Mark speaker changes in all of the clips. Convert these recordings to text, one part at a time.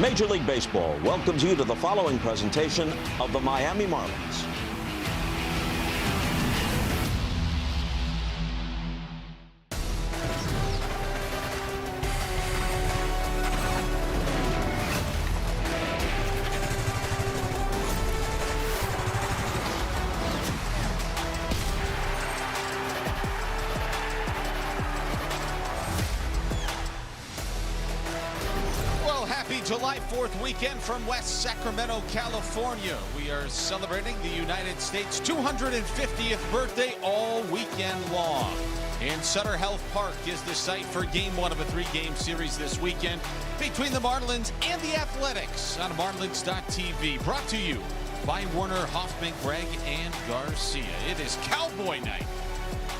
Speaker 1: Major League Baseball welcomes you to the following presentation of the Miami Marlins.
Speaker 2: July 4th weekend from West Sacramento, California. We are celebrating the United States' 250th birthday all weekend long. And Sutter Health Park is the site for game one of a three-game series this weekend between the Marlins and the Athletics on Marlins.tv. Brought to you by Warner, Hoffman, Gregg, and Garcia. It is Cowboy Night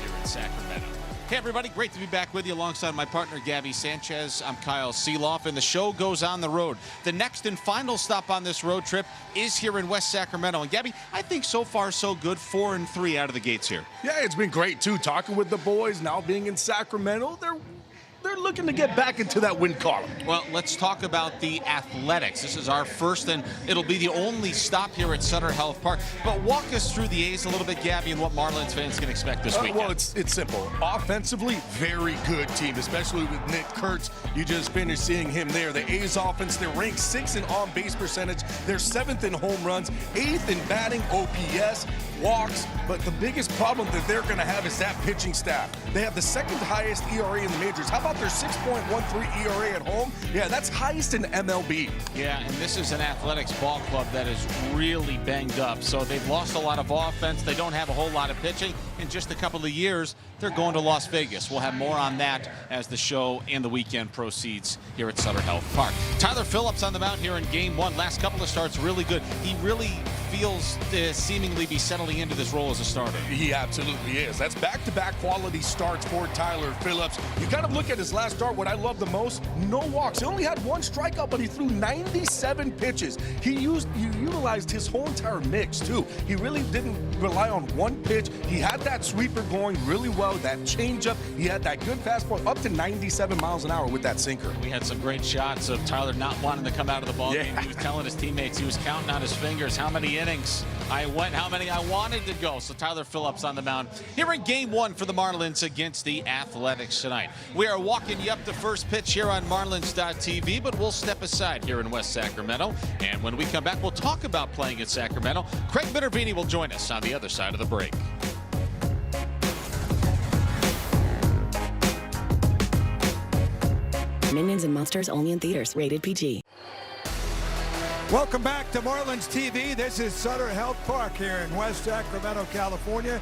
Speaker 2: here in Sacramento. Hey everybody, great to be back with you alongside my partner Gabby Sanchez. I'm Kyle Seeloff, and the show goes on the road. The next and final stop on this road trip is here in West Sacramento. And Gabby, I think so far so good, 4-3 out of the gates here.
Speaker 3: Yeah, it's been great too, talking with the boys, now being in Sacramento. They're looking to get back into that win column.
Speaker 2: Well, let's talk about the Athletics. This is our first, and it'll be the only stop here at Sutter Health Park. But walk us through the A's a little bit, Gabby, and what Marlins fans can expect this weekend.
Speaker 3: Well, it's simple. Offensively, very good team, especially with Nick Kurtz. You just finished seeing him there. The A's offense, they're ranked 6th in on-base percentage. They're 7th in home runs, 8th in batting, OPS, walks. But the biggest problem that they're going to have is that pitching staff. They have the second highest ERA in the majors. How about their 6.13 ERA at home? Yeah, that's highest in MLB.
Speaker 2: Yeah, and this is an Athletics ball club that is really banged up. So they've lost a lot of offense. They don't have a whole lot of pitching. In just a couple of years, they're going to Las Vegas. We'll have more on that as the show and the weekend proceeds here at Sutter Health Park. Tyler Phillips on the mound here in game one. Last couple of starts really good. He really feels to seemingly be settling into this role as a starter.
Speaker 3: He absolutely is. That's back-to-back quality starts for Tyler Phillips. You kind of look at his last start, what I love the most, no walks. He only had one strikeout, but he threw 97 pitches. He utilized his whole entire mix, too. He really didn't rely on one pitch. He had that sweeper going really well, that changeup. He had that good fastball up to 97 miles an hour with that sinker.
Speaker 2: We had some great shots of Tyler not wanting to come out of the ballgame. He was telling his teammates, he was counting on his fingers how many innings I went, how many I wanted to go. So Tyler Phillips on the mound here in game one for the Marlins against the Athletics tonight. We are walking you up the first pitch here on Marlins.tv, but we'll step aside here in West Sacramento. And when we come back, we'll talk about playing in Sacramento. Craig Minervini will join us on the other side of the break.
Speaker 4: Minions and Monsters only in theaters. Rated PG.
Speaker 5: Welcome back to Marlins TV. This is Sutter Health Park here in West Sacramento, California.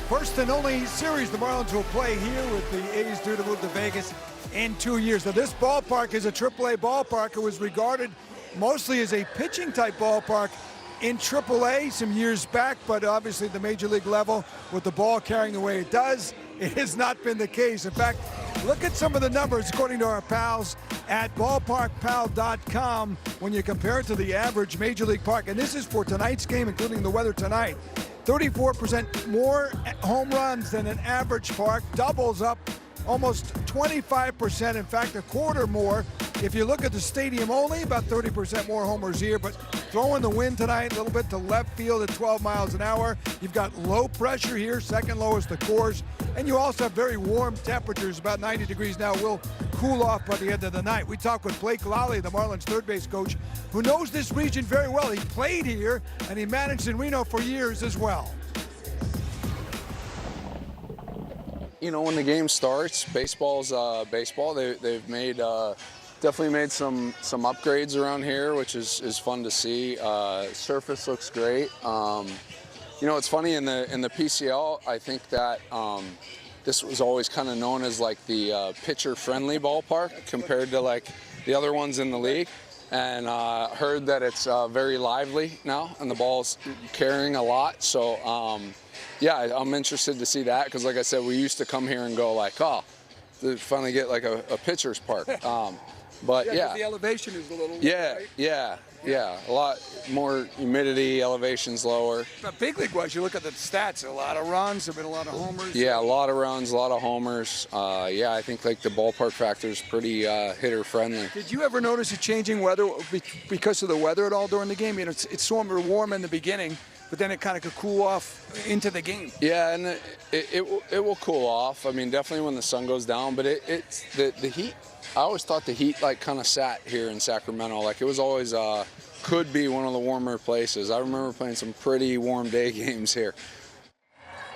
Speaker 5: First and only series the Marlins will play here with the A's due to move to Vegas in 2 years. Now this ballpark is a AAA ballpark. It was regarded mostly as a pitching type ballpark in AAA some years back, but obviously the major league level with the ball carrying the way it does, it has not been the case. In fact, look at some of the numbers according to our pals at ballparkpal.com when you compare it to the average major league park. And this is for tonight's game, including the weather tonight. 34% more home runs than an average park, doubles up almost 25%, in fact a quarter more. If you look at the stadium only, about 30% more homers here, but throwing the wind tonight a little bit to left field at 12 miles an hour. You've got low pressure here, second lowest the course, and you also have very warm temperatures, about 90 degrees now. Will cool off by the end of the night. We talked with Blake Lally, the Marlins third base coach, who knows this region very well. He played here and he managed in Reno for years as well.
Speaker 6: You know, when the game starts, baseball's baseball. They've made definitely made some upgrades around here, which is fun to see. Surface looks great. You know, it's funny in the PCL. I think that this was always kind of known as like the pitcher-friendly ballpark compared to like the other ones in the league. And heard that it's very lively now, and the ball's carrying a lot. So. Yeah, I'm interested to see that because, like I said, we used to come here and go like, oh, to finally get like a pitcher's park. But yeah,
Speaker 5: the elevation is a little.
Speaker 6: Yeah,
Speaker 5: right?
Speaker 6: yeah. Yeah, a lot more humidity, elevation's lower.
Speaker 5: But big league-wise, you look at the stats, a lot of runs, there have been a lot of homers.
Speaker 6: Yeah, a lot of runs, a lot of homers. Yeah, I think like the ballpark factor is pretty hitter friendly.
Speaker 5: Did you ever notice a changing weather because of the weather at all during the game? You know, it's so warm in the beginning, but then it kind of could cool off into the game.
Speaker 6: Yeah, and it will cool off. I mean, definitely when the sun goes down, but it's the heat. I always thought the heat like kind of sat here in Sacramento. Like it was always could be one of the warmer places. I remember playing some pretty warm day games here.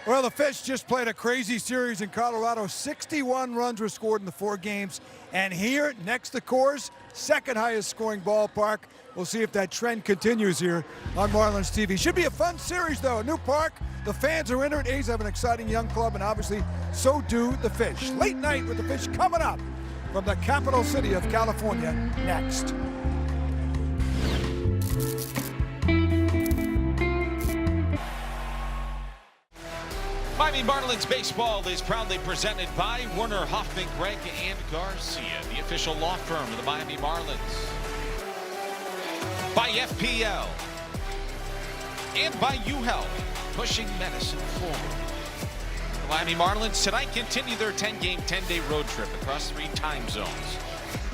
Speaker 5: Well, the Fish just played a crazy series in Colorado. 61 runs were scored in the 4 games. And here, next to Coors, second highest scoring ballpark. We'll see if that trend continues here on Marlins TV. Should be a fun series, though. A new park. The fans are in it. A's have an exciting young club, and obviously so do the Fish. Late night with the Fish coming up from the capital city of California next.
Speaker 2: Miami Marlins baseball is proudly presented by Werner Hoffman, Gregg and Garcia, the official law firm of the Miami Marlins. By FPL. And by UHealth, pushing medicine forward. The Miami Marlins tonight continue their 10-game, 10-day road trip across 3 time zones.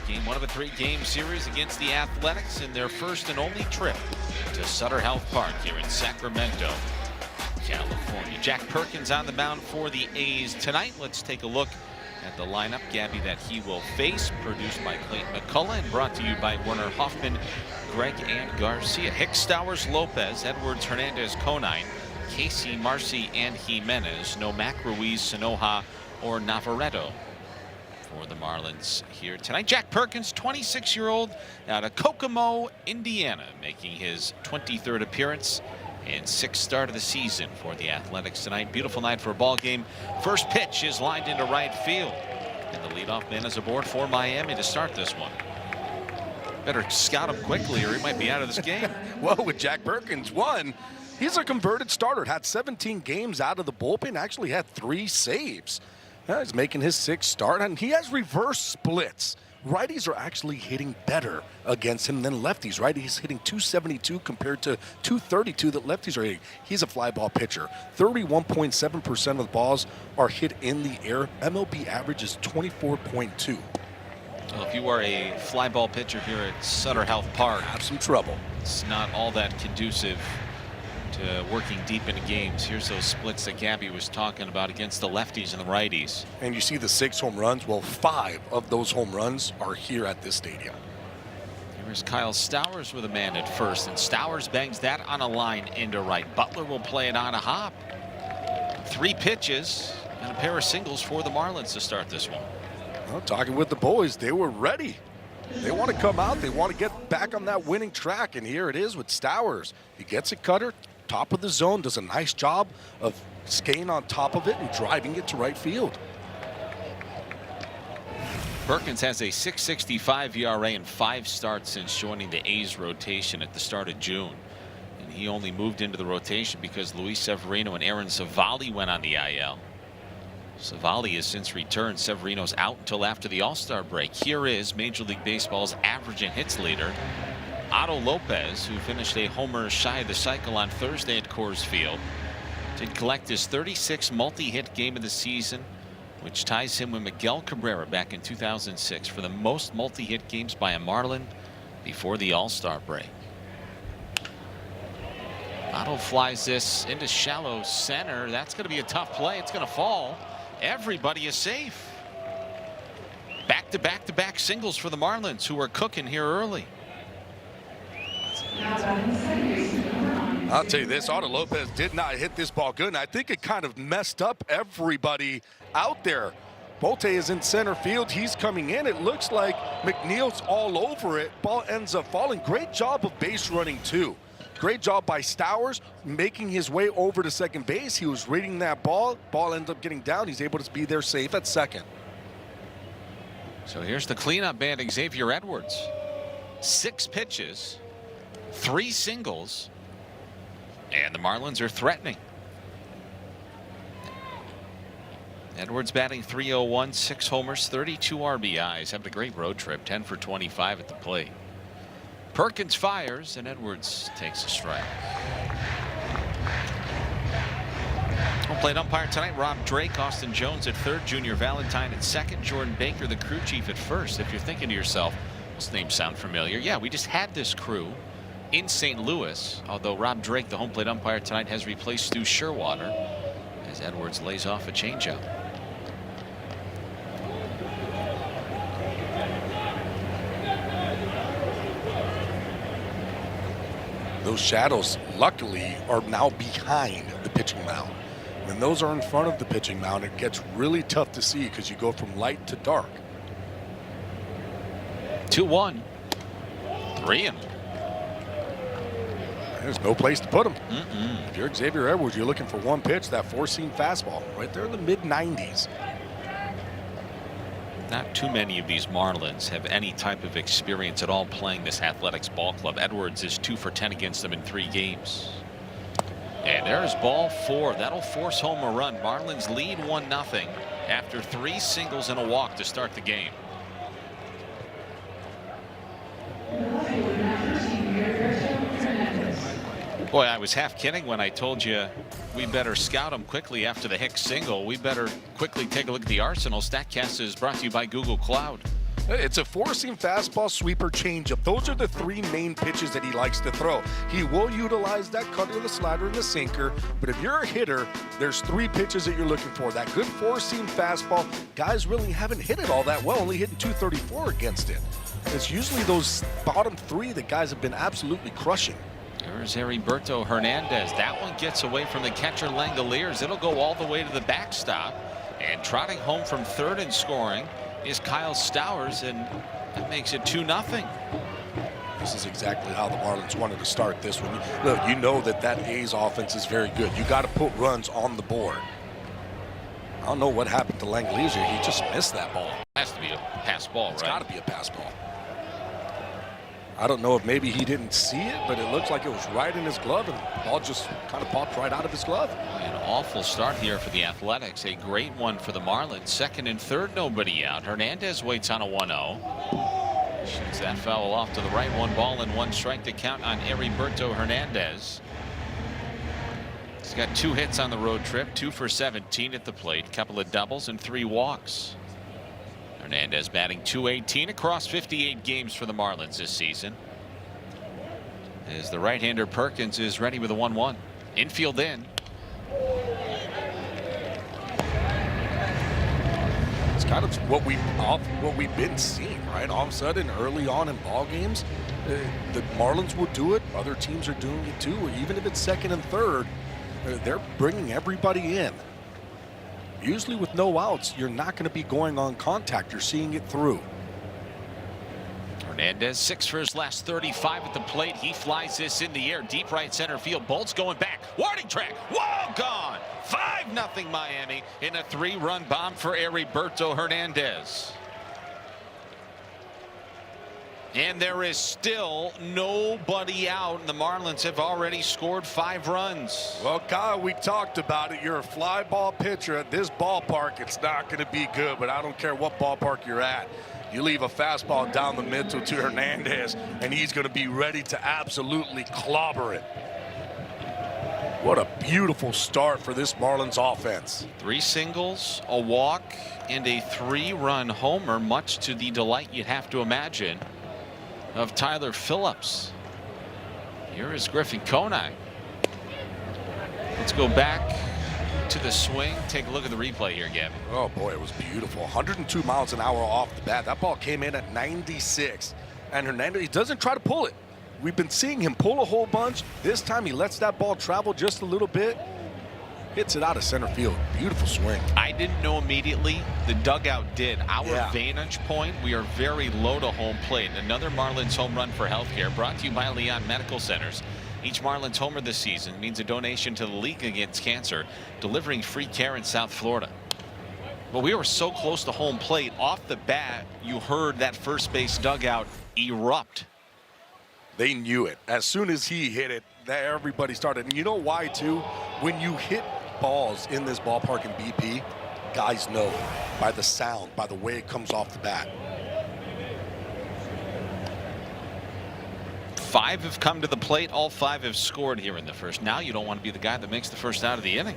Speaker 2: Game 1 of a 3-game series against the Athletics in their first and only trip to Sutter Health Park here in Sacramento, California. Jack Perkins on the mound for the A's tonight. Let's take a look at the lineup, Gabby, that he will face. Produced by Clayton McCullough and brought to you by Werner Hoffman, Gregg and Garcia. Hicks, Stowers, Lopez, Edwards, Hernandez, Conine, Casey, Marcy, and Jimenez. No Mac, Ruiz, Sanoja, or Navarreto for the Marlins here tonight. Jack Perkins, 26-year-old out of Kokomo, Indiana, making his 23rd appearance and 6th start of the season for the Athletics tonight. Beautiful night for a ball game. First pitch is lined into right field, and the leadoff man is aboard for Miami to start this one. Better scout him quickly or he might be out of this game.
Speaker 3: Well, with Jack Perkins, he's a converted starter. Had 17 games out of the bullpen. Actually had 3 saves. He's making his 6th start, and he has reverse splits. Righties are actually hitting better against him than lefties. Righties hitting 272 compared to 232 that lefties are hitting. He's a fly ball pitcher. 31.7% of the balls are hit in the air. MLB average is 24.2.
Speaker 2: Well, if you are a fly ball pitcher here at Sutter Health Park,
Speaker 3: Have some trouble.
Speaker 2: it's not all that conducive to working deep into games. Here's those splits that Gabby was talking about against the lefties and the righties.
Speaker 3: And you see the 6 home runs. Well, 5 of those home runs are here at this stadium.
Speaker 2: Here's Kyle Stowers with a man at first, and Stowers bangs that on a line into right. Butler will play it on a hop. 3 pitches and a pair of singles for the Marlins to start this one.
Speaker 3: Well, talking with the boys, they were ready. They want to come out. They want to get back on that winning track, and here it is with Stowers. He gets a cutter, top of the zone, does a nice job of staying on top of it and driving it to right field.
Speaker 2: Perkins has a .665 ERA in 5 starts since joining the A's rotation at the start of June. And he only moved into the rotation because Luis Severino and Aaron Savali went on the IL. Savali has since returned. Severino's out until after the All-Star break. Here is Major League Baseball's average and hits leader, Otto Lopez, who finished a homer shy of the cycle on Thursday at Coors Field. Did collect his 36th multi-hit game of the season, which ties him with Miguel Cabrera back in 2006 for the most multi-hit games by a Marlin before the All-Star break. Otto flies this into shallow center. That's going to be a tough play. It's going to fall. Everybody is safe. Back-to-back-to-back singles for the Marlins, who are cooking here early.
Speaker 3: I'll tell you this, Otto Lopez did not hit this ball good, and I think it kind of messed up everybody out there. Bolte is in center field. He's coming in. It looks like McNeil's all over it. Ball ends up falling. Great job of base running, too. Great job by Stowers making his way over to second base. He was reading that ball. Ball ends up getting down. He's able to be there safe at second.
Speaker 2: So here's the cleanup man, Xavier Edwards. 6 pitches, 3 singles, and the Marlins are threatening. Edwards batting .301, 6 homers, 32 RBIs, having a great road trip, 10 for 25 at the plate. Perkins fires, and Edwards takes a strike. Home plate umpire tonight, Rob Drake. Austin Jones at third, Junior Valentine at second, Jordan Baker, the crew chief, at first. If you're thinking to yourself, those names sound familiar. Yeah, we just had this crew in St. Louis, although Rob Drake, the home plate umpire tonight, has replaced Stu Sherwater as Edwards lays off a changeup.
Speaker 3: Those shadows, luckily, are now behind the pitching mound. When those are in front of the pitching mound, it gets really tough to see because you go from light to dark.
Speaker 2: 2-1. 3-1.
Speaker 3: There's no place to put him. If you're Xavier Edwards, you're looking for one pitch, that four-seam fastball right there in the mid-90s.
Speaker 2: Not too many of these Marlins have any type of experience at all playing this Athletics ball club. Edwards is 2 for 10 against them in 3 games. And there's ball 4. That'll force home a run. Marlins lead 1-0 after 3 singles and a walk to start the game. Boy, I was half kidding when I told you we better scout them quickly after the Hicks single. We better quickly take a look at the arsenal. StatCast is brought to you by Google Cloud.
Speaker 3: It's a four-seam fastball, sweeper, changeup. Those are the 3 main pitches that he likes to throw. He will utilize that cutter, the slider, and the sinker. But if you're a hitter, there's 3 pitches that you're looking for. That good four-seam fastball, guys really haven't hit it all that well, only hitting .234 against it. It's usually those bottom 3 that guys have been absolutely crushing.
Speaker 2: There's Heriberto Hernandez. That one gets away from the catcher Langoliers. It'll go all the way to the backstop. And trotting home from third and scoring is Kyle Stowers, and that makes it 2-0.
Speaker 3: This is exactly how the Marlins wanted to start this one. Look, you know that A's offense is very good. You got to put runs on the board. I don't know what happened to Langoliers. He just missed that ball.
Speaker 2: Has to be a pass ball, right?
Speaker 3: It's got to be a pass ball. I don't know if maybe he didn't see it, but it looks like it was right in his glove, and the ball just kind of popped right out of his glove.
Speaker 2: An awful start here for the Athletics. A great one for the Marlins. Second and third, nobody out. Hernandez waits on a 1-0. Shoots that foul off to the right. 1 ball and 1 strike to count on Heriberto Hernandez. He's got 2 hits on the road trip, 2 for 17 at the plate, couple of doubles and 3 walks. Hernandez batting .218 across 58 games for the Marlins this season. As the right-hander Perkins is ready with a 1-1. Infield in.
Speaker 3: It's kind of what we've been seeing, right? All of a sudden, early on in ball games, the Marlins will do it. Other teams are doing it too. Even if it's second and third, they're bringing everybody in. Usually with no outs, you're not going to be going on contact. You're seeing it through.
Speaker 2: Hernandez 6 for his last 35 at the plate. He flies this in the air, deep right center field. Bolt's going back. Warning track. Whoa, gone. 5-0 Miami in a 3-run bomb for Heriberto Hernandez. And there is still nobody out. The Marlins have already scored 5 runs.
Speaker 3: Well, Kyle, we talked about it. You're a fly ball pitcher at this ballpark. It's not going to be good, but I don't care what ballpark you're at. You leave a fastball down the middle to Hernandez, and he's going to be ready to absolutely clobber it. What a beautiful start for this Marlins offense.
Speaker 2: 3 singles, a walk, and a 3-run homer, much to the delight you'd have to imagine of Tyler Phillips. Here is Griffin Konine. Let's go back to the swing. Take a look at the replay here, Gavin.
Speaker 3: Oh boy, it was beautiful. 102 miles an hour off the bat. That ball came in at 96, and Hernandez, he doesn't try to pull it. We've been seeing him pull a whole bunch. This time he lets that ball travel just a little bit, hits it out of center field. Beautiful swing.
Speaker 2: I didn't know immediately. The dugout did. Our vantage point, we are very low to home plate. Another Marlins home run for healthcare, brought to you by Leon Medical Centers. Each Marlins homer this season means a donation to the League Against Cancer, delivering free care in South Florida. Well, we were so close to home plate. Off the bat, you heard that first base dugout erupt.
Speaker 3: They knew it. As soon as he hit it, everybody started. And you know why, too? When you hit balls in this ballpark in BP, guys know by the sound, by the way it comes off the bat.
Speaker 2: 5 have come to the plate. All 5 have scored here in the first. Now you don't want to be the guy that makes the first out of the inning.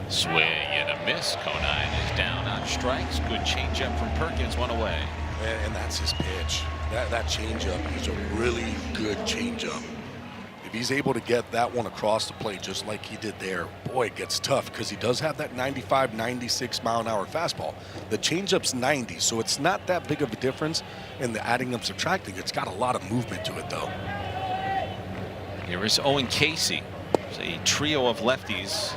Speaker 2: Swing and a miss. Conine is down on strikes. Good changeup from Perkins, one away.
Speaker 3: And that's his pitch. That changeup is a really good changeup. If he's able to get that one across the plate just like he did there, boy, it gets tough because he does have that 95, 96 mile an hour fastball. The changeup's 90, so it's not that big of a difference in the adding and subtracting. It's got a lot of movement to it, though.
Speaker 2: Here is Owen Casey. It's a trio of lefties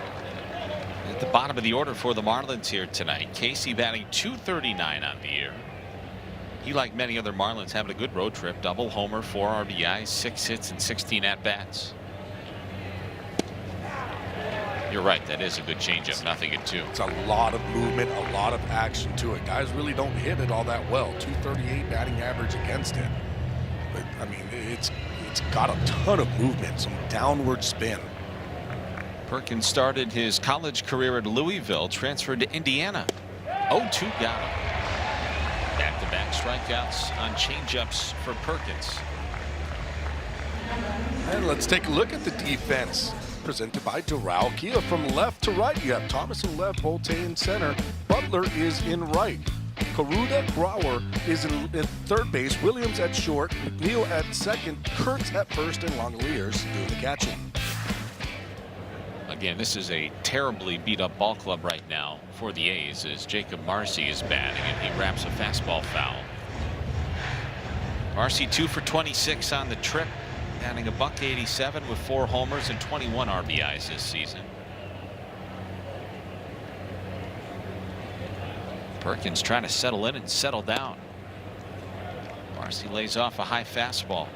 Speaker 2: at the bottom of the order for the Marlins here tonight. Casey batting .239 on the year. He, like many other Marlins, having a good road trip. Double homer, 4 RBIs, 6 hits, and 16 at-bats. You're right, that is a good changeup. Nothing at 2.
Speaker 3: It's a lot of movement, a lot of action to it. Guys really don't hit it all that well. .238 batting average against it. But, I mean, it's got a ton of movement, some downward spin.
Speaker 2: Perkins started his college career at Louisville, transferred to Indiana. 0-2 got him. Back-to-back strikeouts on changeups for Perkins.
Speaker 3: And let's take a look at the defense. Presented by Doral Kia. From left to right, you have Thomas in left, Volte in center. Butler is in right. Karuda Grauer is in third base. Williams at short. McNeil at second. Kurtz at first. And Langoliers doing the catching.
Speaker 2: Again, this is a terribly beat-up ball club right now for the A's as Jacob Marcy is batting and he wraps a fastball foul. Marcy 2 for 26 on the trip, batting $187 with 4 homers and 21 RBIs this season. Perkins trying to settle in and settle down. Marcy lays off a high fastball.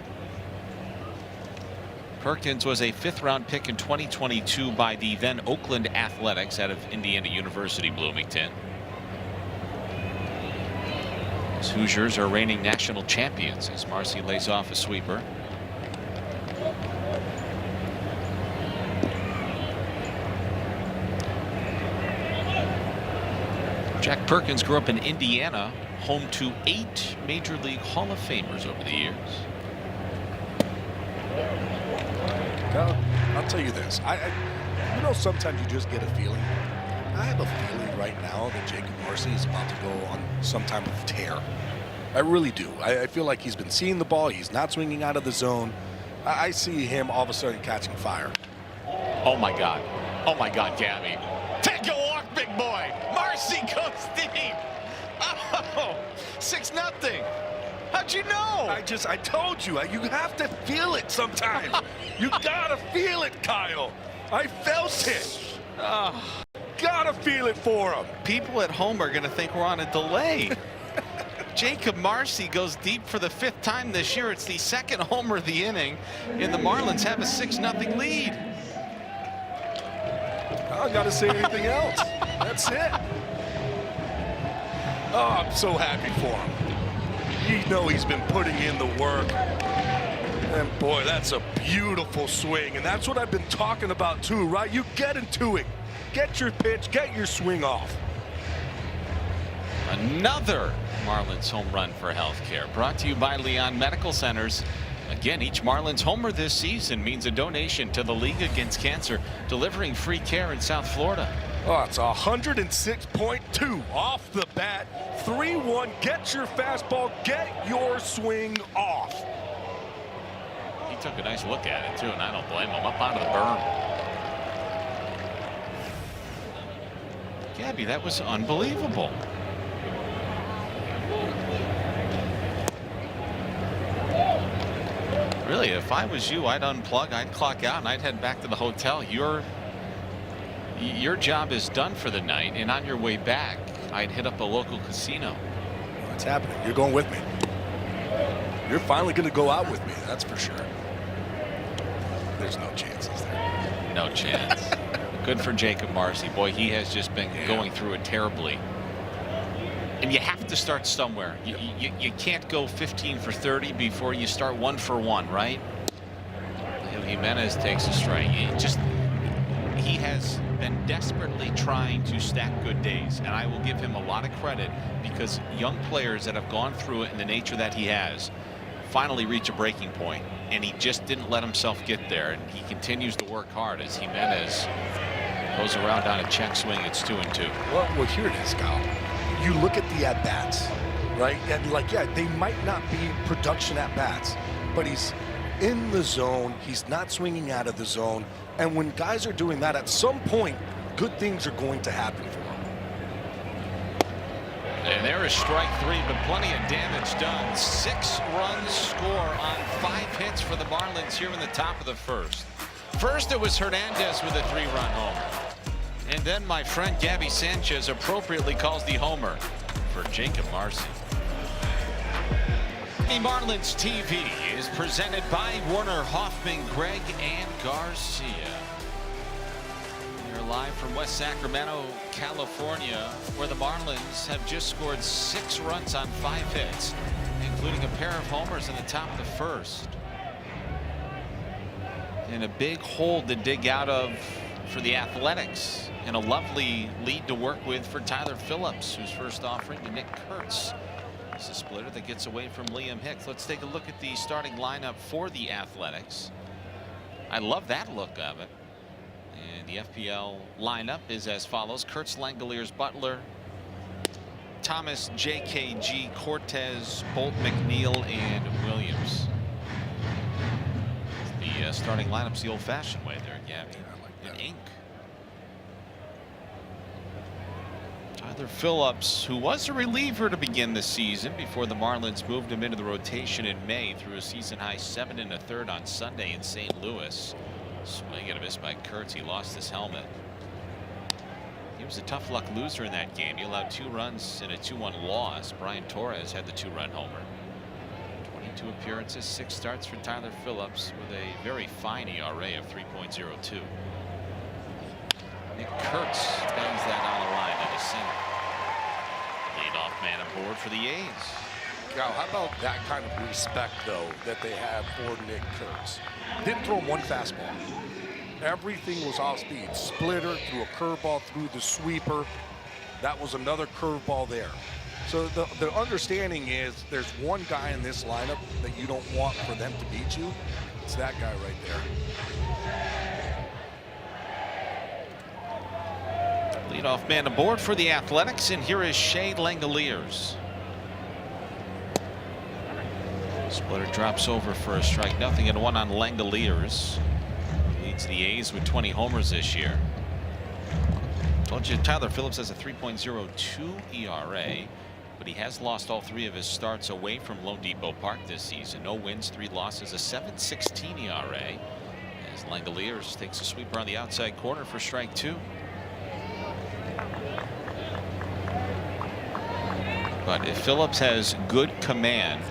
Speaker 2: Perkins was a 5th-round pick in 2022 by the then Oakland Athletics out of Indiana University Bloomington. His Hoosiers are reigning national champions as Marcy lays off a sweeper. Jack Perkins grew up in Indiana, home to 8 Major League Hall of Famers over the years.
Speaker 3: I'll tell you this. You know, sometimes you just get a feeling. I have a feeling right now that Jacob Marcy is about to go on some type of tear. I really do. I feel like he's been seeing the ball. He's not swinging out of the zone. I see him all of a sudden catching fire.
Speaker 2: Oh, my God. Oh, my God, Gabby. Take a walk, big boy. Marcy goes deep. Oh, 6-0. How'd you know?
Speaker 3: I told you. You have to feel it sometimes. You gotta feel it, Kyle. I felt it. Gotta feel it for him.
Speaker 2: People at home are going to think we're on a delay. Jacob Marcy goes deep for the 5th time this year. It's the 2nd homer of the inning, and the Marlins have a 6-0 lead.
Speaker 3: I gotta say anything else. That's it. Oh, I'm so happy for him. You know he's been putting in the work. And boy, that's a beautiful swing. And that's what I've been talking about too, right? You get into it. Get your pitch, get your swing off.
Speaker 2: Another Marlins home run for healthcare, brought to you by Leon Medical Centers. Again, each Marlins homer this season means a donation to the League Against Cancer, delivering free care in South Florida.
Speaker 3: Oh, it's 106.2 off the bat. 3-1. Get your fastball. Get your swing off.
Speaker 2: He took a nice look at it, too, and I don't blame him. Up out of the berm. Gabby, that was unbelievable. Really, if I was you, I'd unplug, I'd clock out, and I'd head back to the hotel. Your job is done for the night, and on your way back, I'd hit up a local casino.
Speaker 3: What's happening? You're going with me. You're finally going to go out with me, that's for sure. There's no chances there.
Speaker 2: No chance. Good for Jacob Marcy. Boy, he has just been going through it terribly. And you have to start somewhere. You can't go 15 for 30 before you start 1 for 1, right? Jimenez takes a strike. He has been desperately trying to stack good days, and I will give him a lot of credit because young players that have gone through it in the nature that he has finally reach a breaking point, and he just didn't let himself get there, and he continues to work hard as Jimenez goes around on a check swing. It's 2-2.
Speaker 3: Well, here it is, Kyle. You look at the at-bats, right? And yeah, they might not be production at-bats, but he's in the zone. He's not swinging out of the zone. And when guys are doing that, at some point, good things are going to happen for him.
Speaker 2: And there is strike 3, but plenty of damage done. 6 runs score on 5 hits for the Marlins here in the top of the first. First, it was Hernandez with a 3-run homer. And then my friend Gabby Sanchez appropriately calls the homer for Jacob Marcy. The Marlins TV is presented by Warner Hoffman, Greg, and Garcia. We're live from West Sacramento, California, where the Marlins have just scored 6 runs on 5 hits, including a pair of homers in the top of the first. And a big hole to dig out of for the Athletics, and a lovely lead to work with for Tyler Phillips, whose first offering to Nick Kurtz. It's a splitter that gets away from Liam Hicks. Let's take a look at the starting lineup for the Athletics. I love that look of it. And the FPL lineup is as follows: Kurtz, Langoliers, Butler, Thomas, JKG, Cortez, Bolt, McNeil, and Williams. The starting lineup's the old-fashioned way there, Gabby. In ink. Tyler Phillips, who was a reliever to begin the season before the Marlins moved him into the rotation in May, threw a season-high 7 1/3 on Sunday in St. Louis. Swing and a miss by Kurtz. He lost his helmet. He was a tough luck loser in that game. He allowed 2 runs in a 2-1 loss. Brian Torres had the 2-run homer. 22 appearances, 6 starts for Tyler Phillips with a very fine ERA of 3.02. Nick Kurtz bangs that on the line at a single. Leadoff man aboard for the A's.
Speaker 3: Now, how about that kind of respect, though, that they have for Nick Kurtz? Didn't throw him one fastball. Everything was off speed. Splitter, threw a curveball, threw the sweeper. That was another curveball there. So the understanding is there's one guy in this lineup that you don't want for them to beat you. It's that guy right there.
Speaker 2: Leadoff man aboard for the Athletics, and here is Shea Langoliers. Splitter drops over for a strike, 0-1 on Langoliers. Leads the A's with 20 homers this year. Told you Tyler Phillips has a 3.02 ERA, but he has lost all 3 of his starts away from Lone Depot Park this season. No wins, 3 losses, a 7.16 ERA. As Langoliers takes a sweeper on the outside corner for strike 2. But if Phillips has good command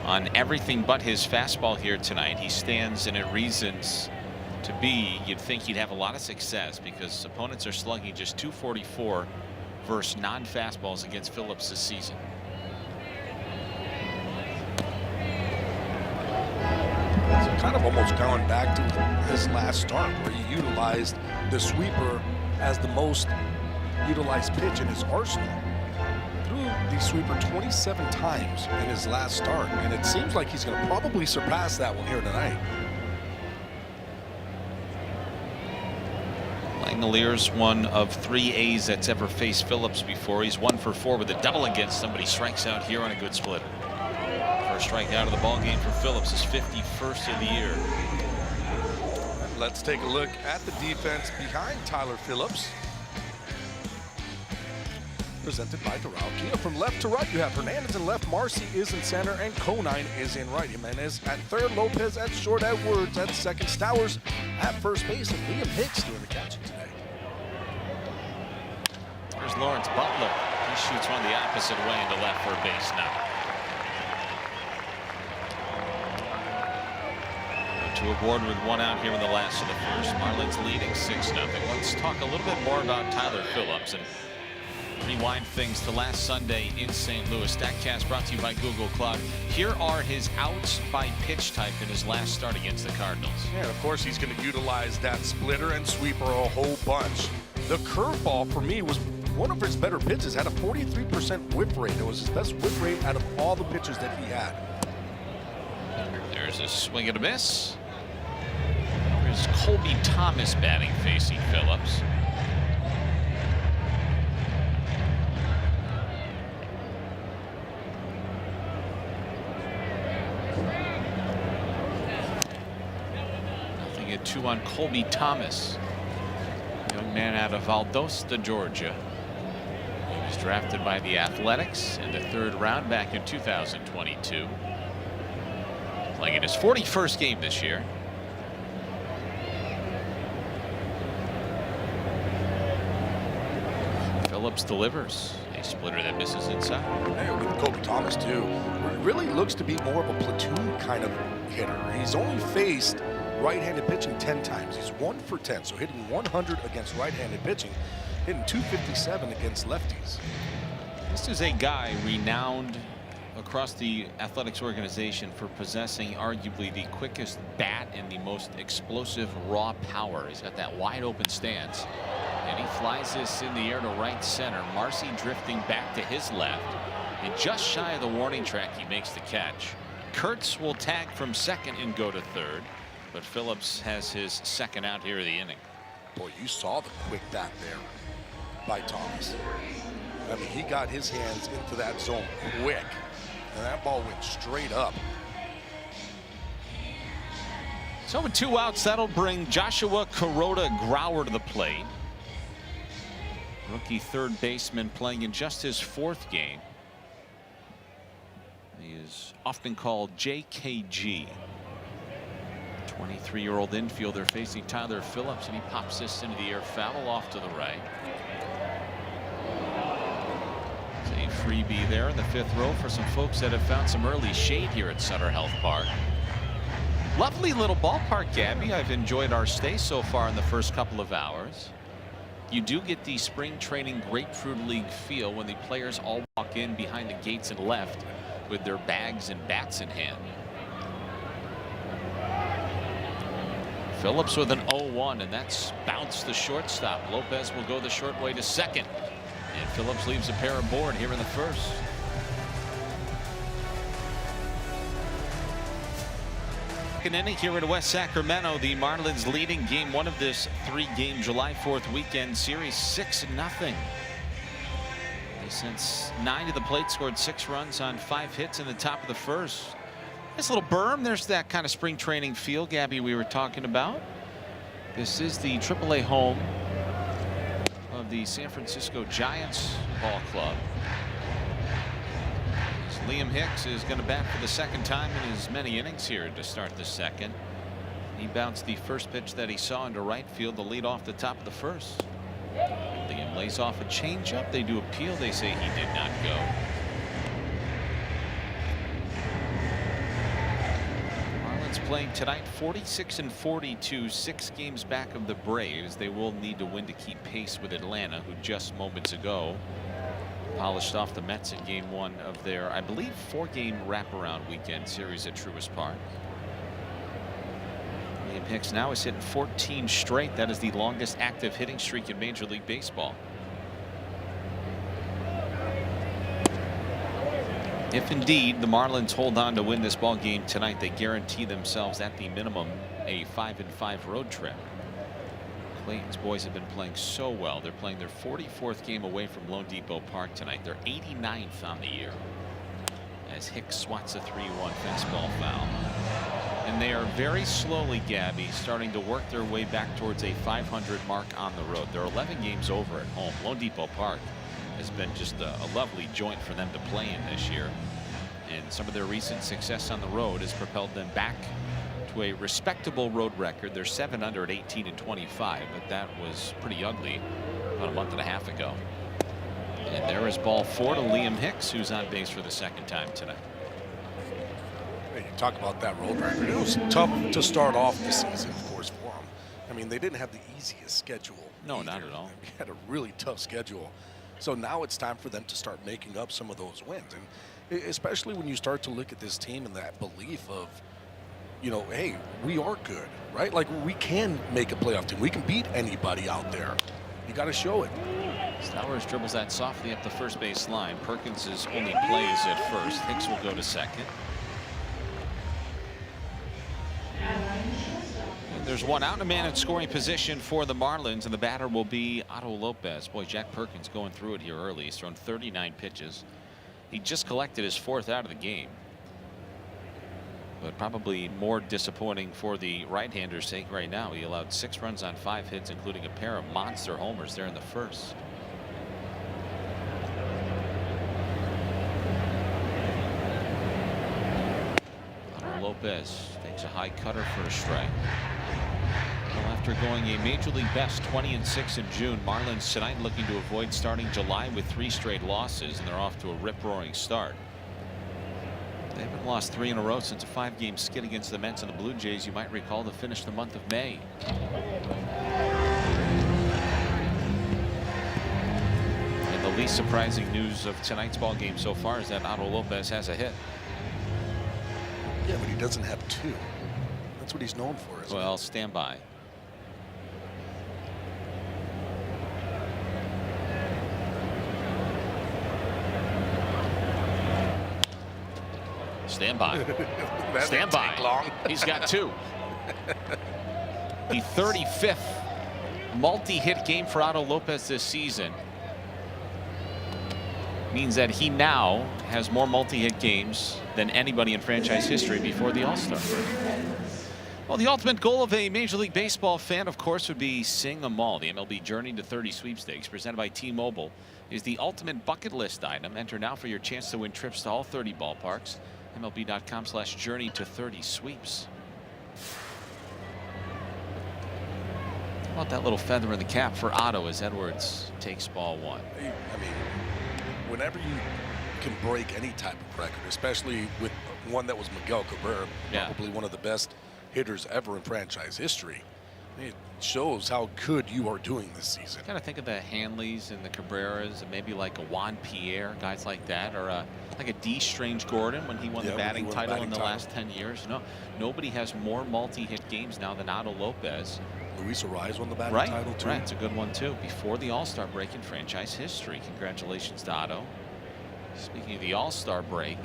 Speaker 2: on everything but his fastball here tonight, he stands in a reasons to be. You'd think he'd have a lot of success because opponents are slugging just .244 versus non-fastballs against Phillips this season.
Speaker 3: So kind of almost going back to his last start where he utilized the sweeper as the most utilized pitch in his arsenal. Threw the sweeper 27 times in his last start, and it seems like he's going to probably surpass that one here tonight.
Speaker 2: Langoliers, one of 3 A's that's ever faced Phillips before. He's 1 for 4 with a double against somebody. Strikes out here on a good splitter. First strikeout of the ball game for Phillips, his 51st of the year.
Speaker 3: Let's take a look at the defense behind Tyler Phillips. Presented by Doral Kia. From left to right, you have Hernandez in left, Marcy is in center, and Conine is in right. Jimenez at third, Lopez at short, Edwards at second, Stowers at first base, and Liam Hicks doing the catching today.
Speaker 2: There's Lawrence Butler. He shoots one the opposite way into left for a base now. To aboard with 1 out here in the last of the first. Marlins leading 6-0. Let's talk a little bit more about Tyler Phillips and rewind things to last Sunday in St. Louis. StatCast brought to you by Google Cloud. Here are his outs by pitch type in his last start against the Cardinals.
Speaker 3: Yeah, and of course he's going to utilize that splitter and sweeper a whole bunch. The curveball for me was one of his better pitches, had a 43% whip rate. It was his best whip rate out of all the pitches that he had.
Speaker 2: There's a swing and a miss. There's Colby Thomas batting, facing Phillips. Nothing at 2 on Colby Thomas, young man out of Valdosta, Georgia. He was drafted by the Athletics in the 3rd round back in 2022. Playing in his 41st game this year. Phillips delivers a splitter that misses inside.
Speaker 3: Hey, with Colby Thomas too, really looks to be more of a platoon kind of hitter. He's only faced right-handed pitching 10 times. He's 1 for 10, so hitting 100 against right-handed pitching, hitting 257 against lefties.
Speaker 2: This is a guy renowned across the Athletics organization for possessing arguably the quickest bat and the most explosive raw power. He's got that wide open stance, and he flies this in the air to right center. Marcy drifting back to his left, and just shy of the warning track, he makes the catch. Kurtz will tag from second and go to third, but Phillips has his second out here of the inning.
Speaker 3: Boy, you saw the quick bat there by Thomas. I mean, he got his hands into that zone quick, and that ball went straight up.
Speaker 2: So with 2 outs, that'll bring Joshua Kuroda-Grauer to the plate. Rookie third baseman playing in just his 4th game. He is often called JKG. 23-year-old infielder facing Tyler Phillips, and he pops this into the air, foul off to the right. A freebie there in the 5th row for some folks that have found some early shade here at Sutter Health Park. Lovely little ballpark, Gabby. I've enjoyed our stay so far in the first couple of hours. You do get the spring training Grapefruit League feel when the players all walk in behind the gates and left with their bags and bats in hand. Phillips with an 0-1, and that's bounced the shortstop. Lopez will go the short way to second. And Phillips leaves a pair aboard here in the 1st. Second inning here in West Sacramento. The Marlins leading game 1 of this 3-game July 4th weekend series 6-0. They since 9 to the plate, scored 6 runs on 5 hits in the top of the 1st. This little berm, there's that kind of spring training feel, Gabby, we were talking about. This is the AAA home of the San Francisco Giants ball club. As Liam Hicks is going to bat for the 2nd time in as many innings here to start the 2nd. He bounced the first pitch that he saw into right field to lead off the top of the 1st. Liam lays off a changeup. They do appeal. They say he did not go. Playing tonight 46-42, 6 games back of the Braves. They will need to win to keep pace with Atlanta, who just moments ago polished off the Mets in game 1 of their, I believe, 4-game wraparound weekend series at Truist Park. Liam Hicks now is hitting 14 straight. That is the longest active hitting streak in Major League Baseball. If indeed the Marlins hold on to win this ball game tonight, they guarantee themselves at the minimum a 5-5 road trip. Clayton's boys have been playing so well. They're playing their 44th game away from Lone Depot Park tonight. They're 89th on the year as Hicks swats a 3-1 fastball foul. And they are very slowly, Gabby, starting to work their way back towards a 500 mark on the road. They're 11 games over at home. Lone Depot Park has been just a lovely joint for them to play in this year, and some of their recent success on the road has propelled them back to a respectable road record. They're 7 under at 18-25, but that was pretty ugly about a month and a half ago. And there is ball 4 to Liam Hicks, who's on base for the 2nd time tonight.
Speaker 3: Hey, you talk about that road record. It was tough to start off the season, of course, for them. I mean, they didn't have the easiest schedule.
Speaker 2: No,
Speaker 3: either.
Speaker 2: not at all.
Speaker 3: They had a really tough schedule. So now it's time for them to start making up some of those wins. And especially when you start to look at this team and that belief of, you know, hey, we are good, right? Like, we can make a playoff team. We can beat anybody out there. You got to show it.
Speaker 2: Stowers dribbles that softly up the first base line. Perkins' only play is at first. Hicks will go to second. And there's one out and a man in scoring position for the Marlins, and the batter will be Otto Lopez. Boy, Jack Perkins going through it here early. He's thrown 39 pitches. He just collected his 4th out of the game. But probably more disappointing for the right-hander's sake right now. He allowed 6 runs on 5 hits, including a pair of monster homers there in the first. Lopez takes a high cutter for a strike. Well, after going a major league best 20-6 in June, Marlins tonight looking to avoid starting July with 3 straight losses, and they're off to a rip-roaring start. They haven't lost 3 in a row since a 5-game skid against the Mets and the Blue Jays, you might recall, to finish the month of May. And the least surprising news of tonight's ball game so far is that Otto Lopez has a hit.
Speaker 3: Yeah, but he doesn't have 2. That's what he's known for. Isn't
Speaker 2: Well, stand by. Stand by. Stand by.
Speaker 3: Long.
Speaker 2: He's got 2. The 35th multi-hit game for Otto Lopez this season means that he now has more multi-hit games than anybody in franchise history before the All-Star break. Well, the ultimate goal of a Major League Baseball fan, of course, would be sing them all. The MLB Journey to 30 sweepstakes presented by T-Mobile is the ultimate bucket list item. Enter now for your chance to win trips to all 30 ballparks. MLB.com/journey to 30 sweeps. How about that little feather in the cap for Otto as Edwards takes ball 1?
Speaker 3: I mean, whenever you can break any type of record, especially with one that was Miguel Cabrera, probably one of the best hitters ever in franchise history, it shows how good you are doing this season.
Speaker 2: Kind of think of the Hanleys and the Cabreras and maybe like a Juan Pierre, guys like that, or like a D. Strange Gordon when he won the batting title in the last 10 years. No, nobody has more multi-hit games now than Otto Lopez.
Speaker 3: Luis Ariz won the batting title too.
Speaker 2: Right, it's a good one too. Before the All-Star break in franchise history. Congratulations to Otto. Speaking of the All-Star break,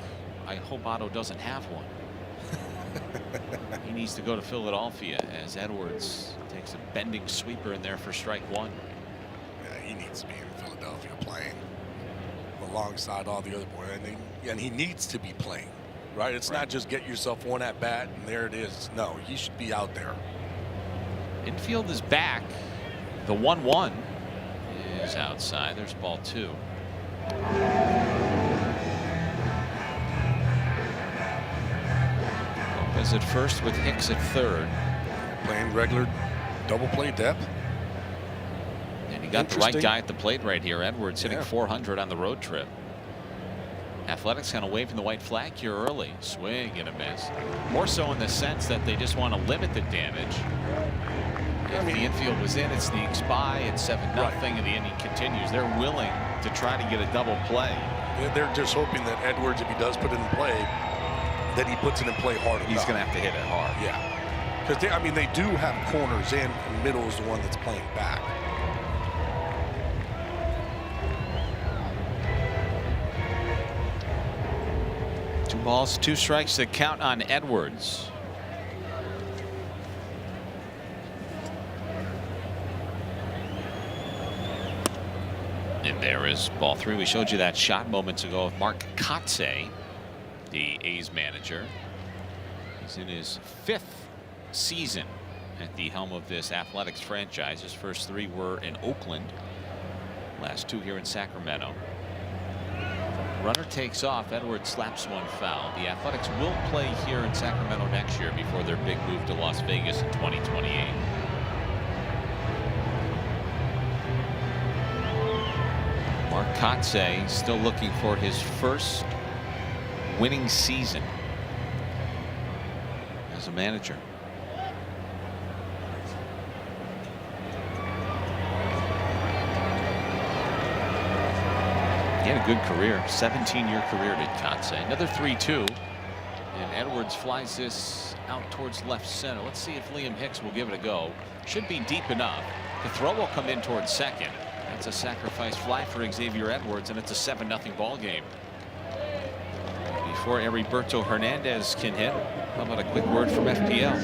Speaker 2: I hope Otto doesn't have one. He needs to go to Philadelphia as Edwards takes a bending sweeper in there for strike 1.
Speaker 3: Yeah, he needs to be in Philadelphia playing alongside all the other boys, and he needs to be playing, right? It's not just get yourself one at bat and there it is. No, he should be out there.
Speaker 2: Infield is back. The 1-1 is outside. There's ball 2. Lopez at first with Hicks at third.
Speaker 3: Playing regular double play depth.
Speaker 2: And he got the right guy at the plate right here. Edwards hitting 400 on the road trip. Athletics kind of waving the white flag here early. Swing and a miss. More so in the sense that they just want to limit the damage. If the infield was in, it sneaks by. It's 7-0, and the inning continues. They're willing to try to get a double play.
Speaker 3: They're just hoping that Edwards, if he does put it in play, that he puts it in play hard enough.
Speaker 2: He's going to have to hit it hard.
Speaker 3: Yeah, because they do have corners, and middle is the one that's playing back.
Speaker 2: Two balls, 2 strikes to count on Edwards. And there is ball 3. We showed you that shot moments ago of Mark Kotsay, the A's manager. He's in his 5th season at the helm of this Athletics franchise. His first 3 were in Oakland, last 2 here in Sacramento. Runner takes off. Edwards slaps one foul. The Athletics will play here in Sacramento next year before their big move to Las Vegas in 2028. Mark Kotsay still looking for his first winning season as a manager. He had a good career, 17-year career did Kotsay. Another 3-2, and Edwards flies this out towards left center. Let's see if Liam Hicks will give it a go. Should be deep enough. The throw will come in towards second. That's a sacrifice fly for Xavier Edwards, and it's a 7-0 ball game. Before Heriberto Hernandez can hit, how about a quick word from FPL?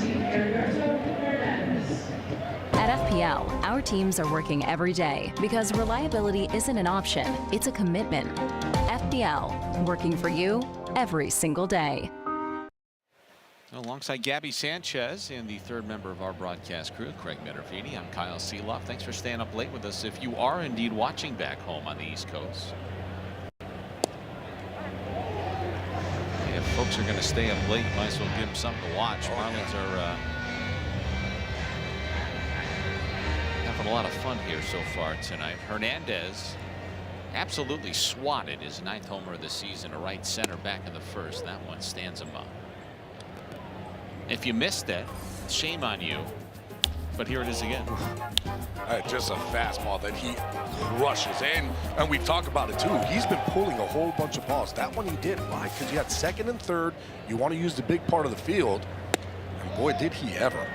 Speaker 7: At FPL, our teams are working every day because reliability isn't an option, it's a commitment. FPL, working for you every single day.
Speaker 2: Alongside Gabby Sanchez and the third member of our broadcast crew, Craig Minervini, I'm Kyle Seeloff. Thanks for staying up late with us if you are indeed watching back home on the East Coast. If folks are going to stay up late, might as well give them something to watch. Marlins are having a lot of fun here so far tonight. Hernandez absolutely swatted his 9th homer of the season to right center back in the first. That one stands him up. If you missed it, shame on you. But here it is again.
Speaker 3: Just a fastball that he crushes. And we've talked about it too. He's been pulling a whole bunch of balls. That one he did. Why? Because you had second and third. You want to use the big part of the field. And boy, did he ever.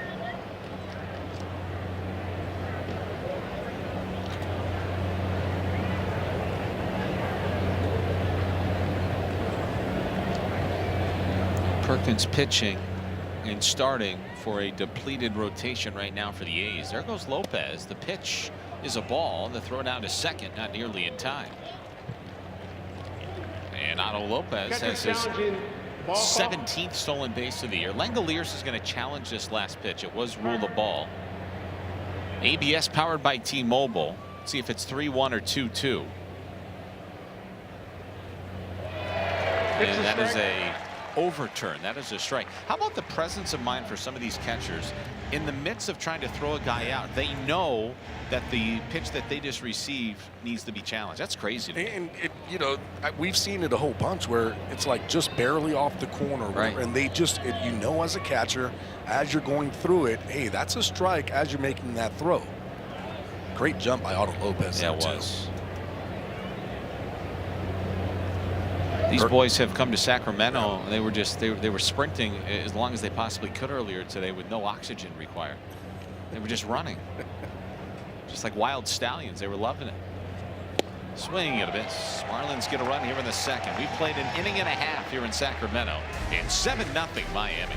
Speaker 2: Perkins pitching and starting for a depleted rotation right now for the A's. There goes Lopez. The pitch is a ball. The throw down to second, not nearly in time. And Otto Lopez has his 17th stolen base of the year. Langoliers is going to challenge this last pitch. It was ruled a ball. ABS powered by T-Mobile. See if it's 3-1 or 2-2. And that is a overturn. That is a strike. How about the presence of mind for some of these catchers in the midst of trying to throw a guy out? They know that the pitch that they just received needs to be challenged. That's crazy to me.
Speaker 3: And you know, we've seen it a whole bunch where it's like just barely off the corner,
Speaker 2: right?
Speaker 3: And they just, you know, as a catcher, as you're going through it, hey, that's a strike as you're making that throw. Great jump by Otto Lopez.
Speaker 2: Yeah, it was. These boys have come to Sacramento. They were just they were sprinting as long as they possibly could earlier today with no oxygen required. They were just running, just like wild stallions. They were loving it. Swinging at a bit. Marlins get a run here in the second. We played an inning and a half here in Sacramento, and 7-0 Miami.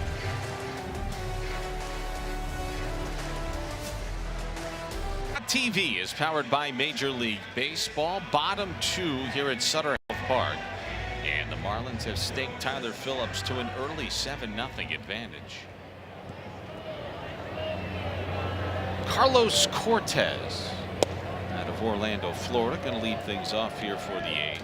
Speaker 2: TV is powered by Major League Baseball. Bottom 2 here at Sutter Health Park. And the Marlins have staked Tyler Phillips to an early 7-0 advantage. Carlos Cortez out of Orlando, Florida, going to lead things off here for the A's.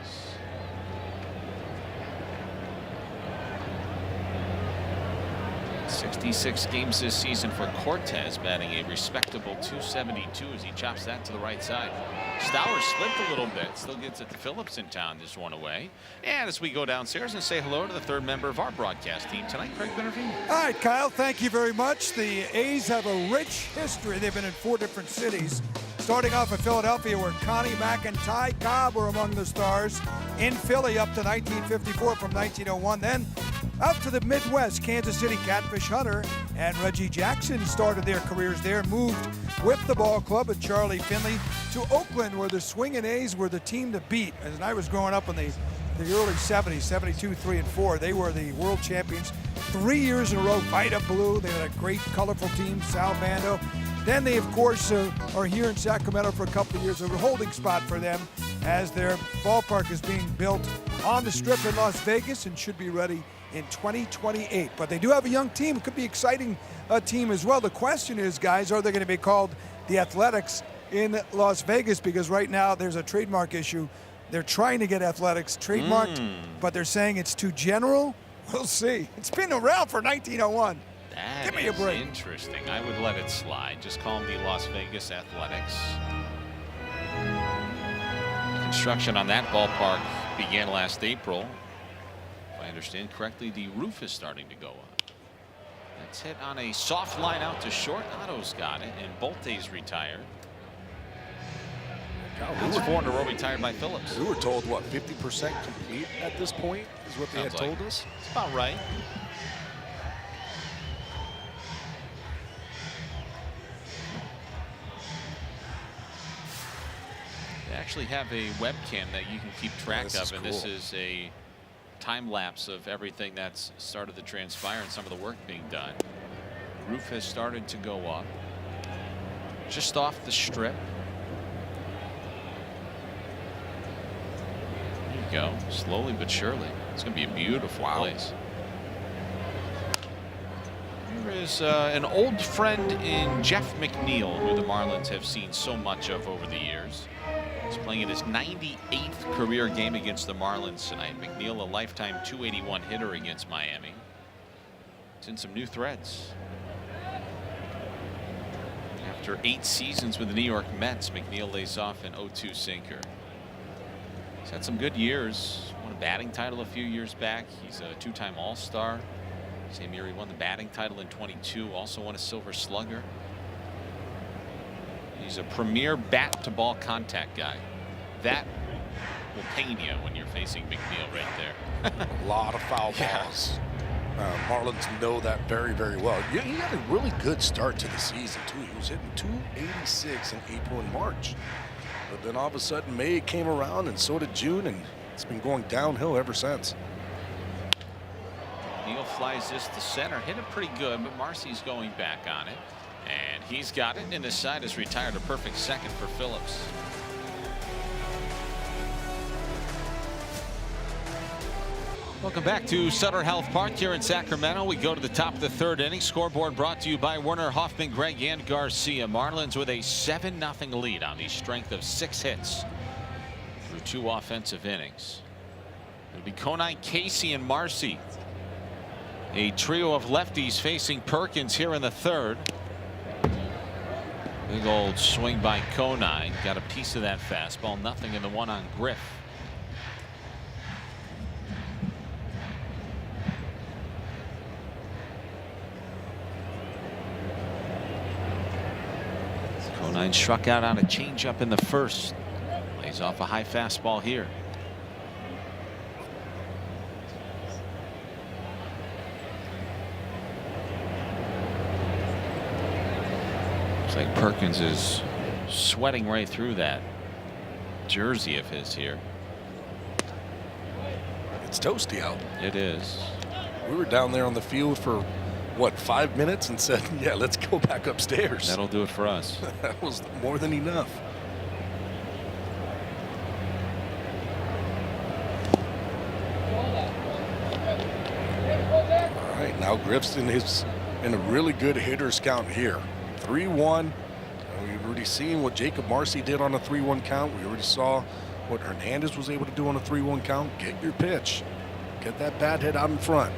Speaker 2: 66 games this season for Cortez, batting a respectable .272 as he chops that to the right side. Stowers slipped a little bit, still gets it to Phillips in town this one away. And as we go downstairs and say hello to the third member of our broadcast team tonight, Craig Minervini.
Speaker 5: All right, Kyle, thank you very much. The A's have a rich history. They've been in 4 different cities. Starting off in Philadelphia, where Connie Mack and Ty Cobb were among the stars. In Philly up to 1954 from 1901. Then out to the Midwest, Kansas City, Catfish Hunter and Reggie Jackson started their careers there. Moved with the ball club and Charlie Finley to Oakland, where the Swingin' A's were the team to beat. As I was growing up in the early 70s, 72, 3 and 4, they were the world champions 3 years in a row. Vita Blue, they had a great, colorful team. Sal Bando. Then they, of course, are here in Sacramento for a couple of years. A holding spot for them as their ballpark is being built on the Strip in Las Vegas and should be ready in 2028. But they do have a young team. It could be an exciting team as well. The question is, guys, are they going to be called the Athletics in Las Vegas? Because right now there's a trademark issue. They're trying to get Athletics trademarked, but they're saying it's too general. We'll see. It's been around for 1901.
Speaker 2: That
Speaker 5: Give me a break.
Speaker 2: Interesting. I would let it slide. Just call them the Las Vegas Athletics. Construction on that ballpark began last April. If I understand correctly, the roof is starting to go up. That's hit on a soft line out to short. Otto's got it, and Bolte's retired. That's 4 in a row retired by Phillips.
Speaker 3: We were told, what, 50% complete at this point is what they had told us?
Speaker 2: It's about right. actually have a webcam that you can keep track of, and this is a time lapse of everything that's started to transpire and some of the work being done. Roof has started to go up just off the strip. There you go, slowly but surely. It's going to be a beautiful place. Here is an old friend in Jeff McNeil, who the Marlins have seen so much of over the years. He's playing in his 98th career game against the Marlins tonight. McNeil, a lifetime .281 hitter against Miami. It's in some new threads. After 8 seasons with the New York Mets, McNeil lays off an 0-2 sinker. He's had some good years. Won a batting title a few years back. He's a 2-time All-Star. Same year he won the batting title in 22. Also won a Silver Slugger. He's a premier bat-to-ball contact guy. That will pain you when you're facing McNeil right there.
Speaker 3: A lot of foul balls. Marlins know that very, very well. He had a really good start to the season, too. He was hitting .286 in April and March. But then all of a sudden, May came around, and so did June, and it's been going downhill ever since.
Speaker 2: Neal flies this to center. Hit it pretty good, but Marcy's going back on it. And he's got it, and this side is retired. A perfect second for Phillips. Welcome back to Sutter Health Park here in Sacramento. We go to the top of the 3rd inning. Scoreboard brought to you by Werner, Hoffman, Gregg, and Garcia. Marlins with a 7-0 lead on the strength of 6 hits through 2 offensive innings. It'll be Conine, Casey, and Marcy. A trio of lefties facing Perkins here in the 3rd. Big old swing by Conine. Got a piece of that fastball. Nothing in the one on Griff. Conine struck out on a changeup in the 1st. Lays off a high fastball here. Looks like Perkins is sweating right through that jersey of his here.
Speaker 3: It's toasty out.
Speaker 2: It is.
Speaker 3: We were down there on the field for, what, 5 minutes and said, yeah, let's go back upstairs.
Speaker 2: That'll do it for us.
Speaker 3: That was more than enough. All right, now Griff's in a really good hitter's count here. 3-1. We've already seen what Jacob Marcy did on a 3-1 count. We already saw what Hernandez was able to do on a 3-1 count. Get your pitch. Get that bat hit out in front.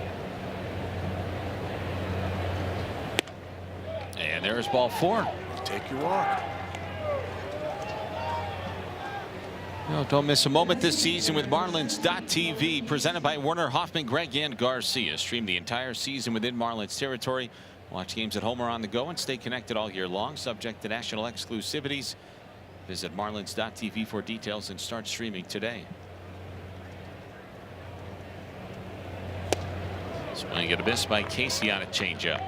Speaker 2: And there's ball 4.
Speaker 3: Take your walk.
Speaker 2: No, don't miss a moment this season with Marlins.tv, presented by Werner, Hoffman, Gregg, and Garcia. Stream the entire season within Marlins territory. Watch games at home or on the go and stay connected all year long, subject to national exclusivities. Visit Marlins.tv for details and start streaming today. Swing and a miss by Casey on a changeup.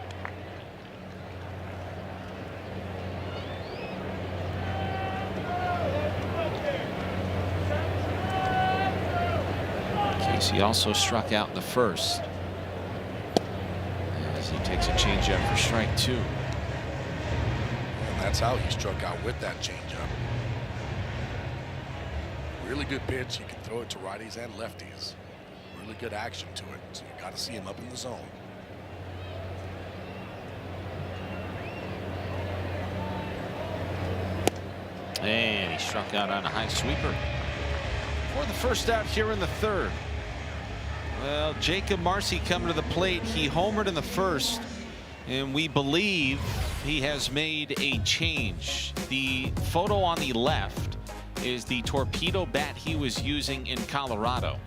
Speaker 2: Casey also struck out in the 1st. As he takes a changeup for strike 2.
Speaker 3: And that's how he struck out, with that changeup. Really good pitch. You can throw it to righties and lefties. Really good action to it. So you got to see him up in the zone.
Speaker 2: And he struck out on a high sweeper. For the first out here in the 3rd. Well, Jacob Marcy coming to the plate. He homered in the 1st, and we believe he has made a change. The photo on the left is the torpedo bat he was using in Colorado.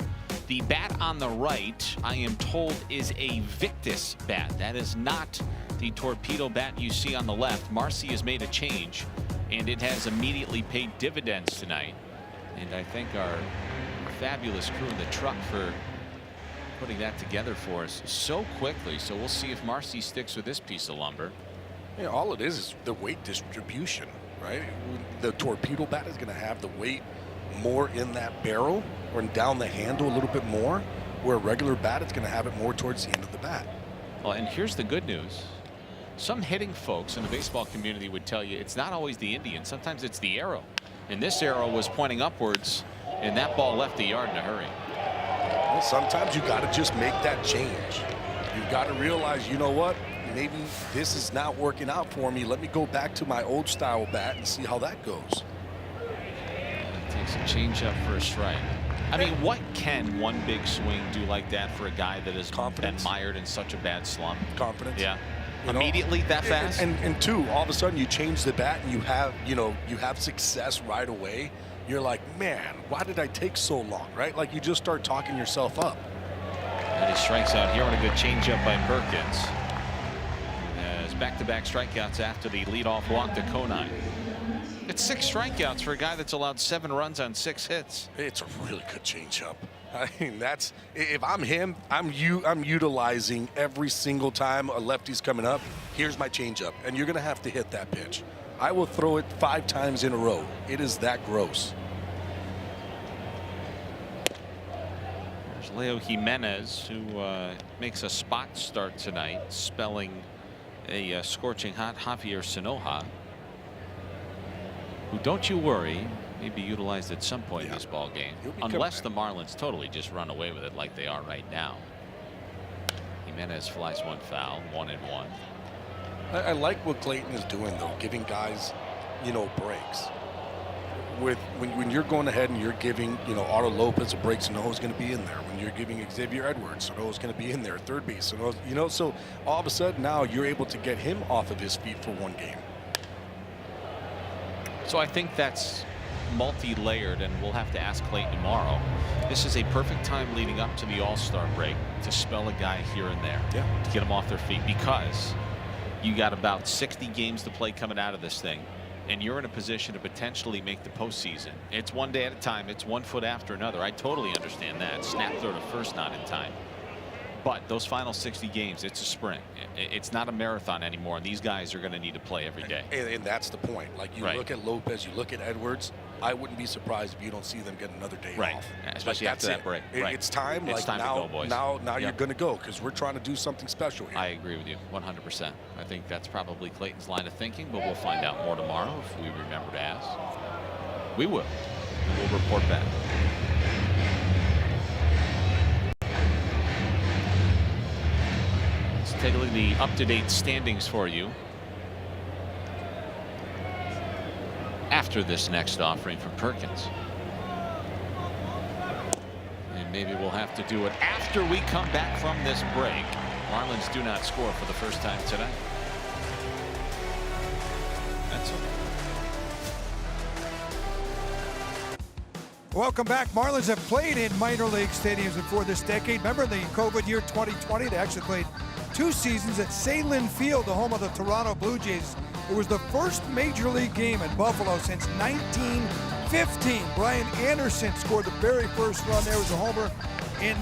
Speaker 2: The bat on the right, I am told, is a Victus bat. That is not the torpedo bat you see on the left. Marcy has made a change, and it has immediately paid dividends tonight. And I thank our fabulous crew in the truck for putting that together for us so quickly. So we'll see if Marcy sticks with this piece of lumber.
Speaker 3: Yeah, all it is the weight distribution. right? The torpedo bat is going to have the weight more in that barrel or down the handle a little bit more, where a regular bat is going to have it more towards the end of the bat.
Speaker 2: Well, and here's the good news. Some hitting folks in the baseball community would tell you it's not always the Indian. Sometimes it's the arrow. And this arrow was pointing upwards, and that ball left the yard in a hurry.
Speaker 3: Well, sometimes you got to just make that change. You've got to realize, you know what? Maybe this is not working out for me. Let me go back to my old style bat and see how that goes.
Speaker 2: Takes a change up for a strike. I mean, what can one big swing do like that for a guy that has been mired in such a bad slump?
Speaker 3: Confidence.
Speaker 2: Yeah. Immediately that fast.
Speaker 3: And two, all of a sudden you change the bat and you have success right away. You're like, man, why did I take so long, right? Like you just start talking yourself up.
Speaker 2: And he strikes out here on a good changeup by Perkins. As back-to-back strikeouts after the leadoff walk to Konine. It's 6 strikeouts for a guy that's allowed 7 runs on 6 hits.
Speaker 3: It's a really good changeup. I mean, that's, if I'm him, I'm utilizing every single time a lefty's coming up. Here's my changeup, and you're going to have to hit that pitch. I will throw it 5 times in a row. It is that gross.
Speaker 2: There's Leo Jimenez, who makes a spot start tonight, spelling a scorching hot Javier Sanoja, who, don't you worry, may be utilized at some point in this ball game, unless the Marlins totally just run away with it like they are right now. Jimenez flies 1 foul, 1-1.
Speaker 3: I like what Clayton is doing, though, giving guys, breaks. When you're going ahead and you're giving, Otto Lopez a break, so no one's going to be in there. When you're giving Xavier Edwards, so no one's going to be in there, third base, so so all of a sudden now you're able to get him off of his feet for 1 game.
Speaker 2: So I think that's multi-layered, and we'll have to ask Clayton tomorrow. This is a perfect time leading up to the All-Star break to spell a guy here and there, to get them off their feet, because you got about 60 games to play coming out of this thing, and you're in a position to potentially make the postseason. It's one day at a time. It's 1 foot after another. I totally understand that. Snap throw to first, not in time. But those final 60 games, it's a sprint. It's not a marathon anymore. And these guys are going to need to play every day.
Speaker 3: And that's the point. Like, you look at Lopez, you look at Edwards. I wouldn't be surprised if you don't see them get another day off.
Speaker 2: Especially after that break.
Speaker 3: It's time.
Speaker 2: It's time to go, boys.
Speaker 3: Now you're going to go, because we're trying to do something special here.
Speaker 2: I agree with you 100%. I think that's probably Clayton's line of thinking, but we'll find out more tomorrow if we remember to ask. We will. We'll report back. Let's take a look at the up-to-date standings for you after this next offering from Perkins. And maybe we'll have to do it after we come back from this break. Marlins do not score for the first time tonight. That's okay.
Speaker 5: Welcome back. Marlins have played in minor league stadiums before this decade. Remember the COVID year 2020? They actually played 2 seasons at Salin Field, the home of the Toronto Blue Jays. It was the first major league game in Buffalo since 1915. Brian Anderson scored the very first run. There was a homer in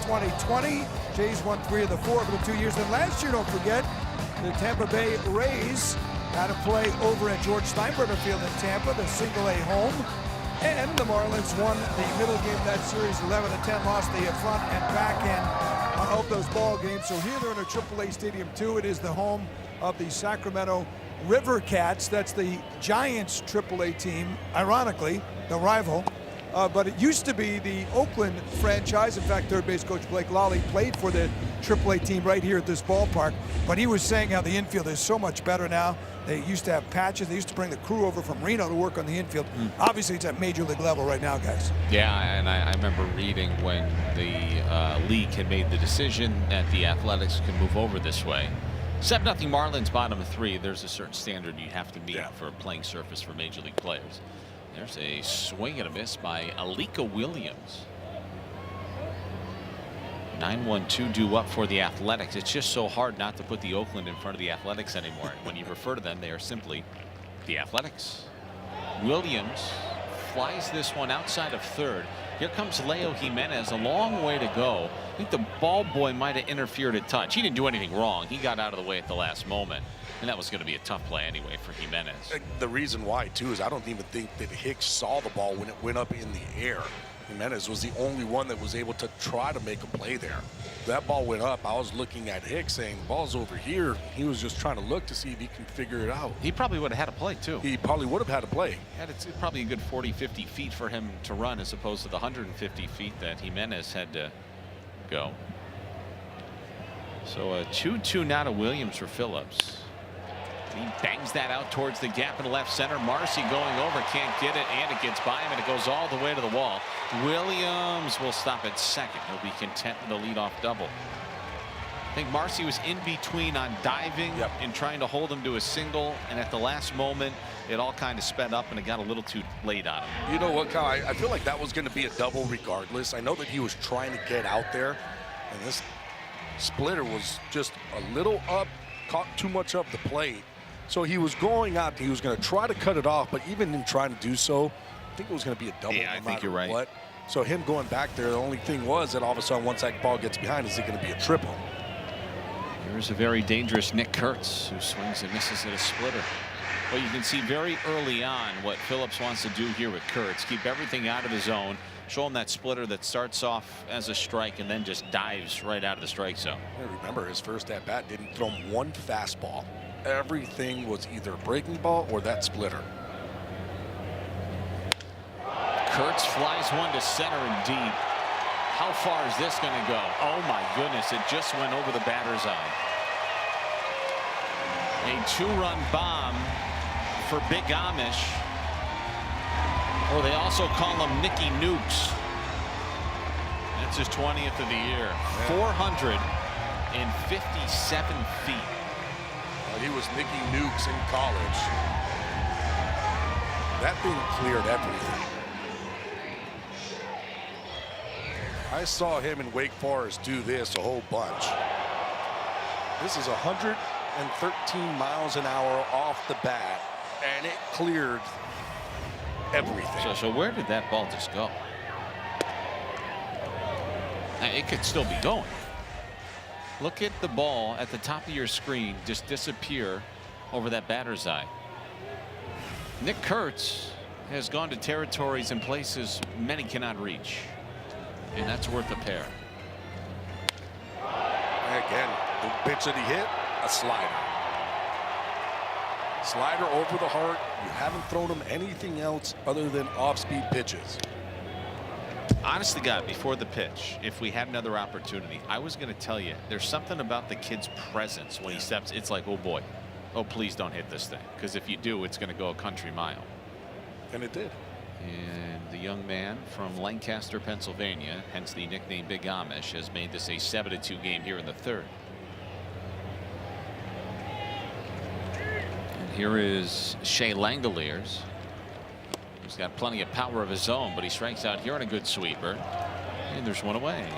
Speaker 5: 2020. Jays won 3 of the 4 over the 2 years. Then last year, don't forget, the Tampa Bay Rays had to play over at George Steinbrenner Field in Tampa, the single-A home. And the Marlins won the middle game of that series 11-10, lost the front and back end of those ball games. So here they're in a AAA stadium too. It is the home of the Sacramento River Cats. That's the Giants AAA team, ironically, the rival. But it used to be the Oakland franchise. In fact, third base coach Blake Lawley played for the AAA team right here at this ballpark. But he was saying how the infield is so much better now. They used to have patches. They used to bring the crew over from Reno to work on the infield. Obviously, it's at major league level right now, guys.
Speaker 2: Yeah, and I remember reading when the league had made the decision that the Athletics can move over this way. 7-0 Marlins, bottom of 3. There's a certain standard you have to meet for a playing surface for major league players. There's a swing and a miss by Alika Williams. 9-1-2 due up for the Athletics. It's just so hard not to put the Oakland in front of the Athletics anymore. When you refer to them, they are simply the Athletics. Williams flies this one outside of third. Here comes Leo Jimenez, a long way to go. I think the ball boy might have interfered a touch. He didn't do anything wrong. He got out of the way at the last moment. And that was going to be a tough play anyway for Jimenez.
Speaker 3: The reason why, too, is I don't even think that Hicks saw the ball when it went up in the air. Jimenez was the only one that was able to try to make a play there. That ball went up. I was looking at Hicks saying, the ball's over here. He was just trying to look to see if he can figure it out.
Speaker 2: He probably would have had a play, too.
Speaker 3: He probably would have had a play.
Speaker 2: And it's probably a good 40, 50 feet for him to run as opposed to the 150 feet that Jimenez had to go. So a 2-2 now to Williams for Phillips. He bangs that out towards the gap in left center. Marcy going over, can't get it, and it gets by him, and it goes all the way to the wall. Williams will stop at second. He'll be content with the leadoff double. I think Marcy was in between on diving and trying to hold him to a single, and at the last moment, it all kind of sped up, and it got a little too late on him.
Speaker 3: You know what, Kyle? I feel like that was going to be a double regardless. I know that he was trying to get out there, and this splitter was just a little up, caught too much of the plate. So he was going out, he was going to try to cut it off, but even in trying to do so, I think it was going to be a double.
Speaker 2: Yeah, I think you're right.
Speaker 3: What. So him going back there, the only thing was that all of a sudden once that ball gets behind, is it going to be a triple?
Speaker 2: Here's a very dangerous Nick Kurtz who swings and misses at a splitter. Well, you can see very early on what Phillips wants to do here with Kurtz. Keep everything out of the zone. Show him that splitter that starts off as a strike and then just dives right out of the strike zone.
Speaker 3: I remember his first at bat didn't throw him one fastball. Everything was either a breaking ball or that splitter.
Speaker 2: Kurtz flies one to center and deep. How far is this going to go? Oh my goodness, it just went over the batter's eye. A two-run bomb for Big Amish, or they also call him Nicky Nukes. That's his 20th of the year. 457 feet.
Speaker 3: He was Nicky Nukes in college. That thing cleared everything. I saw him in Wake Forest do this a whole bunch. This is 113 miles an hour off the bat, and it cleared everything.
Speaker 2: So where did that ball just go? It could still be going. Look at the ball at the top of your screen just disappear over that batter's eye. Nick Kurtz has gone to territories and places many cannot reach, and that's worth a pair.
Speaker 3: Again, the pitch that he hit, a slider. Slider over the heart. You haven't thrown him anything else other than off-speed pitches.
Speaker 2: Honest to God, before the pitch, if we had another opportunity, I was going to tell you there's something about the kid's presence when he steps. It's like, oh boy, oh please don't hit this thing, because if you do, it's going to go a country mile.
Speaker 3: And it did.
Speaker 2: And the young man from Lancaster, Pennsylvania, hence the nickname Big Amish, has made this a 7-2 game here in the third. And here is Shea Langoliers. He's got plenty of power of his own, but he strikes out here on a good sweeper. And there's one away.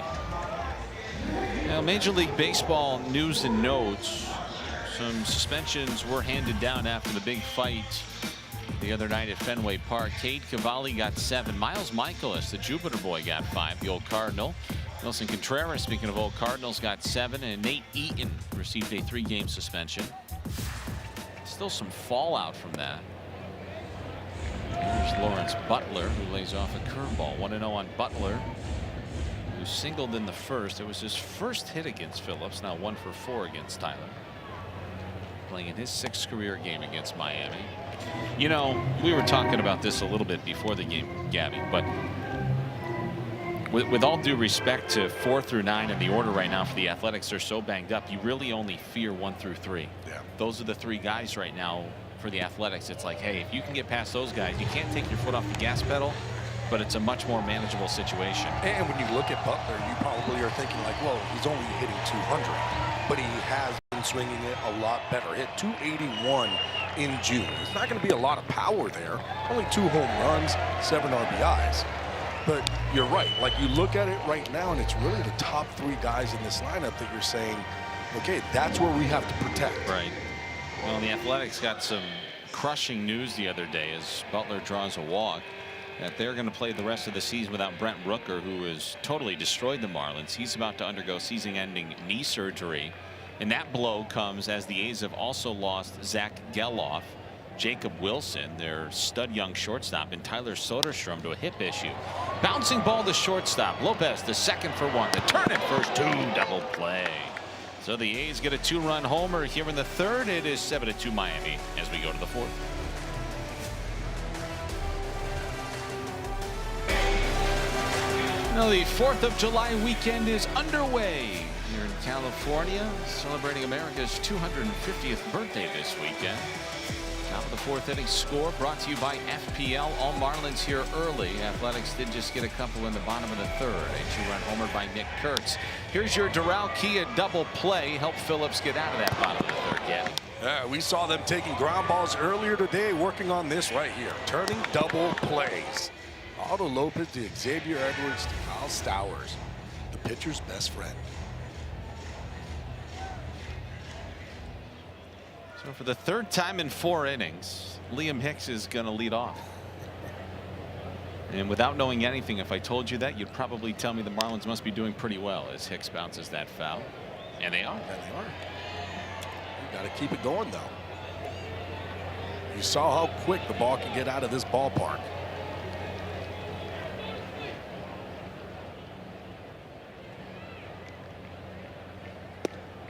Speaker 2: Now, Major League Baseball news and notes. Some suspensions were handed down after the big fight the other night at Fenway Park. Cade Cavalli got 7. Miles Michaelis, the Jupiter boy, got 5, the old Cardinal. Nelson Contreras, speaking of old Cardinals, got 7. And Nate Eaton received a 3-game suspension. Still some fallout from that. Here's Lawrence Butler, who lays off a curveball. 1-0 on Butler, who singled in the first. It was his first hit against Phillips. Now 1 for 4 against Tyler. Playing in his 6th career game against Miami. You know, we were talking about this a little bit before the game, Gabby, but with all due respect to 4 through 9 in the order right now for the Athletics, they're so banged up. You really only fear 1 through 3.
Speaker 3: Yeah.
Speaker 2: Those are the 3 guys right now for the Athletics. It's like, hey, if you can get past those guys, you can't take your foot off the gas pedal, but it's a much more manageable situation.
Speaker 3: And when you look at Butler, you probably are thinking like, well, he's only hitting 200, but he has been swinging it a lot better. Hit 281 in June. There's not going to be a lot of power there. Only 2 home runs, 7 RBIs. But you're right. Like, you look at it right now, and it's really the top 3 guys in this lineup that you're saying, okay, that's where we have to protect.
Speaker 2: Right. Well, the Athletics got some crushing news the other day as Butler draws a walk that they're going to play the rest of the season without Brent Rooker, who has totally destroyed the Marlins. He's about to undergo season-ending knee surgery And that blow comes as the A's have also lost Zach Geloff, Jacob Wilson, their stud young shortstop, and Tyler Soderstrom to a hip issue. Bouncing ball to shortstop. Lopez the second for one. The turn at first, 2 double play. So the A's get a 2-run homer here in the third. It is 7-2 Miami as we go to the fourth. Now the 4th of July weekend is underway here in California, celebrating America's 250th birthday this weekend. Top of the fourth inning score brought to you by FPL. All Marlins here early. Athletics did just get a couple in the bottom of the third. A 2-run homer by Nick Kurtz. Here's your Doral Kia double play. Help Phillips get out of that bottom of the third, Caddy.
Speaker 3: We saw them taking ground balls earlier today, working on this right here, turning double plays. Otto Lopez to Xavier Edwards to Kyle Stowers, the pitcher's best friend.
Speaker 2: So for the third time in 4 innings, Liam Hicks is going to lead off. And without knowing anything, if I told you that, you'd probably tell me the Marlins must be doing pretty well as Hicks bounces that foul. And they are.
Speaker 3: And they are. You got to keep it going, though. You saw how quick the ball can get out of this ballpark.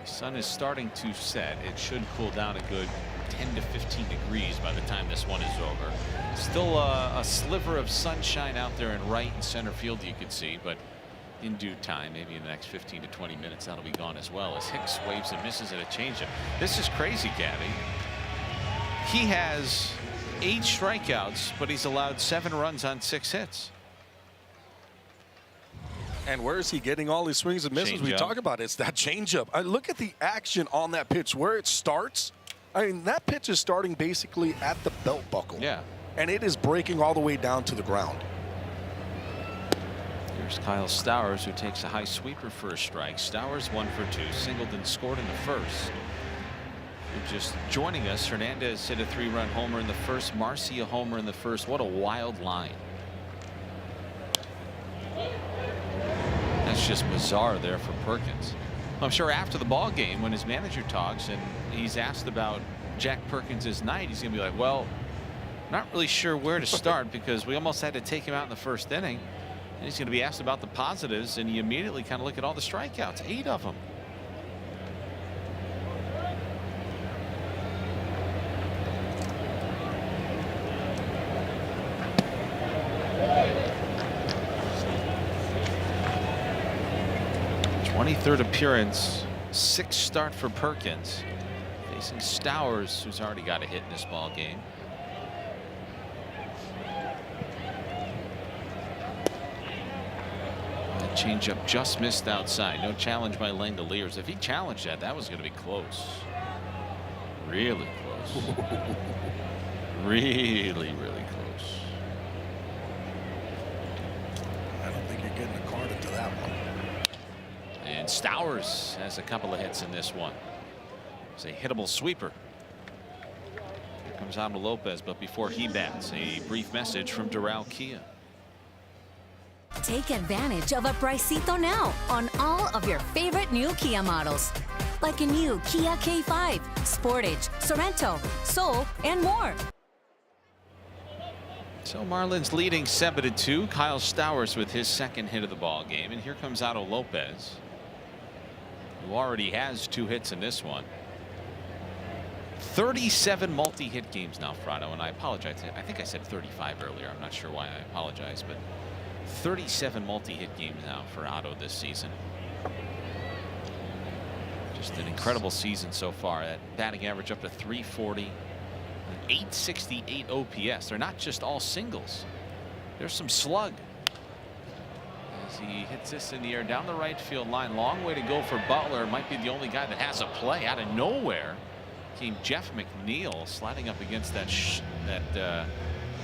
Speaker 2: Sun is starting to set. It should cool down a good 10 to 15 degrees by the time this one is over. Still a sliver of sunshine out there in right and center field you can see, but in due time, maybe in the next 15 to 20 minutes, that'll be gone as well as Hicks waves and misses at a changeup. This is crazy, Gabby. He has 8 strikeouts, but he's allowed 7 runs on 6 hits.
Speaker 3: And where is he getting all his swings and misses? We talk about it. It's that changeup. Look at the action on that pitch, where it starts. I mean, that pitch is starting basically at the belt buckle.
Speaker 2: Yeah.
Speaker 3: And it is breaking all the way down to the ground.
Speaker 2: Here's Kyle Stowers, who takes a high sweeper for a strike. Stowers 1 for 2. Singleton scored in the first. Just joining us, Hernandez hit a 3-run homer in the first. Marcia homer in the first. What a wild line. That's just bizarre there for Perkins. I'm sure after the ball game, when his manager talks and he's asked about Jack Perkins' night, he's going to be like, well, not really sure where to start because we almost had to take him out in the first inning. And he's going to be asked about the positives, and you immediately kind of look at all the strikeouts, 8 of them. Third appearance, 6th start for Perkins, facing Stowers, who's already got a hit in this ball game. That changeup just missed outside. No challenge by Langoliers. If he challenged that, that was going to be close. Really close. Really, really close.
Speaker 3: I don't think you're getting a card into that one.
Speaker 2: And Stowers has a couple of hits in this one. It's a hittable sweeper. Here comes Otto Lopez, but before he bats, a brief message from Doral Kia.
Speaker 8: Take advantage of a pricito now on all of your favorite new Kia models. Like a new Kia K5, Sportage, Sorento, Soul, and more.
Speaker 2: So Marlins leading 7-2. Kyle Stowers with his 2nd hit of the ball game. And here comes Otto Lopez, who already has 2 hits in this one. 37 multi-hit games now, Frado, and I apologize. I think I said 35 earlier. I'm not sure why I apologize, but 37 multi-hit games now for Otto this season. Just an incredible season so far. That batting average up to 340, an 868 OPS. They're not just all singles. There's some slug. As he hits this in the air down the right field line. Long way to go for Butler. Might be the only guy that has a play. Out of nowhere came Jeff McNeil sliding up against that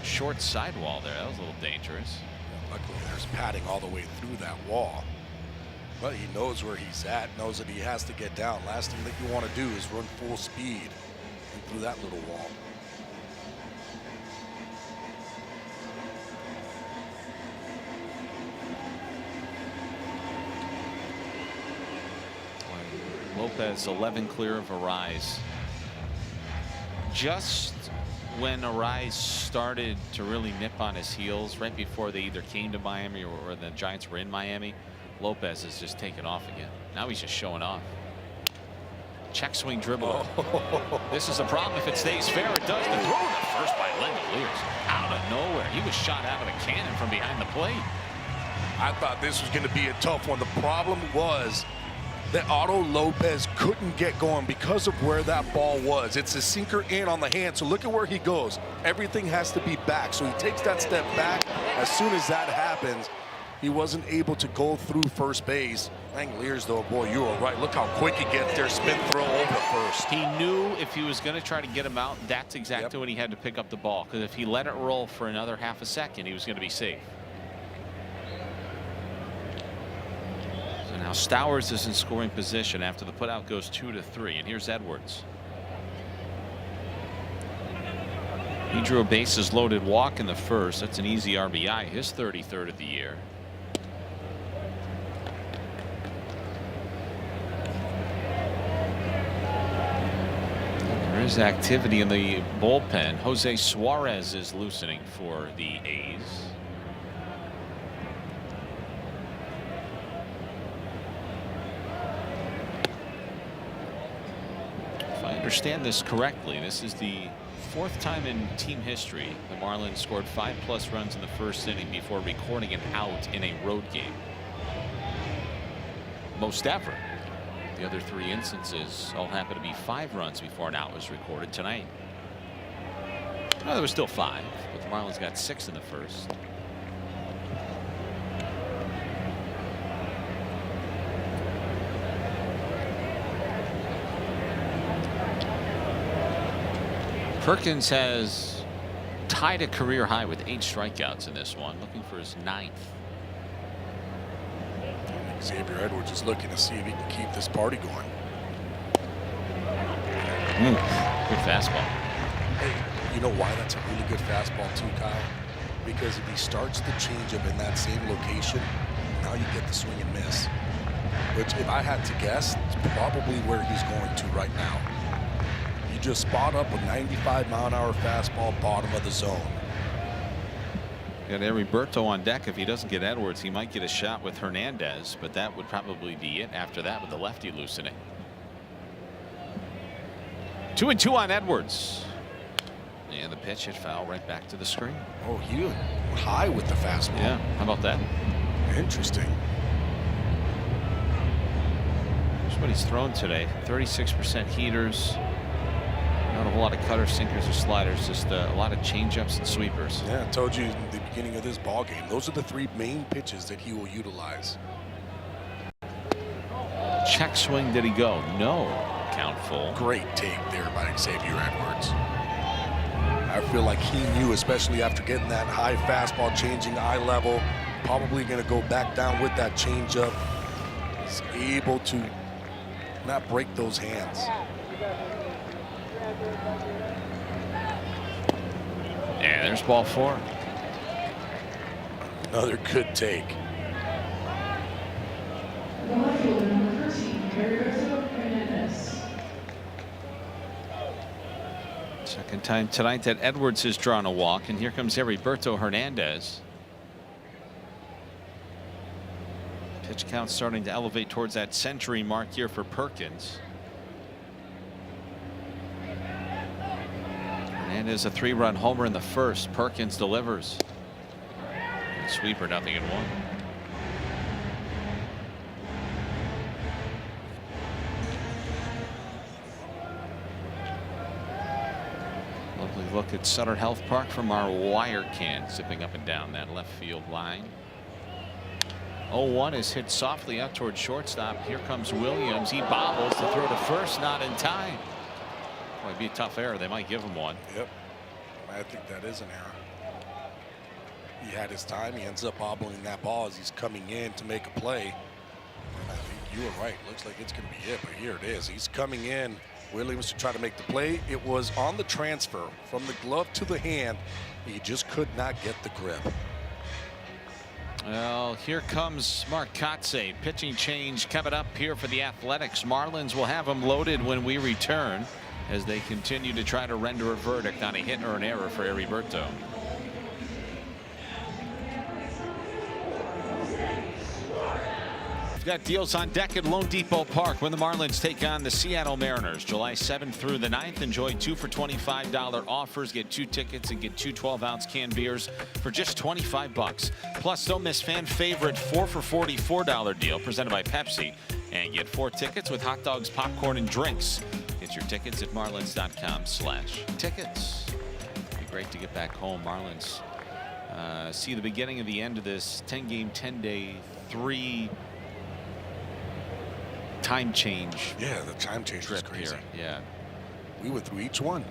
Speaker 2: short sidewall there. That was a little dangerous.
Speaker 3: Yeah, luckily there's padding all the way through that wall. But he knows where he's at, knows that he has to get down. Last thing that you want to do is run full speed through that little wall.
Speaker 2: Lopez 11 clear of Arise. Just when Arise started to really nip on his heels, right before they either came to Miami or the Giants were in Miami, Lopez has just taken off again. Now he's just showing off. Check swing dribble. This is a problem if it stays fair. It does. The throw to first by Langoliers out of nowhere. He was shot out of a cannon from behind the plate.
Speaker 3: I thought this was going to be a tough one. The problem was that Otto Lopez couldn't get going because of where that ball was. It's a sinker in on the hand, so look at where he goes. Everything has to be back, so he takes that step back. As soon as that happens, he wasn't able to go through first base. Langoliers, though, boy, you were right. Look how quick he gets there. Spin throw over first.
Speaker 2: He knew if he was going to try to get him out, that's exactly when he had to pick up the ball. Because if he let it roll for another half a second, he was going to be safe. So now Stowers is in scoring position after the putout goes 2-3. And here's Edwards. He drew a bases loaded walk in the first. That's an easy RBI, his 33rd of the year. There is activity in the bullpen. Jose Suarez is loosening for the A's. If I understand this correctly, this is the 4th time in team history the Marlins scored 5+ runs in the first inning before recording an out in a road game. Most ever. The other 3 instances all happen to be 5 runs before an out was recorded tonight. Well, there was still 5, but the Marlins got 6 in the first. Perkins has tied a career high with 8 strikeouts in this one, looking for his 9th.
Speaker 3: Xavier Edwards is looking to see if he can keep this party going.
Speaker 2: Good fastball.
Speaker 3: Hey, you know why that's a really good fastball too, Kyle? Because if he starts the changeup in that same location, now you get the swing and miss. Which, if I had to guess, is probably where he's going to right now. You just spot up a 95-mile-an-hour fastball, bottom of the zone.
Speaker 2: Got Heriberto on deck. If he doesn't get Edwards, he might get a shot with Hernandez, but that would probably be it after that with the lefty loosening. 2-2 on Edwards. And the pitch hit foul right back to the screen.
Speaker 3: Oh, he went high with the fastball.
Speaker 2: Yeah, how about that?
Speaker 3: Interesting.
Speaker 2: Here's what he's thrown today. 36% heaters. Not a whole lot of cutters, sinkers, or sliders. Just a lot of changeups and sweepers.
Speaker 3: Yeah, I told you in the beginning of this ball game, those are the 3 main pitches that he will utilize.
Speaker 2: Check swing. Did he go? No. Count full.
Speaker 3: Great take there by Xavier Edwards. I feel like he knew, especially after getting that high fastball, changing eye level, probably going to go back down with that changeup. He's able to not break those hands.
Speaker 2: Yeah, there's ball 4.
Speaker 3: Another good take.
Speaker 2: Second time tonight that Edwards has drawn a walk, and here comes Heriberto Hernandez. Pitch count starting to elevate towards that century mark here for Perkins. Hernandez a 3-run homer in the first. Perkins delivers. And sweeper, 0-1. Lovely look at Sutter Health Park from our wire can, zipping up and down that left field line. 0-1 is hit softly out toward shortstop. Here comes Williams. He bobbles to throw to first, not in time. Boy, it'd be a tough error. They might give him one.
Speaker 3: Yep. I think that is an error. He had his time. He ends up bobbling that ball as he's coming in to make a play. I think you were right. Looks like it's going to be it, but here it is. He's coming in. Williams to try to make the play. It was on the transfer from the glove to the hand. He just could not get the grip.
Speaker 2: Well, here comes Mark Kotze. Pitching change coming up here for the Athletics. Marlins will have him loaded when we return as they continue to try to render a verdict on a hit or an error for Heriberto. We've got deals on deck at Lone Depot Park when the Marlins take on the Seattle Mariners. July 7th through the 9th. Enjoy 2 for $25 offers. Get 2 tickets and get 2 12-ounce canned beers for just $25. Plus, don't miss fan favorite 4 for $44 deal presented by Pepsi. And get 4 tickets with hot dogs, popcorn, and drinks. Get your tickets at marlins.com/tickets. It'd be great to get back home. Marlins see the beginning of the end of this 10-game, 10-day, 3 time change.
Speaker 3: Yeah, the time change was crazy.
Speaker 2: Here. Yeah,
Speaker 3: we went through each one.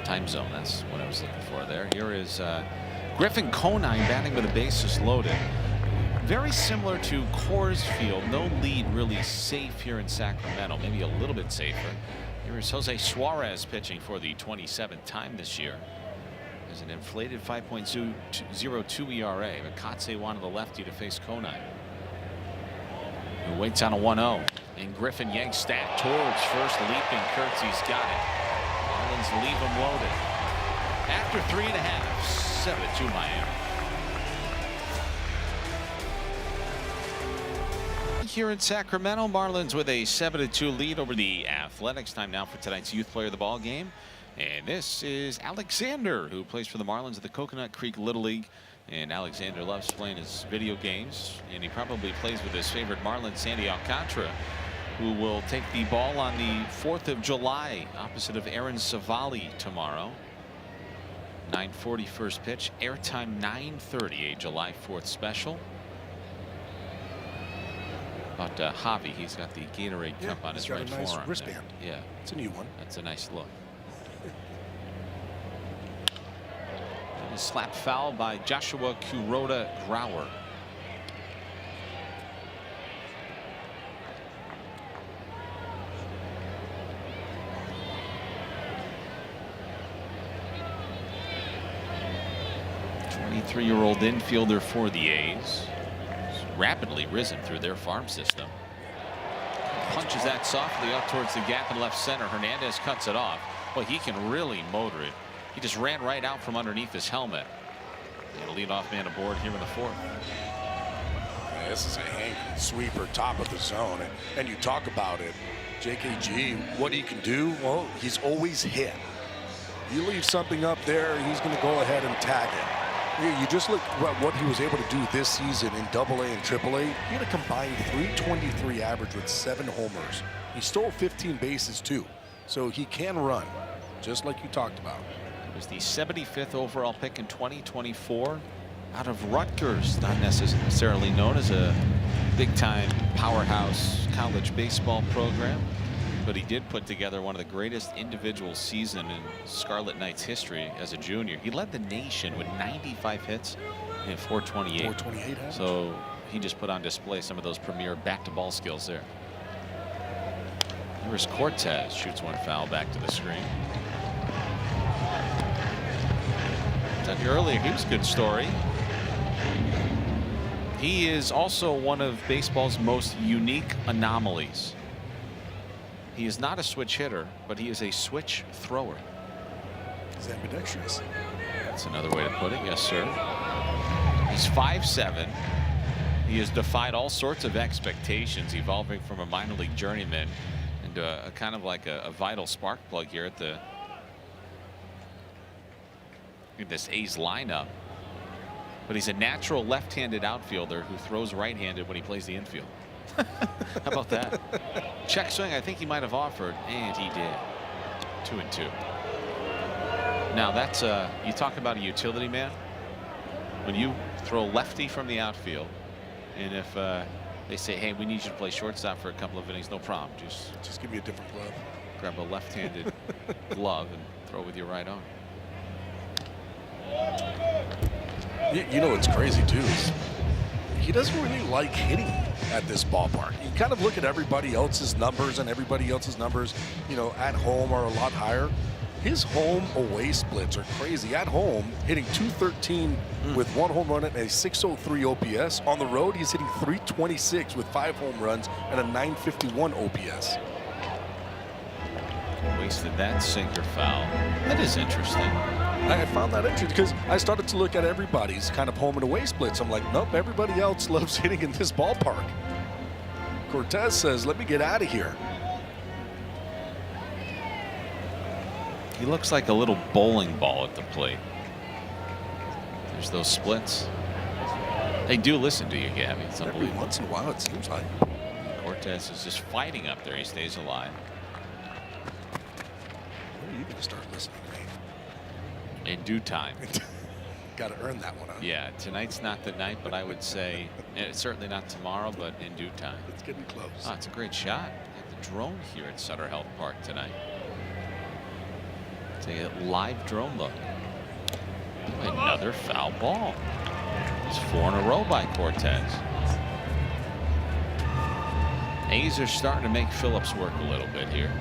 Speaker 2: Time zone, that's what I was looking for there. Here is Griffin Conine batting with the bases loaded. Very similar to Coors Field. No lead really safe here in Sacramento. Maybe a little bit safer. Here is Jose Suarez pitching for the 27th time this year. There's an inflated 5.02 ERA. But Kotze wanted the lefty to face Conine, who waits on a 1-0. And Griffin yanks stack towards first, leaping Kurtz. He's got it. Marlins leave him loaded. After 3.5, 7-2 Miami. Here in Sacramento, Marlins with a 7-2 lead over the Athletics. Time now for tonight's Youth Player of the Ball game. And this is Alexander, who plays for the Marlins at the Coconut Creek Little League. And Alexander loves playing his video games, and he probably plays with his favorite Marlin, Sandy Alcantara, who will take the ball on the 4th of July opposite of Aaron Savali tomorrow. 9:40 first pitch, airtime 9:30, a July 4th special. About Javi, he's got the Gatorade cup on his right forearm.
Speaker 3: Nice wristband.
Speaker 2: Yeah,
Speaker 3: it's a new one.
Speaker 2: That's a nice look. A slap foul by Joshua Kuroda Grauer. '23-year-old infielder for the A's. Rapidly risen through their farm system. Punches that softly up towards the gap in left center. Hernandez cuts it off. Well, he can really motor it. He just ran right out from underneath his helmet. And a leadoff man aboard here in the 4th.
Speaker 3: Yeah, this is a hanging sweeper, top of the zone. And you talk about it, JKG, what he can do, well, he's always hit. You leave something up there, he's going to go ahead and tag it. You just look at what he was able to do this season in AA and AAA. He had a combined .323 average with 7 homers. He stole 15 bases too, so he can run, just like you talked about.
Speaker 2: It was the 75th overall pick in 2024 out of Rutgers, not necessarily known as a big-time powerhouse college baseball program, but he did put together one of the greatest individual seasons in Scarlet Knights history as a junior. He led the nation with 95 hits and 428.
Speaker 3: 428 average.
Speaker 2: So he just put on display some of those premier bat-to-ball skills there. Here's Cortez, shoots one foul back to the screen. Earlier, he was a good story. He is also one of baseball's most unique anomalies. He is not a switch hitter, but he is a switch thrower.
Speaker 3: He's ambidextrous.
Speaker 2: That's another way to put it. Yes, sir. He's 5'7". He has defied all sorts of expectations, evolving from a minor league journeyman into a kind of like a vital spark plug here at the in this A's lineup. But he's a natural left-handed outfielder who throws right-handed when he plays the infield. How about that? Check swing, I think he might have offered, and he did. 2-2. Now that's you talk about a utility man. When you throw lefty from the outfield, and if they say, hey, we need you to play shortstop for a couple of innings, no problem.
Speaker 3: Just give me a different glove.
Speaker 2: Grab a left-handed glove and throw with your right arm.
Speaker 3: You know what's crazy too is he doesn't really like hitting at this ballpark. You kind of look at everybody else's numbers, and everybody else's numbers, you know, at home are a lot higher. His home-away splits are crazy. At home, hitting .213 with 1 home run and a .603 OPS. On the road, he's hitting .326 with 5 home runs and a .951 OPS.
Speaker 2: Wasted that sinker foul. That is interesting.
Speaker 3: I found that interesting because I started to look at everybody's kind of home and away splits. I'm like, nope, everybody else loves hitting in this ballpark. Cortez says, let me get out of here.
Speaker 2: He looks like a little bowling ball at the plate. There's those splits. They do listen to you, Gabby. It's
Speaker 3: Every once in a while, it seems like.
Speaker 2: Cortez is just fighting up there. He stays alive.
Speaker 3: When are you going to start listening to me?
Speaker 2: In due time.
Speaker 3: Got to earn that one, huh?
Speaker 2: Yeah, tonight's not the night, but I would say it's certainly not tomorrow, but in due time.
Speaker 3: It's getting close.
Speaker 2: Oh, it's a great shot. The drone here at Sutter Health Park tonight. Take a live drone look. Another foul ball. It's 4 in a row by Cortez. A's are starting to make Phillips work a little bit here.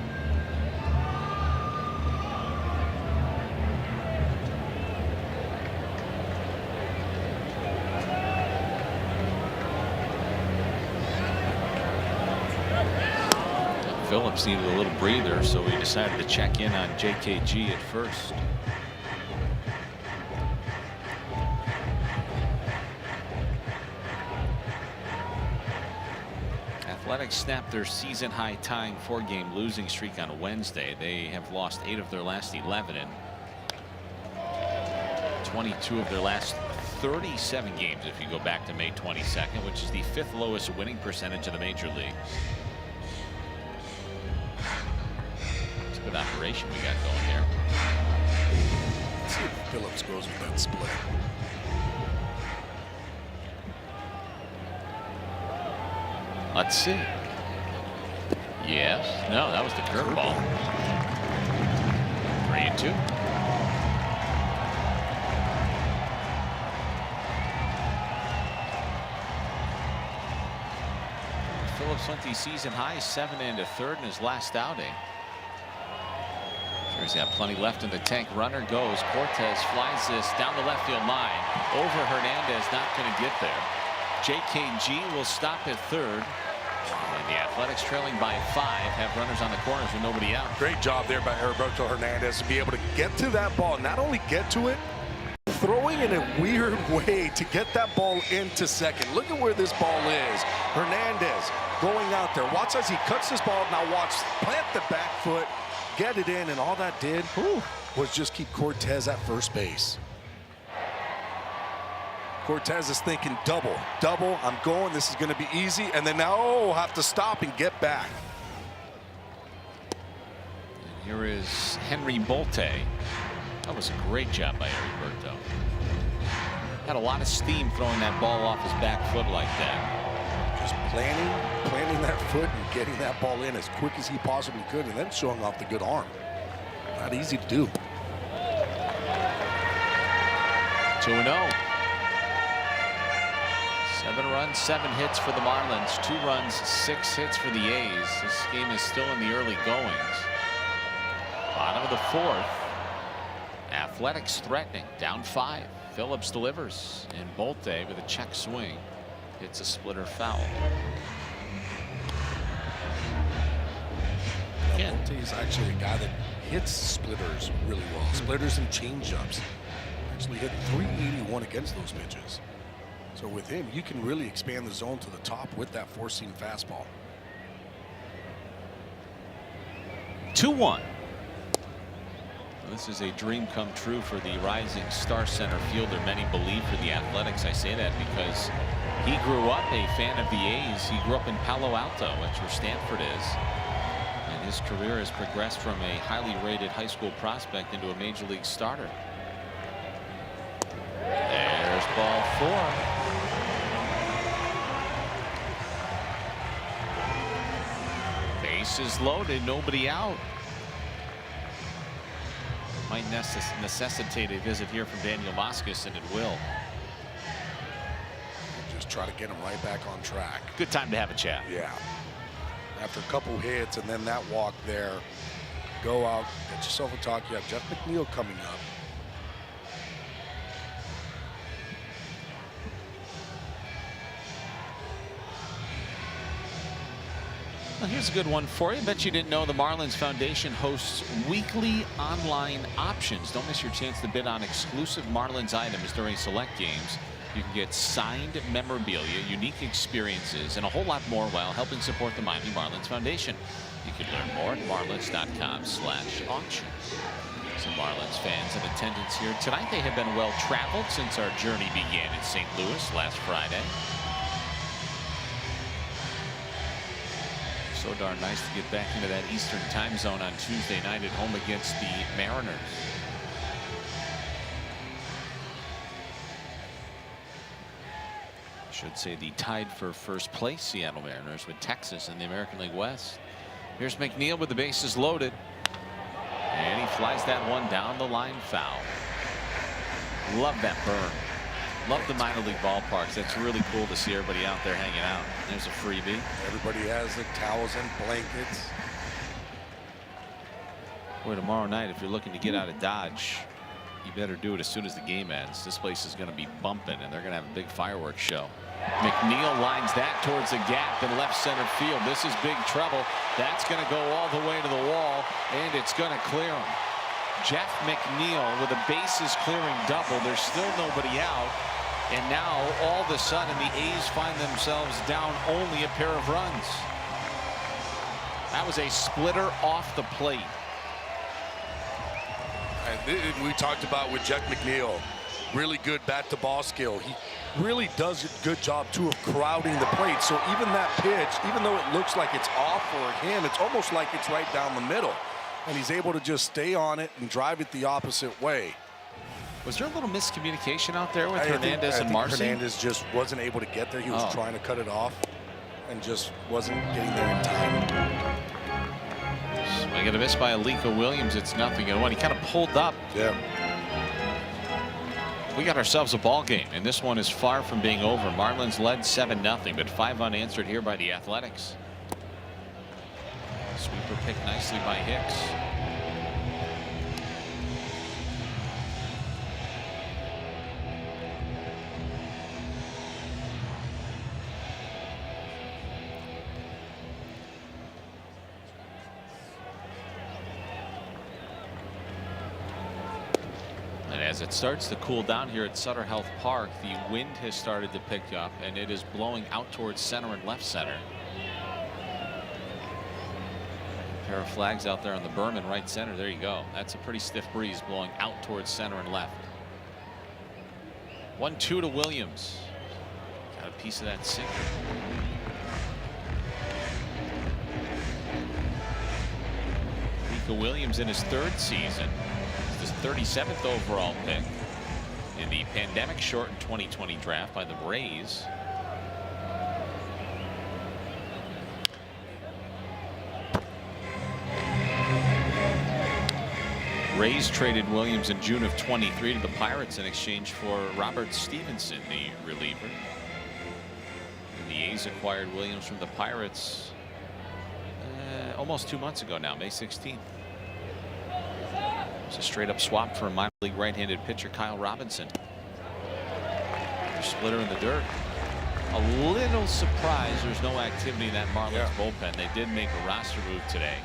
Speaker 2: Phillips needed a little breather, so he decided to check in on JKG at first. Athletics snapped their season-high tying 4-game losing streak on Wednesday. They have lost 8 of their last 11 and 22 of their last 37 games if you go back to May 22nd, which is the 5th lowest winning percentage of the major league. Good operation we got going here.
Speaker 3: Let's see if Phillips goes with that split.
Speaker 2: Let's see. Yes. No, that was the curveball. 3-2. Phillips went the season high 7 into 3rd in his last outing. He's got plenty left in the tank. Runner goes. Cortez flies this down the left field line. Over Hernandez, not going to get there. JKG will stop at 3rd. And the Athletics, trailing by 5, have runners on the corners with nobody out.
Speaker 3: Great job there by Roberto Hernandez to be able to get to that ball. Not only get to it, throwing in a weird way to get that ball into second. Look at where this ball is. Hernandez going out there. Watch as he cuts this ball. Now watch, plant the back foot, get it in, and all that did was just keep Cortez at first base. Cortez is thinking double, I'm going, this is going to be easy, and then now have to stop and get back.
Speaker 2: And here is Henry Bolte. That was a great job by Heriberto. Had a lot of steam throwing that ball off his back foot like that.
Speaker 3: Just planting that foot and getting that ball in as quick as he possibly could, and then showing off the good arm. Not easy to do.
Speaker 2: 2-0. 7 runs, 7 hits for the Marlins. 2 runs, 6 hits for the A's. This game is still in the early goings. Bottom of the 4th. Athletics threatening, down 5. Phillips delivers, and Bolte with a check swing hits a splitter foul.
Speaker 3: Again, Bolte is actually a guy that hits splitters really well. Splitters and changeups. Actually hit .381 against those pitches. So with him, you can really expand the zone to the top with that 4-seam fastball.
Speaker 2: 2-1. This is a dream come true for the rising star center fielder. Many believe for the Athletics. I say that because he grew up a fan of the A's. He grew up in Palo Alto, that's where Stanford is. And his career has progressed from a highly rated high school prospect into a major league starter. There's ball 4. Bases loaded, nobody out. Might necessitate a visit here from Daniel Moscas, and it will.
Speaker 3: Just try to get him right back on track.
Speaker 2: Good time to have a chat.
Speaker 3: Yeah. After a couple hits and then that walk there, go out, get yourself a talk. You have Jeff McNeil coming up.
Speaker 2: Well, here's a good one for you. Bet you didn't know the Marlins Foundation hosts weekly online options. Don't miss your chance to bid on exclusive Marlins items during select games. You can get signed memorabilia, unique experiences, and a whole lot more while helping support the Miami Marlins Foundation. You can learn more at marlins.com/auction. Some Marlins fans in attendance here tonight. They have been well traveled since our journey began in St. Louis last Friday. So darn nice to get back into that Eastern time zone on Tuesday night at home against the Mariners. Should say the tied for first place Seattle Mariners with Texas in the American League West. Here's McNeil with the bases loaded. And he flies that one down the line foul. Love that burn. Love the minor league ballparks. That's really cool to see everybody out there hanging out. There's a freebie.
Speaker 3: Everybody has the towels and blankets.
Speaker 2: Boy, tomorrow night, if you're looking to get out of Dodge, you better do it as soon as the game ends. This place is going to be bumping, and they're going to have a big fireworks show. McNeil lines that towards the gap in left center field. This is big trouble. That's going to go all the way to the wall, and it's going to clear him. Jeff McNeil with a bases clearing double. There's still nobody out. And now, all of a sudden, the A's find themselves down only a pair of runs. That was a splitter off the plate.
Speaker 3: And we talked about with Jeff McNeil, really good bat-to-ball skill. He really does a good job, too, of crowding the plate. So even that pitch, even though it looks like it's off for him, it's almost like it's right down the middle. And he's able to just stay on it and drive it the opposite way.
Speaker 2: Was there a little miscommunication out there with Hernandez and Marcy?
Speaker 3: Hernandez just wasn't able to get there. He was trying to cut it off and just wasn't getting there in time.
Speaker 2: So we get a miss by Alika Williams. It's 0-1. He kind of pulled up.
Speaker 3: Yeah.
Speaker 2: We got ourselves a ball game, and this one is far from being over. Marlins led 7-0, but 5 unanswered here by the Athletics. Sweeper picked nicely by Hicks. And as it starts to cool down here at Sutter Health Park, the wind has started to pick up, and it is blowing out towards center and left center. Pair of flags out there on the berm in right center. There you go. That's a pretty stiff breeze blowing out towards center and left. 1-2 to Williams. Got a piece of that sinker. Alika Williams in his 3rd season. His 37th overall pick in the pandemic shortened 2020 draft by the Rays. Rays traded Williams in June of 23 to the Pirates in exchange for Robert Stevenson, the reliever. And the A's acquired Williams from the Pirates almost 2 months ago now, May 16th. It's a straight up swap for minor league right-handed pitcher Kyle Robinson. Splitter in the dirt. A little surprised there's no activity in that Marlins bullpen. They did make a roster move today.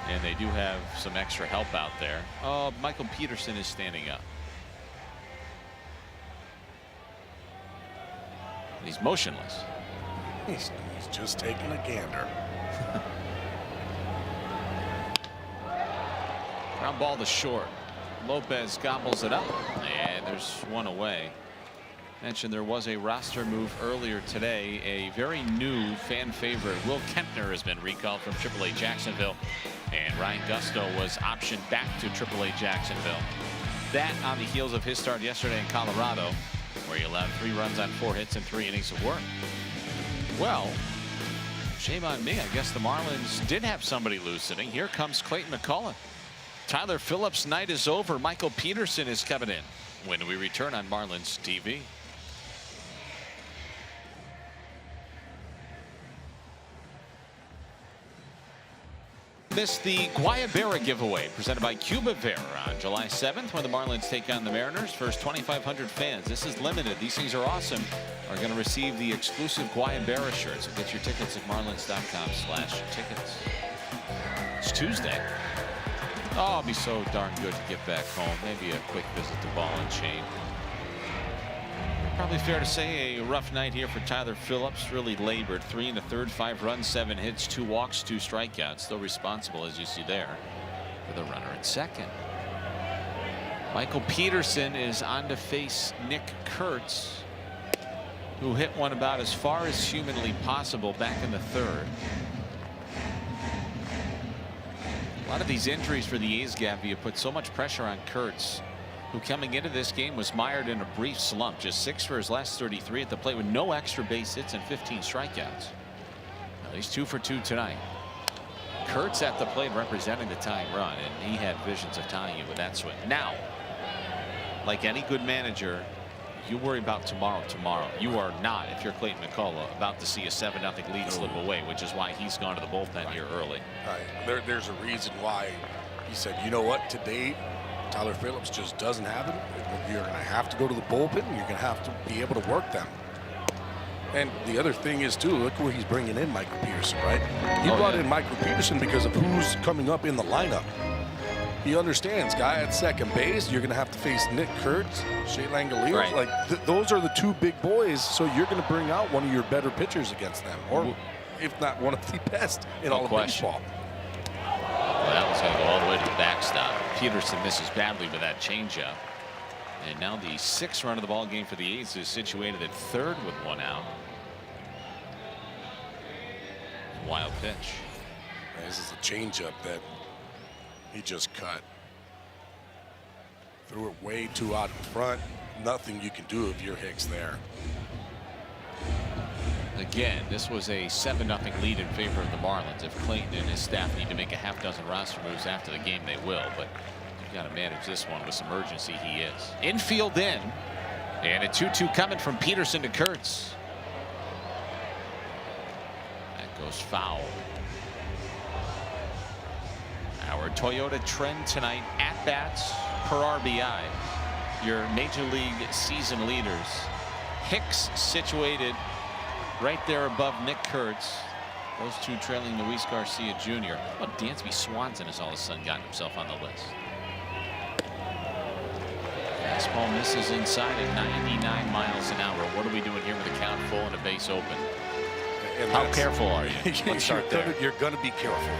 Speaker 2: And they do have some extra help out there. Oh, Michael Peterson is standing up. He's motionless.
Speaker 3: He's just taking a gander.
Speaker 2: Ground ball to short. Lopez gobbles it up. And there's one away. Mentioned there was a roster move earlier today. A very new fan favorite, Will Kempner, has been recalled from AAA Jacksonville. And Ryan Gusto was optioned back to AAA Jacksonville. That on the heels of his start yesterday in Colorado, where he allowed 3 runs on 4 hits and 3 innings of work. Well, shame on me. I guess the Marlins did have somebody loosening. Here comes Clayton McCullough. Tyler Phillips' night is over. Michael Peterson is coming in when we return on Marlins TV. Missed the Guayabera giveaway presented by Cuba Vera on July 7th when the Marlins take on the Mariners. First 2,500 fans. This is limited. These things are awesome. Are going to receive the exclusive Guayabera shirt. So get your tickets at marlins.com/tickets. It's Tuesday. Oh, it'll be so darn good to get back home. Maybe a quick visit to Ball and Chain. Probably fair to say a rough night here for Tyler Phillips. Really labored. 3 1/3, 5 runs, 7 hits, 2 walks, 2 strikeouts. Still responsible, as you see there, for the runner at second. Michael Peterson is on to face Nick Kurtz, who hit one about as far as humanly possible back in the 3rd. A lot of these injuries for the A's, Gabby, have put so much pressure on Kurtz, who coming into this game was mired in a brief slump. Just 6 for his last 33 at the plate with no extra base hits and 15 strikeouts. Now he's 2 for 2 tonight. Kurtz at the plate representing the tying run, and he had visions of tying it with that swing. Now, like any good manager, you worry about tomorrow. You are not, if you're Clayton McCullough, about to see a 7-0 lead slip away, which is why he's gone to the bullpen here early.
Speaker 3: Right. There's a reason why he said, you know what, today Tyler Phillips just doesn't have it. You're going to have to go to the bullpen. You're going to have to be able to work them. And the other thing is, too, look where he's bringing in Michael Peterson, right? He brought in Michael Peterson because of who's coming up in the lineup. He understands, guy at second base, you're going to have to face Nick Kurtz, Shea Langoliers.
Speaker 2: Right.
Speaker 3: Like, those are the 2 big boys, so you're going to bring out one of your better pitchers against them, or if not one of the best in all of baseball.
Speaker 2: Well, that was going to go all the way to the backstop. Peterson misses badly with that changeup. And now the 6th run of the ball game for the A's is situated at 3rd with 1 out. Wild pitch.
Speaker 3: This is a changeup that he just cut. Threw it way too out in front. Nothing you can do if you're Hicks there.
Speaker 2: Again, this was a 7-0 lead in favor of the Marlins. If Clayton and his staff need to make a half-dozen roster moves after the game, they will. But you've got to manage this one with some urgency. He is. Infield in. And a 2-2 coming from Peterson to Kurtz. That goes foul. Our Toyota trend tonight, at-bats per RBI. Your Major League season leaders. Hicks situated right there above Nick Kurtz. Those 2 trailing Luis Garcia Jr. Well, Dansby Swanson has all of a sudden gotten himself on the list. Fastball misses inside at 99 miles an hour. What are we doing here with a count full and a base open? And how careful are you? Let's start there.
Speaker 3: You're going to be careful.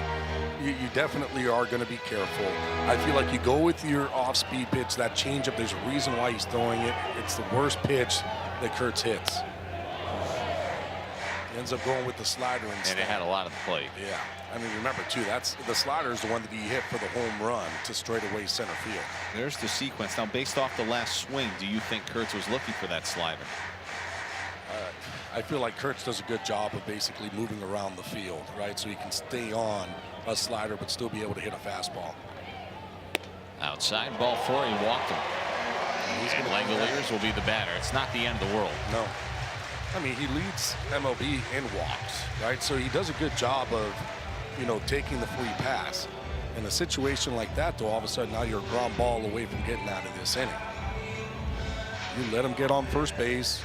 Speaker 3: You definitely are going to be careful. I feel like you go with your off-speed pitch, that changeup. There's a reason why he's throwing it. It's the worst pitch that Kurtz hits. He ends up going with the slider instead.
Speaker 2: And it had a lot of the plate.
Speaker 3: Yeah. I mean, remember, too, that's the slider is the one that he hit for the home run to straightaway center field.
Speaker 2: There's the sequence. Now, based off the last swing, do you think Kurtz was looking for that slider?
Speaker 3: I feel like Kurtz does a good job of basically moving around the field, right? So he can stay on a slider but still be able to hit a fastball.
Speaker 2: Outside, ball 4, he walked him. And Langoliers will be the batter. It's not the end of the world.
Speaker 3: No. I mean, he leads MLB in walks, right? So he does a good job of, you know, taking the free pass. In a situation like that, though, all of a sudden now you're a ground ball away from getting out of this inning. You let him get on first base.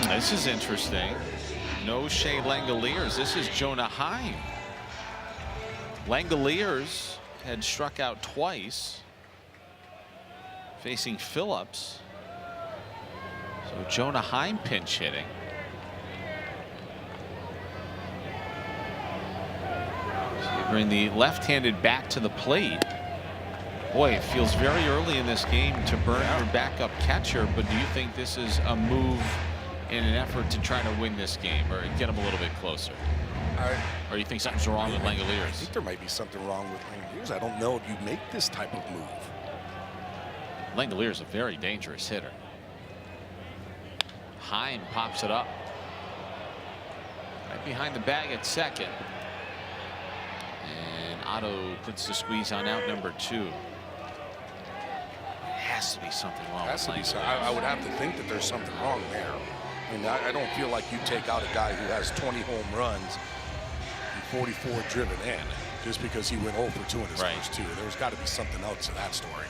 Speaker 2: This is interesting. No Shea Langoliers. This is Jonah Heim. Langoliers had struck out twice, facing Phillips. So Jonah Heim pinch hitting. So you bring the left-handed bat to the plate. Boy, it feels very early in this game to burn your backup catcher, but do you think this is a move in an effort to try to win this game or get him a little bit closer? Or you think something's wrong with Langoliers?
Speaker 3: I think there might be something wrong with Langoliers. I don't know if you make this type of move.
Speaker 2: Langoliers is a very dangerous hitter. Heim pops it up. Right behind the bag at second. And Otto puts the squeeze on out number 2. There has to be something wrong with Langoliers.
Speaker 3: I would have to think that there's something wrong there. I mean, I don't feel like you take out a guy who has 20 home runs and 44 driven in just because he went 0 for 2 in his first two. There's got to be something else to that story.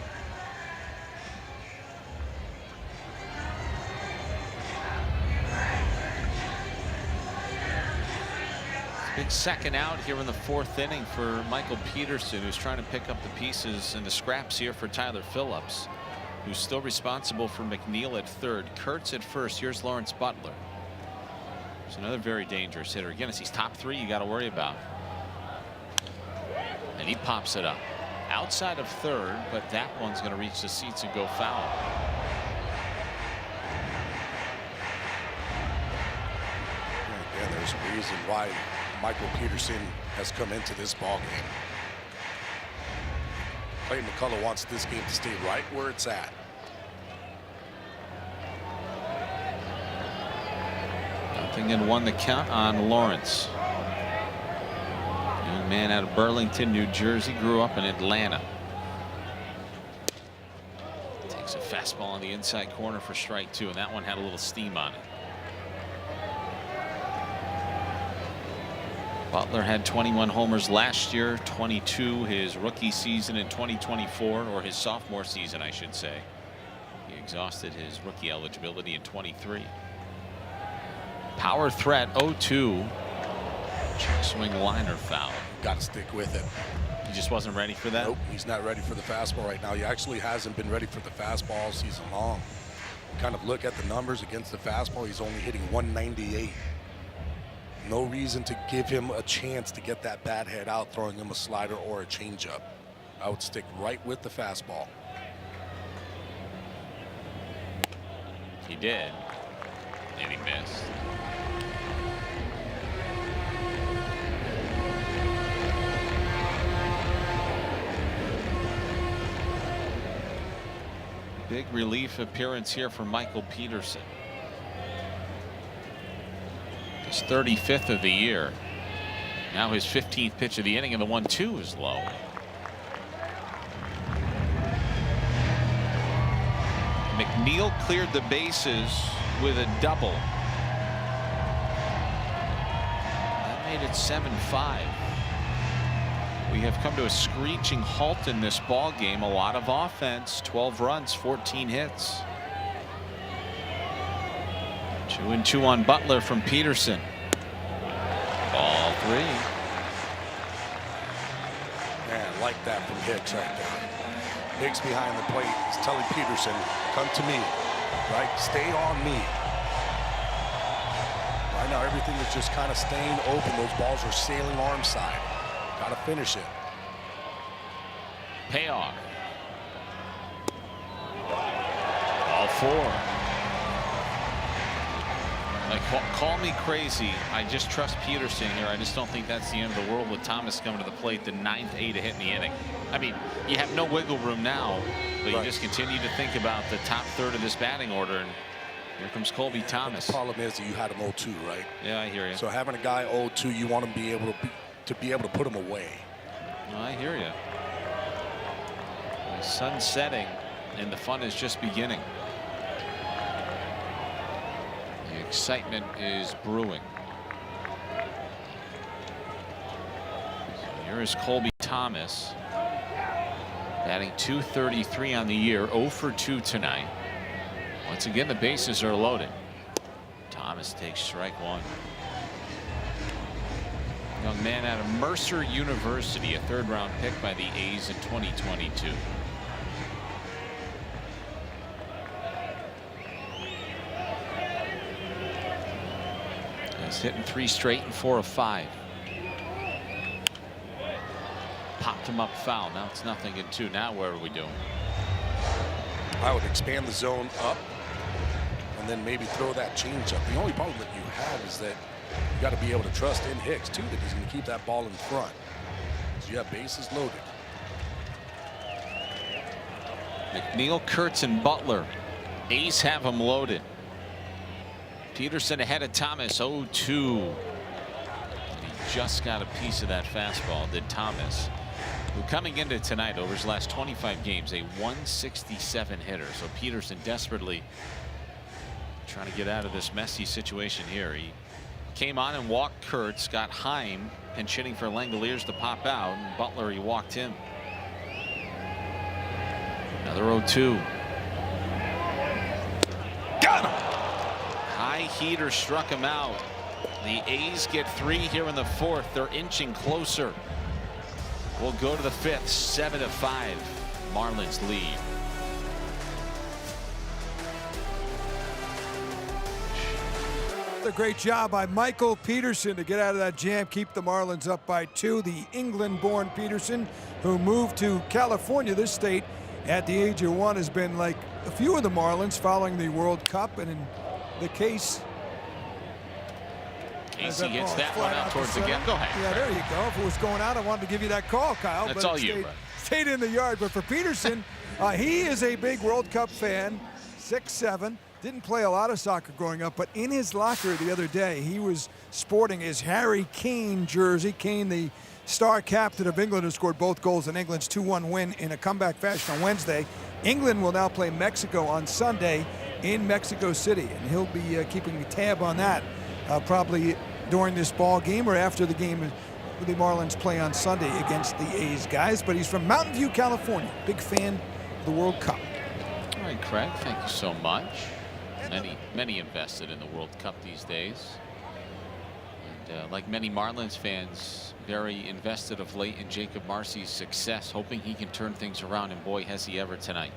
Speaker 2: Big second out here in the 4th inning for Michael Peterson, who's trying to pick up the pieces and the scraps here for Tyler Phillips, who's still responsible for McNeil at third. Kurtz at first. Here's Lawrence Butler. It's another very dangerous hitter. Again, it's these top 3 you got to worry about. And he pops it up outside of third, but that one's going to reach the seats and go foul.
Speaker 3: Again, there's a reason why Michael Peterson has come into this ball game. Clayton McCullough wants this game to stay right where it's at.
Speaker 2: Nothing and 1 the count on Lawrence. Young man out of Burlington, New Jersey, grew up in Atlanta. Takes a fastball on the inside corner for strike 2, and that one had a little steam on it. Butler had 21 homers last year, 22 his rookie season in 2024, or his sophomore season, I should say. He exhausted his rookie eligibility in 23. Power threat 0-2. Check swing liner foul.
Speaker 3: Got to stick with it.
Speaker 2: He just wasn't ready for that?
Speaker 3: Nope, he's not ready for the fastball right now. He actually hasn't been ready for the fastball all season long. Kind of look at the numbers against the fastball. He's only hitting 198. No reason to give him a chance to get that bad head out, throwing him a slider or a changeup. I would stick right with the fastball.
Speaker 2: He did, and he missed. Big relief appearance here for Michael Peterson. His 35th of the year. Now his 15th pitch of the inning, and the 1-2 is low. McNeil cleared the bases with a double. That made it 7-5. We have come to a screeching halt in this ball game. A lot of offense, 12 runs, 14 hits. 2-2 on Butler from Peterson. Ball 3.
Speaker 3: Man, like that from Hicks right there. Hicks behind the plate is telling Peterson, come to me, right? Stay on me. Right now, everything is just kind of staying open. Those balls are sailing arm side. Got to finish it.
Speaker 2: Payoff. Ball 4. Like, call me crazy. I just trust Peterson here. I just don't think that's the end of the world with Thomas coming to the plate, the 9th A to hit in the inning. I mean, you have no wiggle room now, but you just continue to think about the top third of this batting order, and here comes Colby Thomas.
Speaker 3: The problem is that you had him 0-2, right?
Speaker 2: Yeah, I hear you.
Speaker 3: So having a guy 0-2, you want him to be able to put him away.
Speaker 2: No, I hear you. The sun's setting, and the fun is just beginning. Excitement is brewing. So here is Colby Thomas, batting .233 on the year, 0 for 2 tonight. Once again, the bases are loaded. Thomas takes strike 1. Young man out of Mercer University, a 3rd-round pick by the A's in 2022. He's hitting 3 straight and 4 of 5. Popped him up foul. Now it's 0-2. Now where are we doing?
Speaker 3: I would expand the zone up and then maybe throw that changeup. The only problem that you have is that you got to be able to trust in Hicks too, that he's going to keep that ball in front. So you have bases loaded.
Speaker 2: McNeil, Kurtz, and Butler. A's have them loaded. Peterson ahead of Thomas, 0-2. He just got a piece of that fastball, did Thomas, who coming into tonight over his last 25 games, a 167 hitter. So Peterson desperately trying to get out of this messy situation here. He came on and walked Kurtz, got Heim pinch hitting for Langoliers to pop out, and Butler, he walked him. Another 0-2.
Speaker 3: Got him.
Speaker 2: High heater struck him out. The A's get 3 here in the 4th. They're inching closer. We'll go to the 5th. 7-5. Marlins lead.
Speaker 5: A great job by Michael Peterson to get out of that jam, keep the Marlins up by 2. The England-born Peterson, who moved to California, this state, at the age of 1, has been like a few of the Marlins following the World Cup, and in the case,
Speaker 2: Casey gets that one out towards the gap. Go ahead.
Speaker 5: Yeah, there you go. If it was going out, I wanted to give you that call, Kyle.
Speaker 2: That's
Speaker 5: but
Speaker 2: all you,
Speaker 5: stayed in the yard. But for Peterson, he is a big World Cup fan, 6'7". Didn't play a lot of soccer growing up, but in his locker the other day, he was sporting his Harry Kane jersey. Kane, the star captain of England, who scored both goals in England's 2-1 win in a comeback fashion on Wednesday. England will now play Mexico on Sunday in Mexico City, and he'll be keeping a tab on that probably during this ball game or after the game the Marlins play on Sunday against the A's guys. But he's from Mountain View, California. Big fan of the World Cup.
Speaker 2: All right, Craig, thank you so much. Many invested in the World Cup these days. And like many Marlins fans, very invested of late in Jacob Marcy's success, hoping he can turn things around, and boy, has he ever tonight.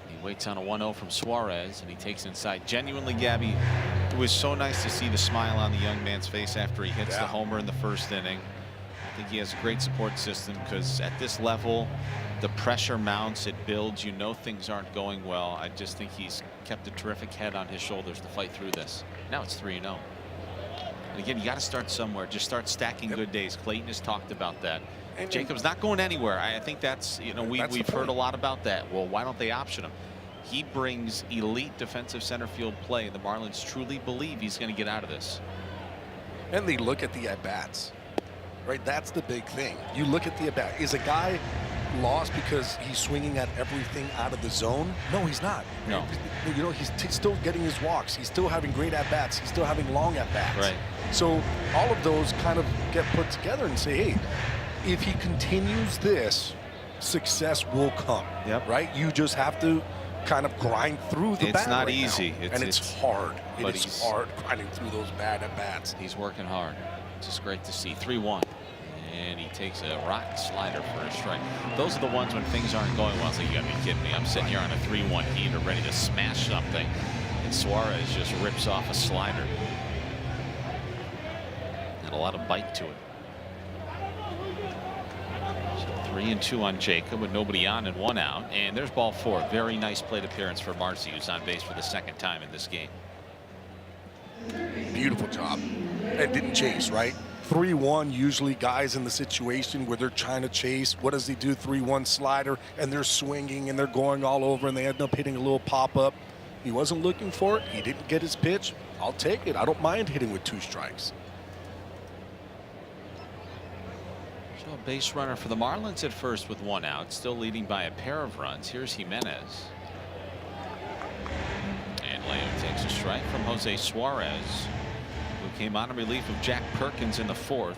Speaker 2: He waits on a 1-0 from Suarez, and he takes inside. Genuinely, Gabby, it was so nice to see the smile on the young man's face after he hits the homer in the 1st inning. I think he has a great support system, because at this level, the pressure mounts, it builds. You know things aren't going well. I just think he's kept a terrific head on his shoulders to fight through this. Now it's 3-0. And again, you got to start somewhere. Just start stacking good days. Clayton has talked about that. And Jacob's not going anywhere. I think that's, you know, we've heard a lot about that. Well, why don't they option him? He brings elite defensive center field play. The Marlins truly believe he's going to get out of this.
Speaker 3: And they look at the at-bats. Right, that's the big thing. You look at the at-bat. Is a guy lost because he's swinging at everything out of the zone? No, he's not.
Speaker 2: No.
Speaker 3: You know, he's still getting his walks. He's still having great at-bats. He's still having long at-bats.
Speaker 2: Right.
Speaker 3: So all of those kind of get put together and say, hey, if he continues this, success will come.
Speaker 2: Yep.
Speaker 3: Right? You just have to kind of grind through the
Speaker 2: It's not
Speaker 3: right
Speaker 2: easy.
Speaker 3: And it's hard.
Speaker 2: But
Speaker 3: it's hard grinding through those bad at-bats.
Speaker 2: He's working hard. It's just great to see. 3-1. And he takes a rock slider for a strike. Those are the ones when things aren't going well. It's like, you gotta be kidding me. I'm sitting here on a 3-1 heater ready to smash something, and Suarez just rips off a slider. And a lot of bite to it. So 3-2 on Jacob with nobody on and 1 out. And there's ball 4. Very nice plate appearance for Marcy, who's on base for the 2nd time in this game.
Speaker 3: Beautiful job. And didn't chase, right? 3-1, usually guys in the situation where they're trying to chase. What does he do? 3-1 slider, and they're swinging and they're going all over, and they end up hitting a little pop-up. He wasn't looking for it. He didn't get his pitch. I'll take it. I don't mind hitting with 2 strikes.
Speaker 2: So a base runner for the Marlins at first with 1 out, still leading by a pair of runs. Here's Jimenez. And Leo takes a strike from Jose Suarez, who came on in relief of Jack Perkins in the 4th.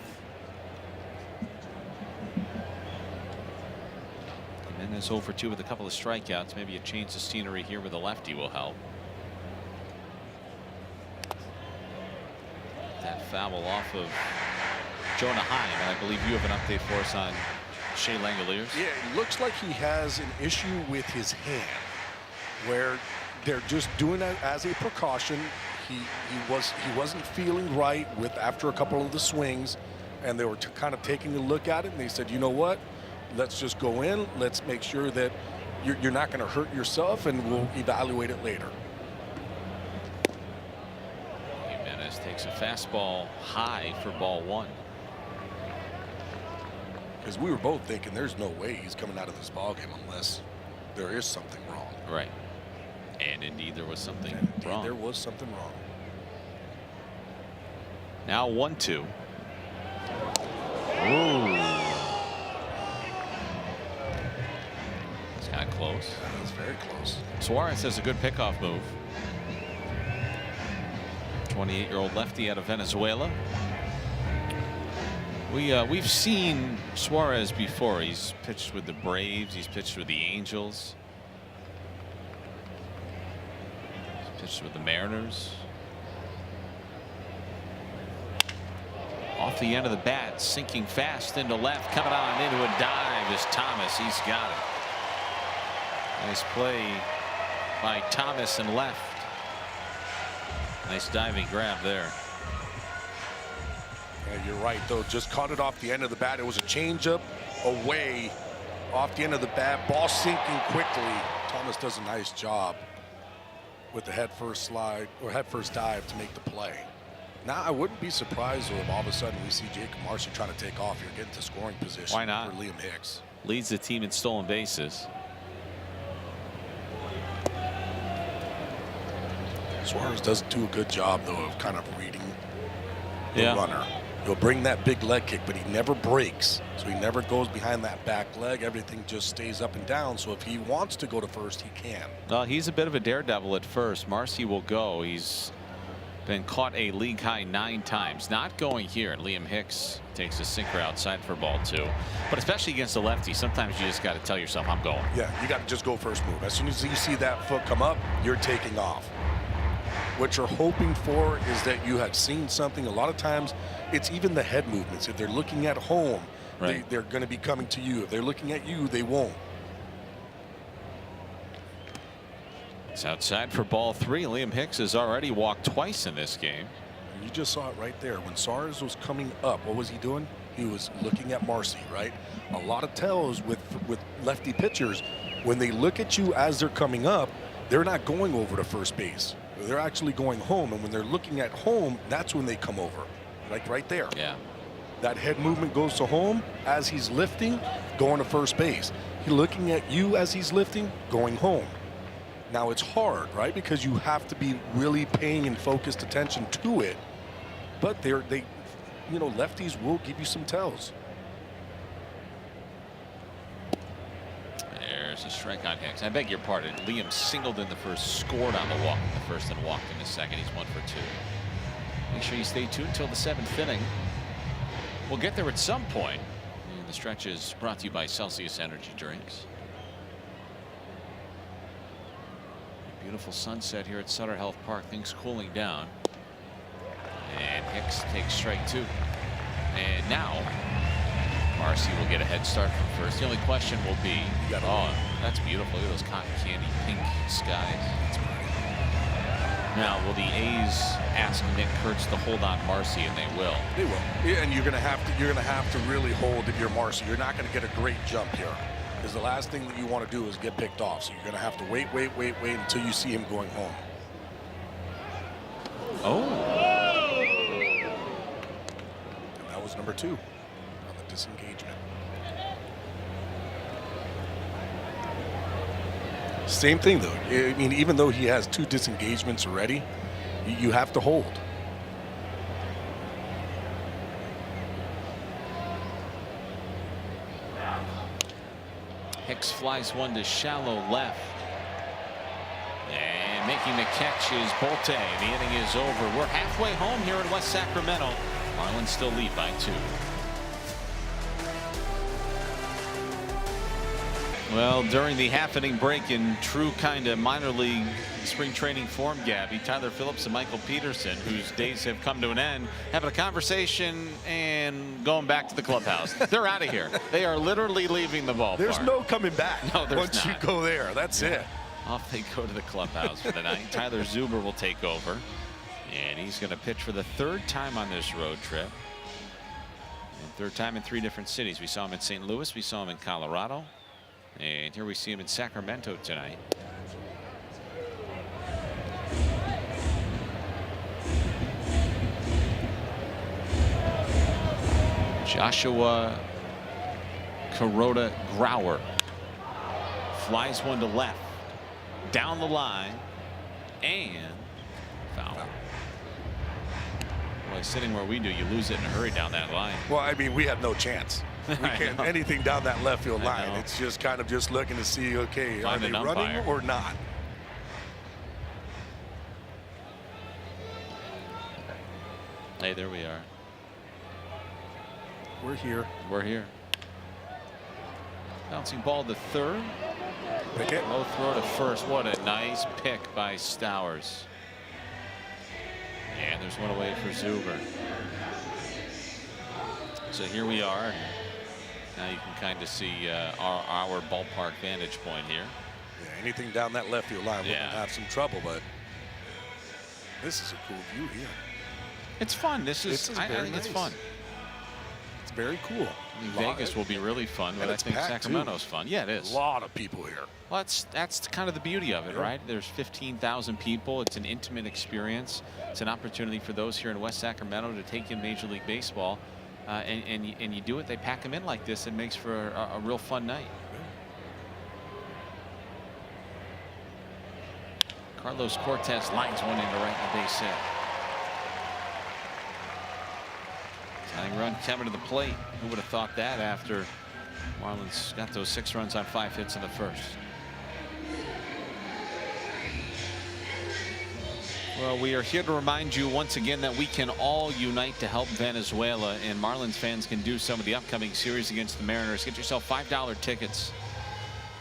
Speaker 2: Jimenez 0 for 2 with a couple of strikeouts. Maybe a change of scenery here with a lefty will help. That foul off of Jonah Heim, and I believe you have an update for us on Shea Langoliers.
Speaker 3: Yeah, it looks like he has an issue with his hand, where they're just doing it as a precaution. He wasn't feeling right after a couple of the swings, and they were kind of taking a look at it, and they said, you know what, let's just go in, let's make sure that you're not going to hurt yourself, and we'll evaluate it later.
Speaker 2: Jimenez takes a fastball high for ball 1.
Speaker 3: Because we were both thinking there's no way he's coming out of this ballgame unless there is something wrong.
Speaker 2: Right. And indeed there was something wrong.
Speaker 3: There was something wrong.
Speaker 2: Now 1-2. Ooh. It's Got close.
Speaker 3: That was very close.
Speaker 2: Suarez has a good pickoff move. 28-year-old lefty out of Venezuela. We've seen Suarez before. He's pitched with the Braves. He's pitched with the Angels. He's pitched with the Mariners. Off the end of the bat, sinking fast into left, coming on into a dive is Thomas. He's got it. Nice play by Thomas and left. Nice diving grab there.
Speaker 3: Yeah, you're right, though. Just caught it off the end of the bat. It was a changeup away off the end of the bat. Ball sinking quickly. Thomas does a nice job with the head first slide or head first dive to make the play. Now, I wouldn't be surprised if all of a sudden we see Jacob Marcy trying to take off here, get into scoring position.
Speaker 2: Why not?
Speaker 3: For Liam Hicks.
Speaker 2: Leads the team in stolen bases.
Speaker 3: Suarez doesn't do a good job, though, of kind of reading the
Speaker 2: Yeah.
Speaker 3: runner. He'll bring that big leg kick, but he never breaks. So he never goes behind that back leg. Everything just stays up and down. So if he wants to go to first, he can.
Speaker 2: Well, he's a bit of a daredevil at first. Marcy will go. He's been caught a league high 9 times. Not going here. And Liam Hicks takes a sinker outside for ball 2. But especially against the lefty, sometimes you just got to tell yourself, I'm going.
Speaker 3: Yeah, you got to just go first move. As soon as you see that foot come up, you're taking off. What you're hoping for is that you have seen something. A lot of times, it's even the head movements. If they're looking at home,
Speaker 2: right,
Speaker 3: they're going to be coming to you. If they're looking at you, they won't.
Speaker 2: It's outside for ball 3. Liam Hicks has already walked twice in this game.
Speaker 3: You just saw it right there. When Suarez was coming up, what was he doing? He was looking at Marcy, right? A lot of tells with lefty pitchers, when they look at you as they're coming up, they're not going over to first base. They're actually going home, and when they're looking at home, that's when they come over, like right there.
Speaker 2: Yeah.
Speaker 3: That head movement goes to home as he's lifting, going to first base. He's looking at you as he's lifting, going home. Now it's hard, right? Because you have to be really paying and focused attention to it. But lefties will give you some tells.
Speaker 2: There's a strike on Hicks. I beg your pardon. Liam singled in the first, scored on the walk in the first, and walked in the second. He's 1 for 2. Make sure you stay tuned until the 7th inning. We'll get there at some point. And the stretch is brought to you by Celsius Energy Drinks. Beautiful sunset here at Sutter Health Park. Things cooling down. And Hicks takes strike 2. And now Marcy will get a head start from first. The only question will be, oh, that's beautiful. Look at those cotton candy pink skies. That's pretty. Now, will the A's ask Nick Kurtz to hold on Marcy? And they will.
Speaker 3: They will. Yeah, and you're gonna have to really hold if you're Marcy. You're not gonna get a great jump here, because the last thing that you want to do is get picked off. So you're gonna have to wait until you see him going home.
Speaker 2: Oh.
Speaker 3: And that was number 2 on the disengagement. Same thing, though. I mean, even though he has 2 disengagements already, you have to hold.
Speaker 2: Hicks flies one to shallow left. And making the catch is Bolte. The inning is over. We're halfway home here in West Sacramento. Marlins still lead by 2. Well, during the half-inning break in true kind of minor league spring training form, Gabby, Tyler Phillips and Michael Peterson, whose days have come to an end, having a conversation and going back to the clubhouse. They're out of here. They are literally leaving the ballpark.
Speaker 3: There's no coming back.
Speaker 2: No, there's
Speaker 3: once
Speaker 2: not.
Speaker 3: you go there. That's it.
Speaker 2: Off they go to the clubhouse for the night. Tyler Zuber will take over, and he's going to pitch for the 3rd time on this road trip. And 3rd time in 3 different cities. We saw him in St. Louis. We saw him in Colorado. And here we see him in Sacramento tonight. Joshua Kuroda Grauer flies one to left, down the line, and foul. Boy, sitting where we do, you lose it in a hurry down that line.
Speaker 3: Well, I mean, we had no chance. We can't anything down that left field line. It's just kind of just looking to see, okay, are they running or not?
Speaker 2: Hey, there we are.
Speaker 3: We're here.
Speaker 2: We're here. Bouncing ball to third.
Speaker 3: Pick it.
Speaker 2: Low throw to first. What a nice pick by Stowers. And there's one away for Zuber. So here we are. Now you can kind of see our ballpark vantage point here.
Speaker 3: Yeah, anything down that left field line, we're gonna have some trouble, but this is a cool view here.
Speaker 2: It's fun. I think it's fun.
Speaker 3: It's very cool.
Speaker 2: I think Vegas will be really fun, but I think Sacramento's fun. Yeah, it is.
Speaker 3: A lot of people here.
Speaker 2: Well, that's kind of the beauty of it, right? There's 15,000 people. It's an intimate experience. It's an opportunity for those here in West Sacramento to take in Major League Baseball, and you do it. They pack them in like this. It makes for a real fun night. Carlos Cortez lines one into right in the base hit. Tying run coming to the plate. Who would have thought that after Marlins got those 6 runs on 5 hits in the first? Well, we are here to remind you once again that we can all unite to help Venezuela, and Marlins fans can do some of the upcoming series against the Mariners. Get yourself $5 tickets,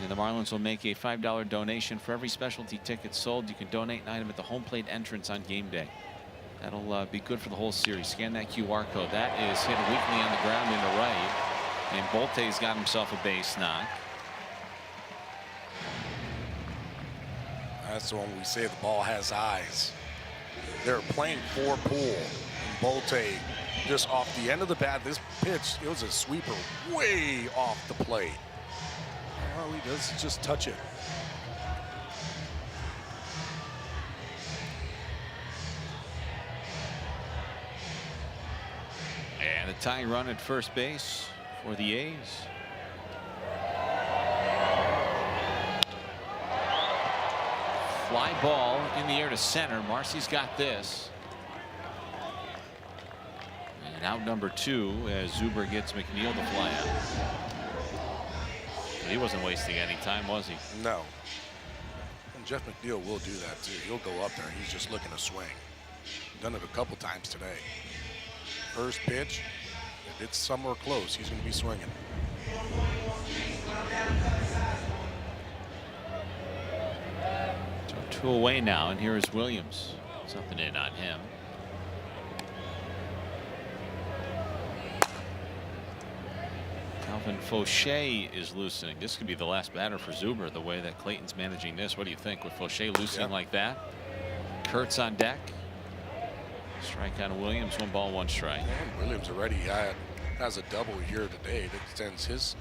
Speaker 2: and the Marlins will make a $5 donation for every specialty ticket sold. You can donate an item at the home plate entrance on game day. That'll be good for the whole series. Scan that QR code. That is hit weakly on the ground into right. And Bolte's got himself a base knock.
Speaker 3: That's the one we say the ball has eyes. They're playing for Poole. And Bolte just off the end of the bat. This pitch, it was a sweeper way off the plate. All he does is just touch it.
Speaker 2: And a tying run at first base for the A's. Fly ball in the air to center. Marcy's got this. And out number 2 as Zuber gets McNeil to fly out. He wasn't wasting any time, was he?
Speaker 3: No. And Jeff McNeil will do that too. He'll go up there and he's just looking to swing. Done it a couple times today. First pitch, if it's somewhere close, he's going to be swinging.
Speaker 2: So 2 away now, and here is Williams. Something in on him. Calvin Fauché is loosening. This could be the last batter for Zuber, the way that Clayton's managing this. What do you think with Fauché loosening like that? Kurtz on deck. Strike on Williams. 1 ball, 1 strike.
Speaker 3: And Williams already has a double here today. It extends his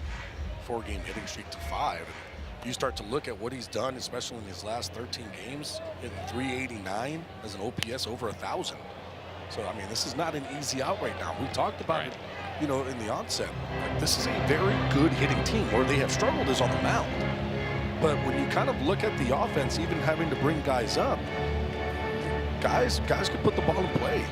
Speaker 3: 4-game hitting streak to 5. And you start to look at what he's done, especially in his last 13 games, hitting 389 as an OPS over 1,000. So I mean, this is not an easy out right now. We talked about it, you know, in the onset. Like, this is a very good hitting team. Where they have struggled is on the mound. But when you kind of look at the offense, even having to bring guys up, guys can put the ball in play.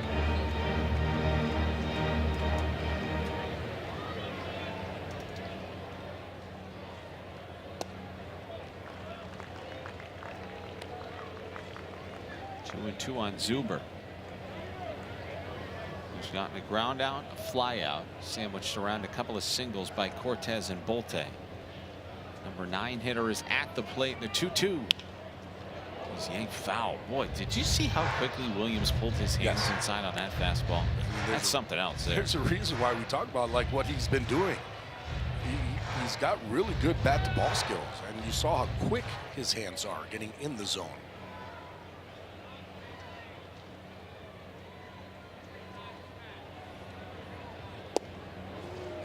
Speaker 2: Two and 2 on Zuber. He's gotten a ground out, a fly out, sandwiched around a couple of singles by Cortez and Bolte. Number 9 hitter is at the plate. The 2-2. He's yanked foul. Boy, did you see how quickly Williams pulled his hands inside on that fastball? That's something else there.
Speaker 3: There's a reason why we talk about like what he's been doing. He's got really good bat to ball skills, and you saw how quick his hands are getting in the zone.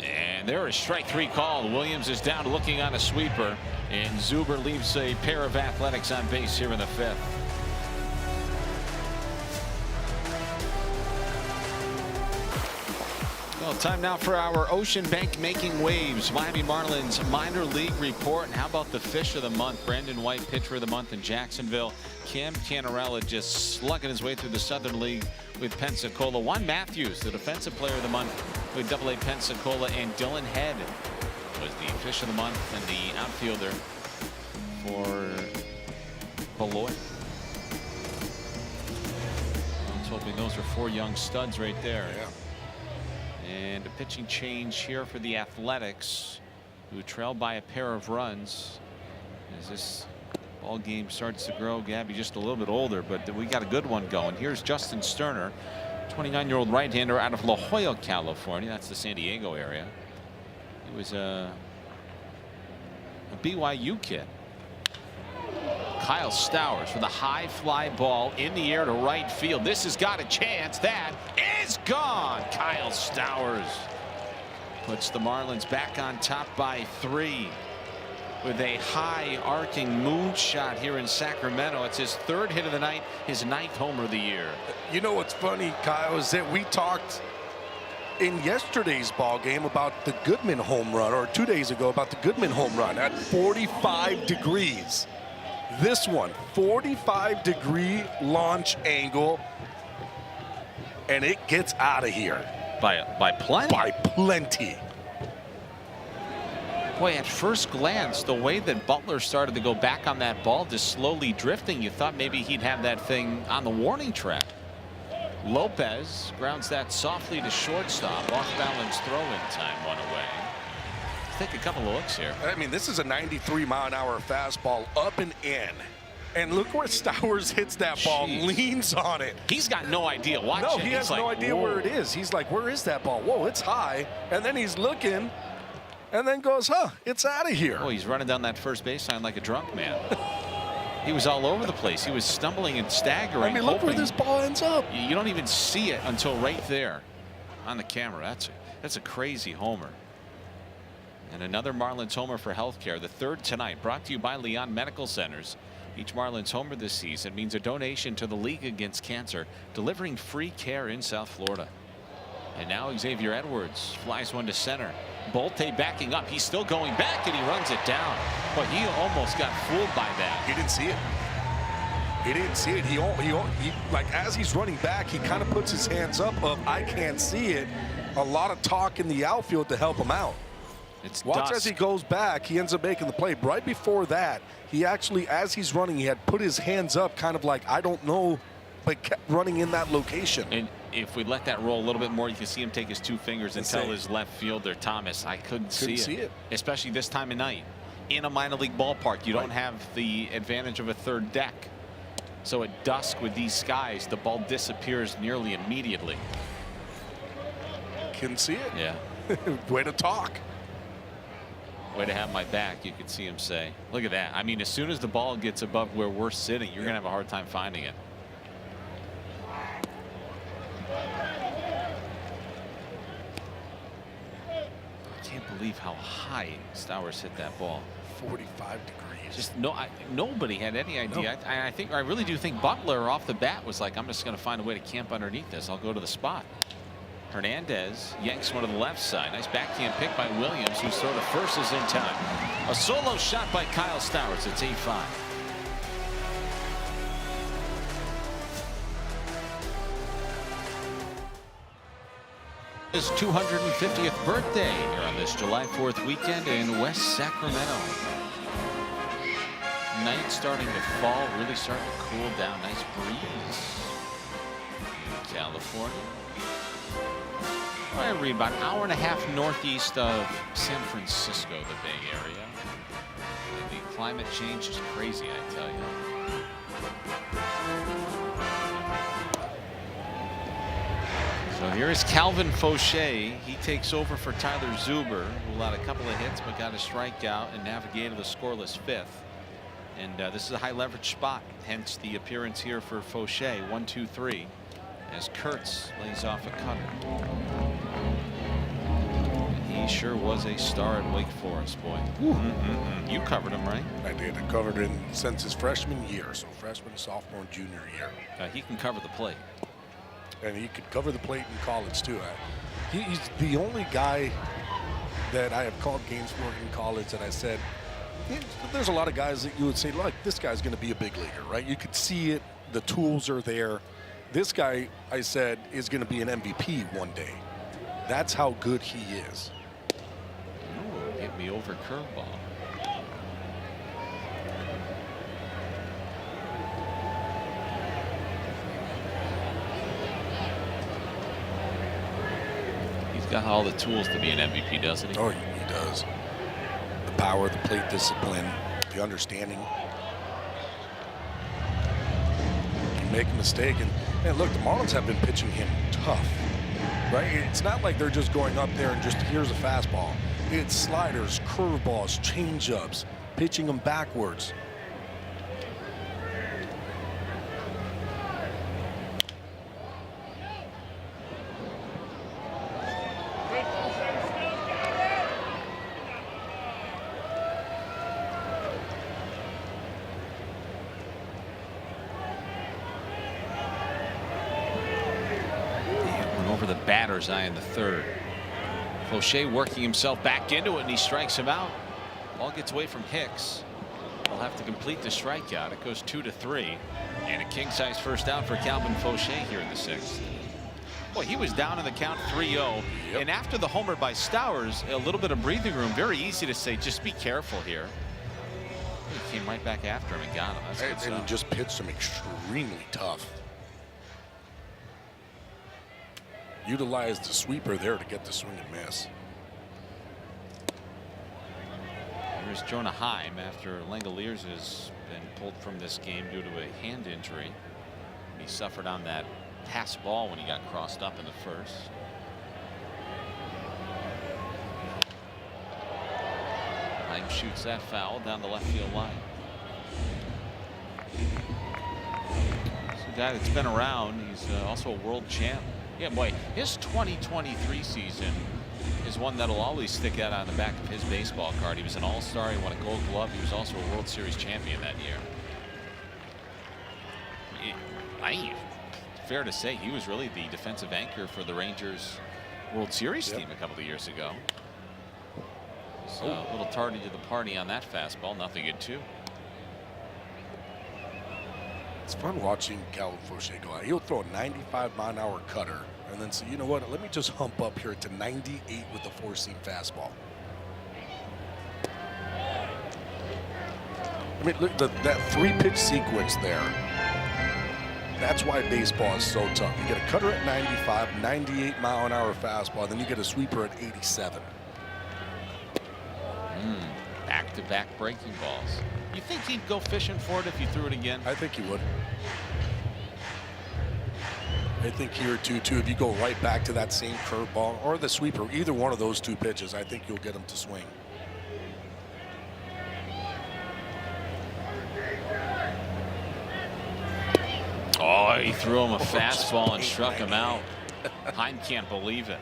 Speaker 2: And there is strike 3 called. Williams is down looking on a sweeper, and Zuber leaves a pair of Athletics on base here in the 5th. Well, time now for our Ocean Bank Making Waves Miami Marlins minor league report. And how about the fish of the month? Brandon White, pitcher of the month in Jacksonville. Cam Canarella just slugging his way through the Southern League with Pensacola. Juan Matthews, the defensive player of the month with Double-A Pensacola, and Dylan Head was the fish of the month and the outfielder for Beloit. I was hoping those were 4 young studs right there.
Speaker 3: Yeah.
Speaker 2: And a pitching change here for the Athletics, who trail by a pair of runs as this ball game starts to grow. Gabby just a little bit older, but we got a good one going. Here's Justin Sterner, 29-year-old right-hander out of La Jolla, California. That's the San Diego area. He was a BYU kid. Kyle Stowers with a high fly ball in the air to right field. This has got a chance. That is gone. Kyle Stowers puts the Marlins back on top by 3 with a high arcing moonshot here in Sacramento. It's his 3rd hit of the night, his 9th homer of the year.
Speaker 3: You know what's funny, Kyle, is that we talked in yesterday's ball game about the Goodman home run, or 2 days ago about the Goodman home run at 45 degrees. This one, 45-degree launch angle, and it gets out of here.
Speaker 2: By plenty?
Speaker 3: By plenty.
Speaker 2: Boy, at first glance, the way that Butler started to go back on that ball, just slowly drifting, you thought maybe he'd have that thing on the warning track. Lopez grounds that softly to shortstop. Off-balance throw-in time, 1 away. Let's take a couple of looks here.
Speaker 3: I mean, this is a 93-mile-an-hour fastball up and in. And look where Stowers hits that ball, leans on it.
Speaker 2: He's got no idea. Watch
Speaker 3: no,
Speaker 2: it.
Speaker 3: he has no idea where it is. He's like, where is that ball? Whoa, it's high. And then he's looking and then goes, huh, it's out of here.
Speaker 2: Oh, he's running down that first base line like a drunk man. He was all over the place. He was stumbling and staggering.
Speaker 3: I mean, look where this ball ends up.
Speaker 2: You don't even see it until right there on the camera. That's a crazy homer. And another Marlins homer for healthcare, the 3rd tonight, brought to you by Leon Medical Centers. Each Marlins homer this season means a donation to the League Against Cancer, delivering free care in South Florida. And now Xavier Edwards flies one to center. Bolte backing up. He's still going back, and he runs it down. But he almost got fooled by that.
Speaker 3: He didn't see it. He didn't see it. He like, as he's running back, he kind of puts his hands up of, I can't see it. A lot of talk in the outfield to help him out. Watch as he goes back, he ends up making the play. Right before that, he actually, as he's running, he had put his hands up, kind of like, I don't know, but kept running in that location.
Speaker 2: And if we let that roll a little bit more, you can see him take his 2 fingers and tell his left fielder, Thomas, I couldn't see it. Especially this time of night. In a minor league ballpark, you don't have the advantage of a 3rd deck. So at dusk with these skies, the ball disappears nearly immediately.
Speaker 3: Couldn't see it.
Speaker 2: Yeah.
Speaker 3: Way to talk.
Speaker 2: Way to have my back, you could see him say. Look at that. I mean, as soon as the ball gets above where we're sitting, you're going to have a hard time finding it. I can't believe how high Stowers hit that ball.
Speaker 3: 45 degrees.
Speaker 2: Just nobody had any idea. No. I really do think Butler off the bat was like, I'm just going to find a way to camp underneath this. I'll go to the spot. Hernandez yanks one to the left side. Nice backhand pick by Williams, whose throw to first is in time. A solo shot by Kyle Stowers. It's 8-5. His 250th birthday here on this July 4th weekend in West Sacramento. Night starting to fall, really starting to cool down. Nice breeze in California. I read about an hour and a half northeast of San Francisco, the Bay Area. And the climate change is crazy, I tell you. So here is Calvin Fauché. He takes over for Tyler Zuber, who allowed a couple of hits but got a strikeout and navigated the scoreless 5th. And this is a high leverage spot, hence the appearance here for Fauché. 1-2-3 as Kurtz lays off a cutter. He sure was a star at Wake Forest, boy. You covered him, right?
Speaker 3: I did. I covered him since his freshman year, so freshman, sophomore, and junior year.
Speaker 2: He can cover the plate.
Speaker 3: And he could cover the plate in college, too. He's the only guy that I have called games for in college that I said, there's a lot of guys that you would say, look, this guy's going to be a big leaguer, right? You could see it. The tools are there. This guy, I said, is going to be an MVP one day. That's how good he is.
Speaker 2: Ooh, hit me over curveball. He's got all the tools to be an MVP, doesn't he?
Speaker 3: Oh, he does. The power, the plate discipline, the understanding. You make a mistake, and look, the Marlins have been pitching him tough. Right? It's not like they're just going up there and just here's a fastball. It's sliders, curveballs, changeups, pitching them backwards.
Speaker 2: Over the batter's eye in the third. Fauché working himself back into it, and he strikes him out. Ball gets away from Hicks. He'll have to complete the strikeout. It goes 2-3, and a king-size first out for Calvin Fauché here in the sixth. Boy, he was down in the count 3-0, and after the homer by Stowers, a little bit of breathing room. Very easy to say, just be careful here. He came right back after him and got him. That's good stuff.
Speaker 3: And he just pitched him extremely tough. Utilized the sweeper there to get the swing and miss.
Speaker 2: Here's Jonah Heim after Langoliers has been pulled from this game due to a hand injury. He suffered on that pass ball when he got crossed up in the first. Heim shoots that foul down the left field line. It's a guy that's been around. He's also a world champ. Yeah, boy, his 2023 season is one that'll always stick out on the back of his baseball card. He was an all-star. He won a Gold Glove. He was also a World Series champion that year. Fair to say he was really the defensive anchor for the Rangers World Series team a couple of years ago. So a little tardy to the party on that fastball. Nothing at 2.
Speaker 3: It's fun watching Calvin Fauché go out. He'll throw a 95-mile-an-hour cutter and then say, you know what, let me just hump up here to 98 with the 4-seam fastball. I mean, look, that 3-pitch sequence there, that's why baseball is so tough. You get a cutter at 95, 98-mile-an-hour fastball, then you get a sweeper at 87.
Speaker 2: Back-to-back breaking balls. You think he'd go fishing for it if you threw it again?
Speaker 3: I think he would. I think here too, if you go right back to that same curveball or the sweeper, either one of those 2 pitches, I think you'll get him to swing.
Speaker 2: Oh, he threw him a fastball and struck him out. Heim can't believe it.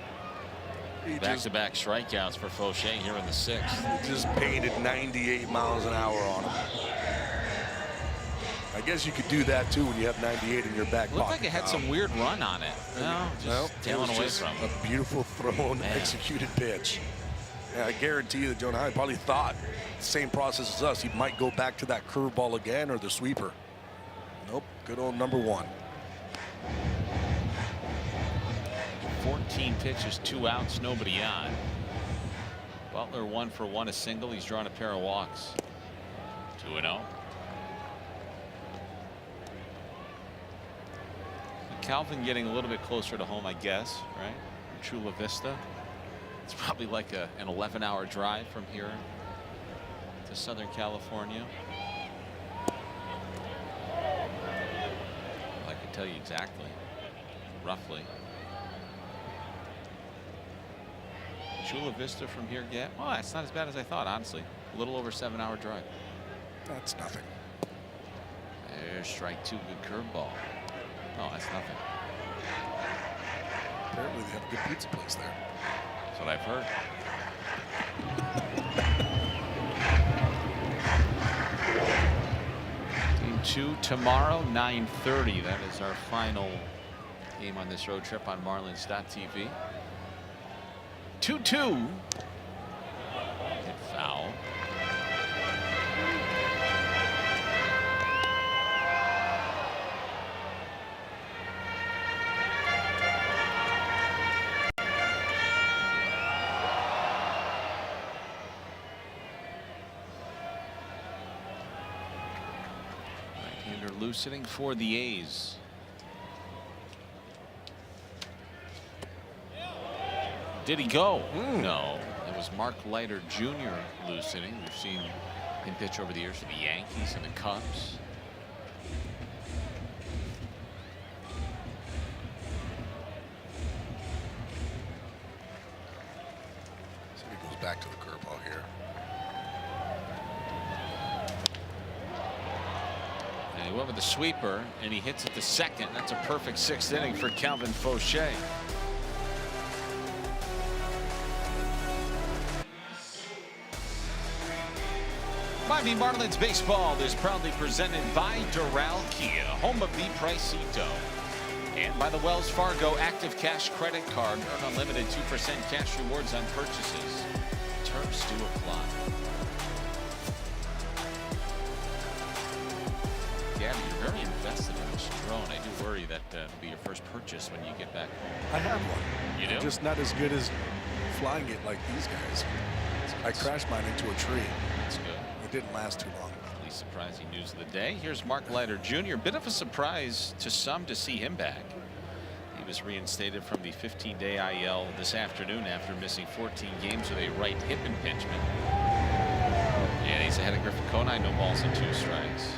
Speaker 2: Back-to-back strikeouts for Fauché here in the 6th.
Speaker 3: He just painted 98 miles an hour on him. I guess you could do that too when you have 98 in your back pocket.
Speaker 2: Looked like it had some weird run on it. No, just tailing away from him.
Speaker 3: A beautiful thrown, executed pitch. Yeah, I guarantee you that Jonah Heim probably thought the same process as us. He might go back to that curveball again or the sweeper. Nope, good old number 1.
Speaker 2: 14 pitches, 2 outs, nobody on. Butler 1 for 1, a single. He's drawn a pair of walks. 2-0. Calvin getting a little bit closer to home, I guess, right? Chula Vista. It's probably like an 11-hour drive from here to Southern California. I can tell you exactly, roughly. Chula Vista from here, well, that's not as bad as I thought, honestly. A little over 7-hour drive.
Speaker 3: That's nothing.
Speaker 2: There's strike 2, good curveball. Oh, that's nothing.
Speaker 3: Apparently they have a good pizza place there.
Speaker 2: That's what I've heard. Game 2 tomorrow, 9:30. That is our final game on this road trip on Marlins.tv. 2-2. Hit foul. Right-hander loosening for the A's. Did he go? No. It was Mark Leiter Jr. loosening. We've seen him pitch over the years to the Yankees and the Cubs.
Speaker 3: So he goes back to the curveball here.
Speaker 2: And he went with the sweeper, and he hits it to second. That's a perfect 6th inning for Calvin Fauché. Miami Marlins baseball is proudly presented by Doral Kia, home of the Pricito, and by the Wells Fargo Active Cash Credit Card. Earn unlimited 2% cash rewards on purchases. Terms do apply. Gabby, you're very invested in this drone. I do worry that it'll be your first purchase when you get back home.
Speaker 3: I have one.
Speaker 2: You do?
Speaker 3: Just not as good as flying it like these guys. I crashed mine into a tree.
Speaker 2: That's good.
Speaker 3: It didn't last too long.
Speaker 2: Least surprising news of the day. Here's Mark Leiter Jr. Bit of a surprise to some to see him back. He was reinstated from the 15-day IL this afternoon after missing 14 games with a right hip impingement. And he's ahead of Griffin Conine, no balls and 2 strikes.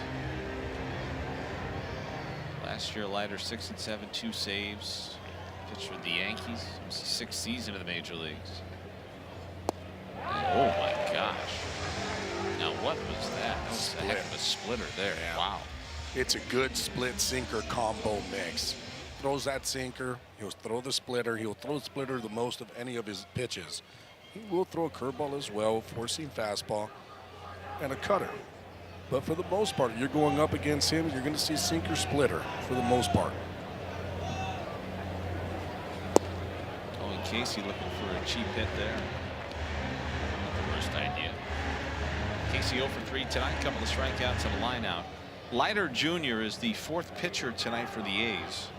Speaker 2: Last year, Leiter 6-7, 2 saves. Pitched for the Yankees. It was the 6th season of the major leagues. And, oh my gosh. Now what was that? That was a heck of a splitter there.
Speaker 3: Yeah.
Speaker 2: Wow.
Speaker 3: It's a good split sinker combo mix. Throws that sinker, he'll throw the splitter. He'll throw the splitter the most of any of his pitches. He will throw a curveball as well, four-seam fastball, and a cutter. But for the most part, you're going up against him, you're going to see sinker splitter for the most part.
Speaker 2: Oh, Casey looking for a cheap hit there. Not the worst idea. Casey 0 for 3 tonight, couple of strikeouts and a line out. Leiter Jr. is the 4th pitcher tonight for the A's,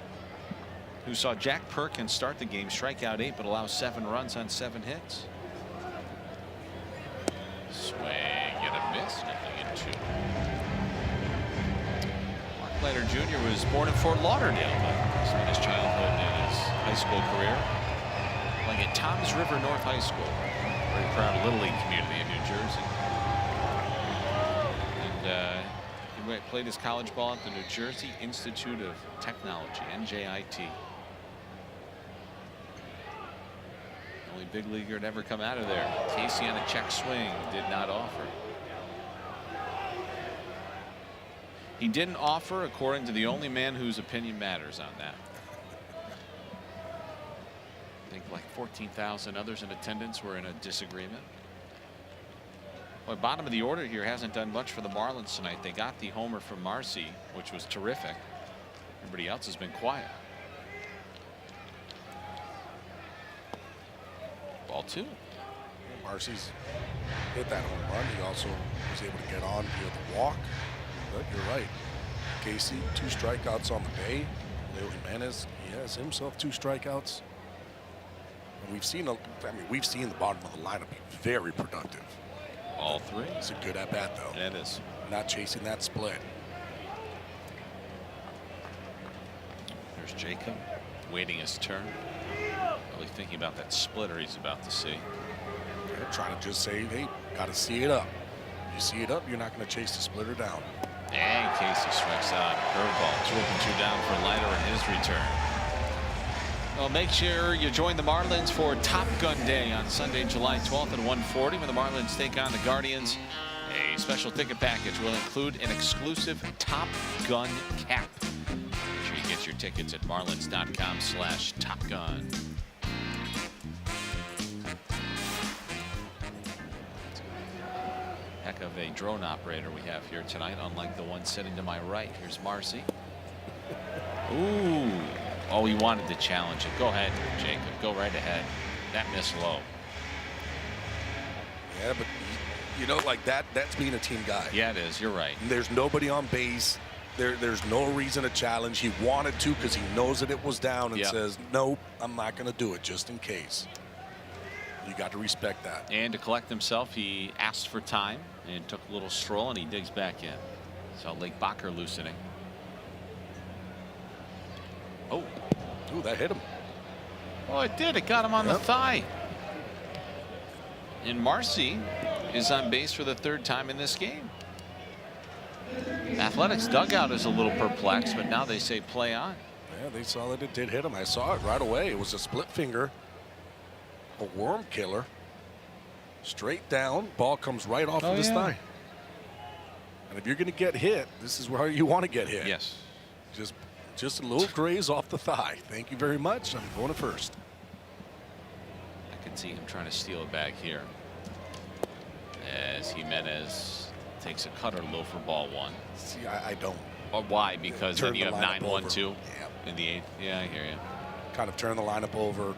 Speaker 2: who saw Jack Perkins start the game, strike out 8, but allow 7 runs on 7 hits. Swing and a miss, nothing in 2. Mark Leiter Jr. was born in Fort Lauderdale, but spent his childhood and his high school career playing at Toms River North High School. Very proud Little League community in New Jersey. And he played his college ball at the New Jersey Institute of Technology, NJIT. Only big leaguer to ever come out of there. Casey on a check swing did not offer. He didn't offer, according to the only man whose opinion matters on that. I think like 14,000 others in attendance were in a disagreement. Well, bottom of the order here hasn't done much for the Marlins tonight. They got the homer from Marcy, which was terrific. Everybody else has been quiet. Ball 2.
Speaker 3: Marcy's hit that home run. He also was able to get on via the walk. But you're right. Casey, 2 strikeouts on the day. Leo Jimenez, he has himself 2 strikeouts. And we've seen the bottom of the lineup be very productive.
Speaker 2: All 3.
Speaker 3: It's a good at bat though.
Speaker 2: That is.
Speaker 3: Not chasing that split.
Speaker 2: There's Jacob waiting his turn. Really thinking about that splitter he's about to see.
Speaker 3: They're trying to just say, hey, got to see it up. You see it up, you're not going to chase the splitter down.
Speaker 2: And Casey strikes out. Curveball. 2 up and 2 down for Leiter in his return. Well, make sure you join the Marlins for Top Gun Day on Sunday, July 12th at 1:40 when the Marlins take on the Guardians. A special ticket package will include an exclusive Top Gun cap. Make sure you get your tickets at marlins.com/Top Gun. Heck of a drone operator we have here tonight, unlike the one sitting to my right. Here's Marcy. Ooh. Oh, he wanted to challenge it. Go ahead, Jacob. Go right ahead. That missed low.
Speaker 3: Yeah, but you know, like that's being a team guy.
Speaker 2: Yeah, it is. You're right.
Speaker 3: There's nobody on base. There's no reason to challenge. He wanted to because he knows that it was down and says, nope, I'm not going to do it just in case. You got to respect that.
Speaker 2: And to collect himself, he asked for time and took a little stroll, and he digs back in. Salt Lake Bacher loosening. Oh.
Speaker 3: Ooh, that hit him.
Speaker 2: Oh, it did. It got him on the thigh. And Marcy is on base for the 3rd time in this game. Athletics dugout is a little perplexed, but now they say play on.
Speaker 3: Yeah, they saw that it did hit him. I saw it right away. It was a split finger, a worm killer. Straight down, ball comes right off of his thigh. And if you're going to get hit, this is where you want to get hit.
Speaker 2: Yes.
Speaker 3: Just a little graze off the thigh. Thank you very much. I'm going to first.
Speaker 2: I can see him trying to steal a bag here as Jimenez takes a cutter low for ball 1.
Speaker 3: See, I don't.
Speaker 2: Or why? Because then you have 9-1-2
Speaker 3: yeah.
Speaker 2: in the 8th. Yeah, I hear you.
Speaker 3: Kind of turn the lineup over.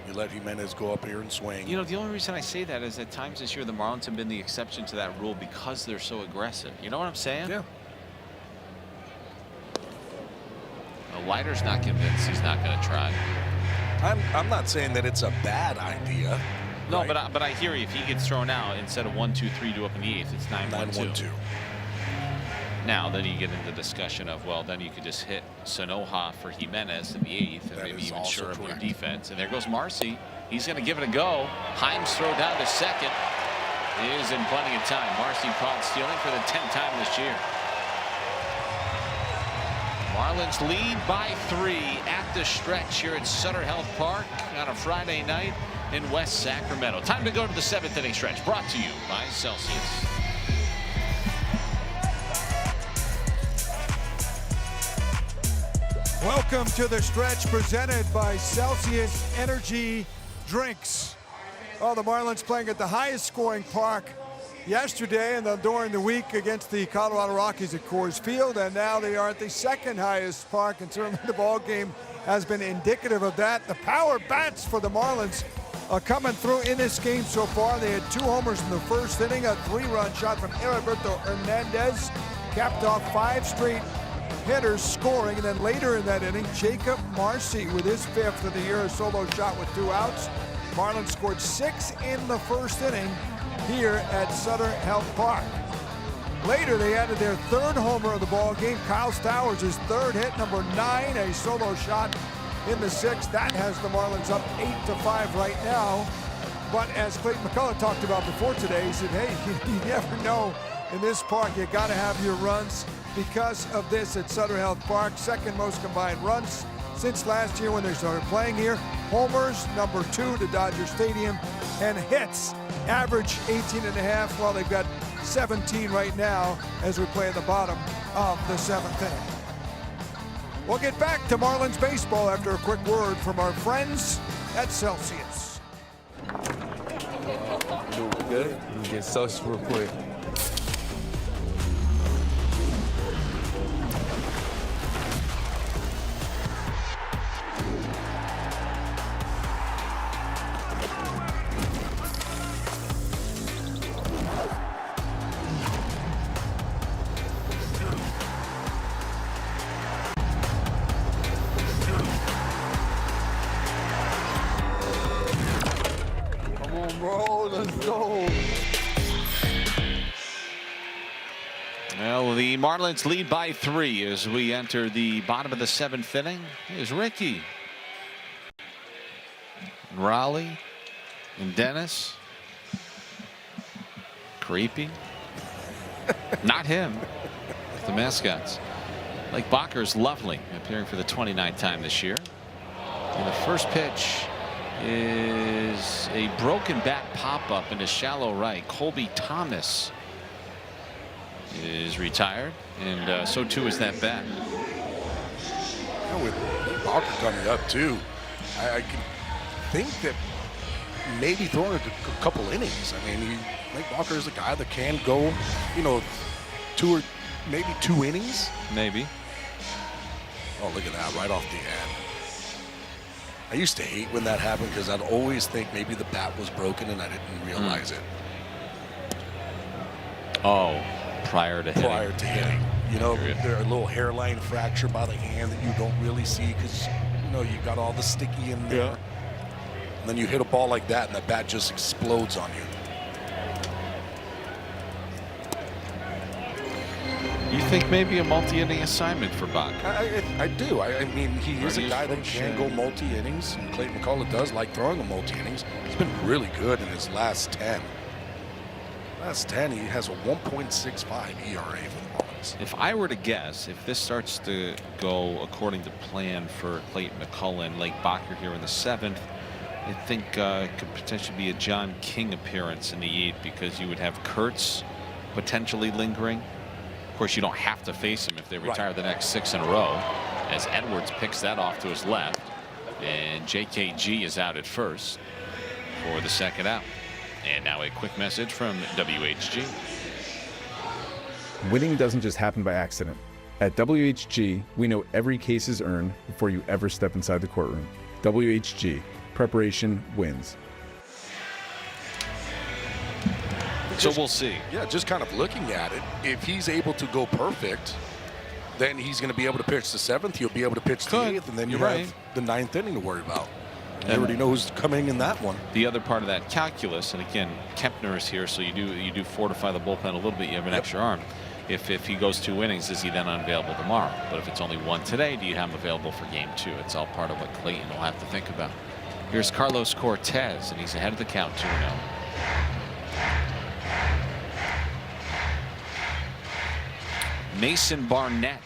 Speaker 3: You let Jimenez go up here and swing.
Speaker 2: You know, the only reason I say that is at times this year the Marlins have been the exception to that rule because they're so aggressive. You know what I'm saying?
Speaker 3: Yeah.
Speaker 2: Leiter's not convinced he's not going to try.
Speaker 3: I'm not saying that it's a bad idea.
Speaker 2: No,
Speaker 3: right?
Speaker 2: but I hear you. If he gets thrown out instead of 1-2-3 to up in the 8th, it's 9-1-2. Now then you get into the discussion of, well, then you could just hit Sanoja for Jimenez in the 8th and maybe even shore up your defense. And there goes Marcy. He's going to give it a go. Himes throw down to second. He is in plenty of time. Marcy caught stealing for the 10th time this year. Marlins lead by 3 at the stretch here at Sutter Health Park on a Friday night in West Sacramento. Time to go to the 7th inning stretch, brought to you by Celsius.
Speaker 5: Welcome to the stretch presented by Celsius Energy Drinks. Oh, the Marlins playing at the highest scoring park yesterday and then during the week against the Colorado Rockies at Coors Field, and now they are at the 2nd highest park, and certainly the ball game has been indicative of that. The power bats for the Marlins are coming through in this game so far. They had 2 homers in the 1st inning, a 3-run shot from Heriberto Hernandez, capped off 5 straight hitters scoring, and then later in that inning, Jacob Marcy with his 5th of the year, a solo shot with 2 outs. Marlins scored 6 in the 1st inning here at Sutter Health Park. Later, they added their 3rd homer of the ball game. Kyle Stowers, his 3rd hit, number 9, a solo shot in the 6th. That has the Marlins up 8-5 right now. But as Clayton McCullough talked about before today, he said, hey, you never know in this park. You got to have your runs. Because of this at Sutter Health Park, 2nd most combined runs since last year when they started playing here. Homers, number 2 to Dodger Stadium, and hits average 18.5, while they've got 17 right now as we play at the bottom of the 7th inning. We'll get back to Marlins baseball after a quick word from our friends at Celsius.
Speaker 9: Good. Let me get Celsius real quick.
Speaker 2: Well, the Marlins lead by 3 as we enter the bottom of the 7th inning. Here's Ricky, and Raleigh, and Dennis. Creepy. Not him. The mascots. Like Bacher's lovely, appearing for the 29th time this year. And the first pitch is a broken bat pop-up into shallow right. Colby Thomas is retired, and so too is that bat.
Speaker 3: Yeah, with Bacher coming up too, I can think that maybe throwing a couple innings. I mean, Mike Bacher is a guy that can go, you know, 2 or maybe 2 innings.
Speaker 2: Maybe.
Speaker 3: Oh, look at that, right off the end. I used to hate when that happened because I'd always think maybe the bat was broken and I didn't realize it.
Speaker 2: Oh, prior to hitting.
Speaker 3: Prior to hitting. You know, there's a little hairline fracture by the hand that you don't really see because, you know, you got all the sticky in there. Yeah. And then you hit a ball like that and the bat just explodes on you.
Speaker 2: You think maybe a multi-inning assignment for Bach?
Speaker 3: I do. I mean, he is a
Speaker 2: Ready
Speaker 3: guy that
Speaker 2: for
Speaker 3: can go multi-innings, and Clayton McCullough does like throwing a multi-innings. He's been really good in his last 10. Last 10, he has a 1.65 ERA for the Marlins.
Speaker 2: If I were to guess, if this starts to go according to plan for Clayton McCullough and Lake Bacher here in the 7th, I think it could potentially be a John King appearance in the 8th, because you would have Kurtz potentially lingering. Of course, you don't have to face him if they retire the next 6 in a row, as Edwards picks that off to his left, and JKG is out at first for the 2nd out. And now a quick message from WHG.
Speaker 10: Winning doesn't just happen by accident. At WHG, we know every case is earned before you ever step inside the courtroom. WHG, preparation wins.
Speaker 2: So we'll see.
Speaker 3: Yeah, just kind of looking at it, if he's able to go perfect, then he's going to be able to pitch the 7th. He'll be able to pitch the 8th, and then you have the 9th inning to worry about. And you already know who's coming in that one.
Speaker 2: The other part of that calculus, and again, Kempner is here, so you do fortify the bullpen a little bit. You have an extra arm. If he goes 2 innings, is he then unavailable tomorrow? But if it's only 1 today, do you have him available for game 2? It's all part of what Clayton will have to think about. Here's Carlos Cortez, and he's ahead of the count 2-0. Mason Barnett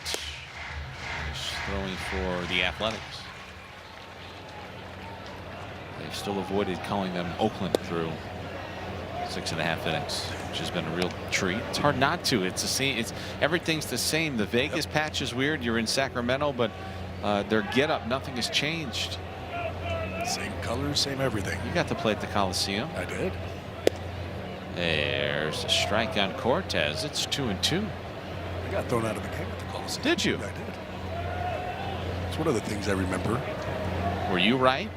Speaker 2: is throwing for the Athletics. They've still avoided calling them Oakland through 6.5 innings, which has been a real treat. It's hard not to. It's the same. Everything's the same. The Vegas patch is weird. You're in Sacramento, but their get-up, nothing has changed.
Speaker 3: Same colors, same everything.
Speaker 2: You got to play at the Coliseum.
Speaker 3: I did.
Speaker 2: There's a strike on Cortez. It's 2-2.
Speaker 3: I got thrown out of the game at the Coliseum.
Speaker 2: Did you?
Speaker 3: I did. It's one of the things I remember.
Speaker 2: Were you right?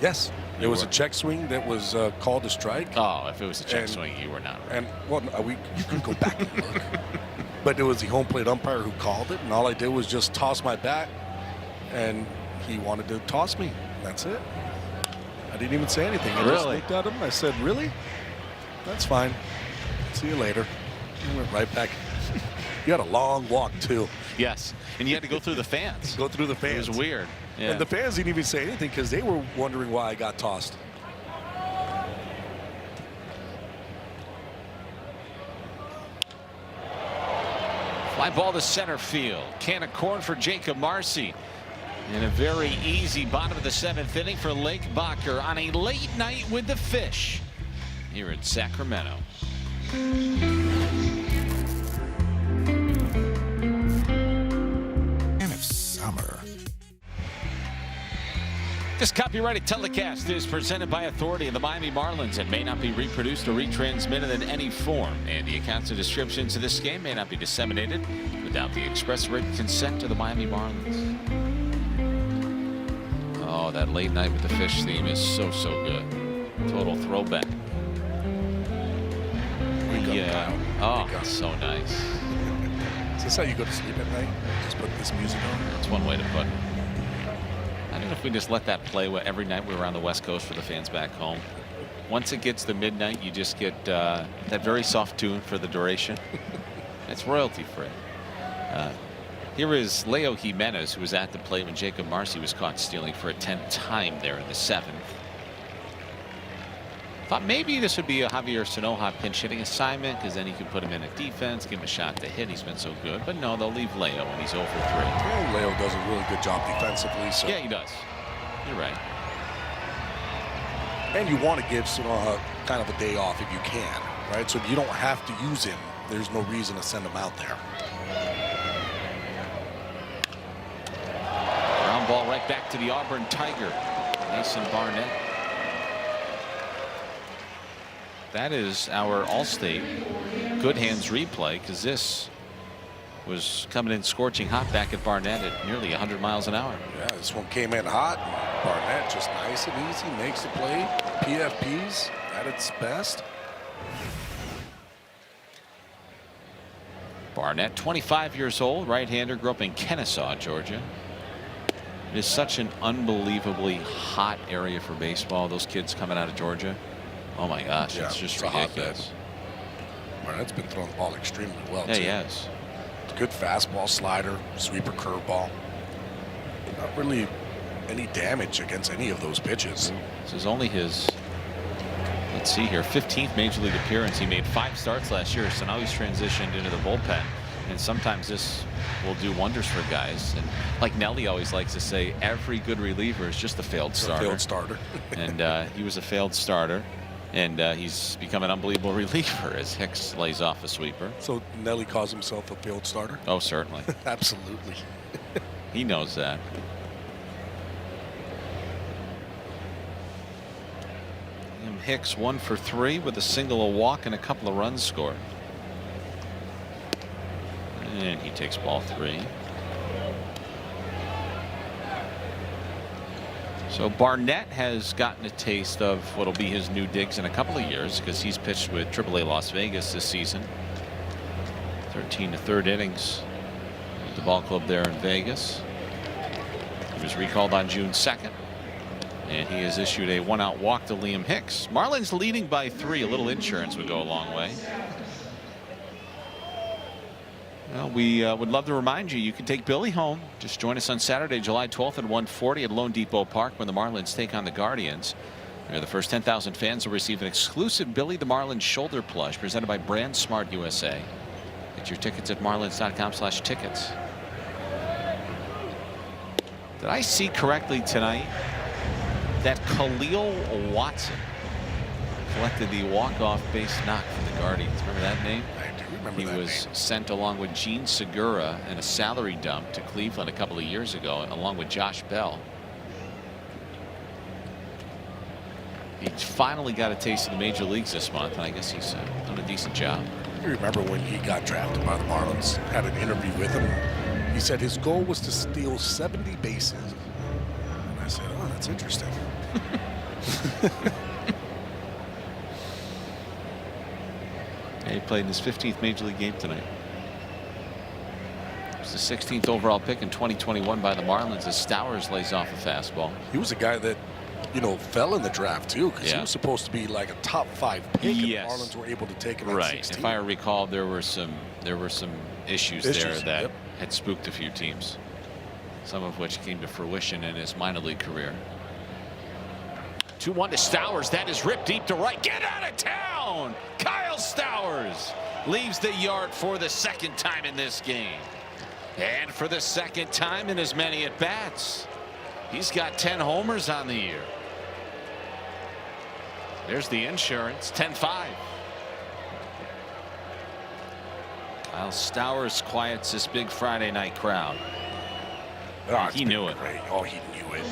Speaker 3: Yes. It was a check swing that was called a strike.
Speaker 2: Oh, if it was a check swing, you were not right.
Speaker 3: And well, you can go back and look. But it was the home plate umpire who called it, and all I did was just toss my bat, and he wanted to toss me. That's it. I didn't even say anything. I just looked at him. I said, "Really? That's fine. See you later." I went right back. You had a long walk too.
Speaker 2: Yes, and you had to go through the fans.
Speaker 3: Go through the fans.
Speaker 2: It was weird. Yeah.
Speaker 3: And the fans didn't even say anything because they were wondering why I got tossed.
Speaker 2: Fly ball to center field. Can of corn for Jacob Marcy. And a very easy bottom of the 7th inning for Lake Bacher on a late night with the Fish here in Sacramento. This copyrighted telecast is presented by authority of the Miami Marlins and may not be reproduced or retransmitted in any form. And the accounts and descriptions of this game may not be disseminated without the express written consent of the Miami Marlins. Oh, that late night with the Fish theme is so good. Total throwback. Yeah. Oh, so nice.
Speaker 3: Is this how you go to sleep at night? Just put this music on?
Speaker 2: That's one way to put it. I don't know if we just let that play every night we were on the West Coast for the fans back home. Once it gets to midnight, you just get that very soft tune for the duration. It's royalty free. Here is Leo Jimenez, who was at the plate when Jacob Marcy was caught stealing for a 10th time there in the 7th. Thought maybe this would be a Javier Sanoja pinch hitting assignment, because then he can put him in at defense, give him a shot to hit. He's been so good. But no, they'll leave Leo when he's 0 for 3.
Speaker 3: Well, Leo does a really good job defensively. So.
Speaker 2: Yeah, he does. You're right.
Speaker 3: And you want to give Sanoja kind of a day off if you can, right? So if you don't have to use him, there's no reason to send him out there.
Speaker 2: Ground ball right back to the Auburn Tiger, Mason Barnett. That is our All-State good hands replay, because this was coming in scorching hot back at Barnett at nearly 100 miles an hour.
Speaker 3: Yeah, this one came in hot. Barnett just nice and easy, makes the play. PFP's at its best.
Speaker 2: Barnett, 25 years old, right-hander, grew up in Kennesaw, Georgia. It is such an unbelievably hot area for baseball. Those kids coming out of Georgia. Oh my gosh, it's just ridiculous.
Speaker 3: Barnett's been throwing the ball extremely well,
Speaker 2: yeah,
Speaker 3: too.
Speaker 2: He has.
Speaker 3: Good fastball, slider, sweeper, curveball. Not really any damage against any of those pitches.
Speaker 2: This is only his, let's see here, 15th Major League appearance. He made 5 starts last year, so now he's transitioned into the bullpen. And sometimes this will do wonders for guys. And like Nelly always likes to say, every good reliever is just a failed starter. And he was a failed starter. And he's become an unbelievable reliever as Hicks lays off a sweeper.
Speaker 3: So Nelly calls himself a failed starter?
Speaker 2: Oh, certainly.
Speaker 3: Absolutely.
Speaker 2: He knows that. And Hicks 1 for 3 with a single, a walk, and a couple of runs scored. And he takes ball 3. So Barnett has gotten a taste of what'll be his new digs in a couple of years, because he's pitched with AAA Las Vegas this season. 13 to third innings with the ball club there in Vegas. He was recalled on June 2nd, and he has issued a 1-out walk to Liam Hicks. Marlins leading by 3. A little insurance would go a long way. Well, we would love to remind you, you can take Billy home. Just join us on Saturday, July 12th at 1:40 at Lone Depot Park when the Marlins take on the Guardians. The first 10,000 fans will receive an exclusive Billy the Marlins shoulder plush presented by Brand Smart USA. Get your tickets at marlins.com/tickets. Did I see correctly tonight that Khalil Watson collected the walk-off base knock for the Guardians? Remember that name? He was sent along with Gene Segura in a salary dump to Cleveland a couple of years ago, along with Josh Bell. He finally got a taste of the major leagues this month, and I guess he's done a decent job.
Speaker 3: You remember when he got drafted by the Marlins? Had an interview with him. He said his goal was to steal 70 bases. And I said, oh, that's interesting.
Speaker 2: He played in his 15th Major League game tonight. It was the 16th overall pick in 2021 by the Marlins as Stowers lays off a fastball.
Speaker 3: He was a guy that, you know, fell in the draft too, because he was supposed to be like a top 5 pick.
Speaker 2: Yes.
Speaker 3: And the Marlins were able to take him at
Speaker 2: Right.
Speaker 3: 16.
Speaker 2: If I recall, there were some issues there that had spooked a few teams, some of which came to fruition in his minor league career. 2-1 to Stowers. That is ripped deep to right. Get out of town! Kyle Stowers leaves the yard for the 2nd time in this game. And for the 2nd time in as many at-bats. He's got 10 homers on the year. There's the insurance. 10-5. Kyle Stowers quiets this big Friday night crowd.
Speaker 3: Oh,
Speaker 2: he knew it.
Speaker 3: Great. Oh, he knew it.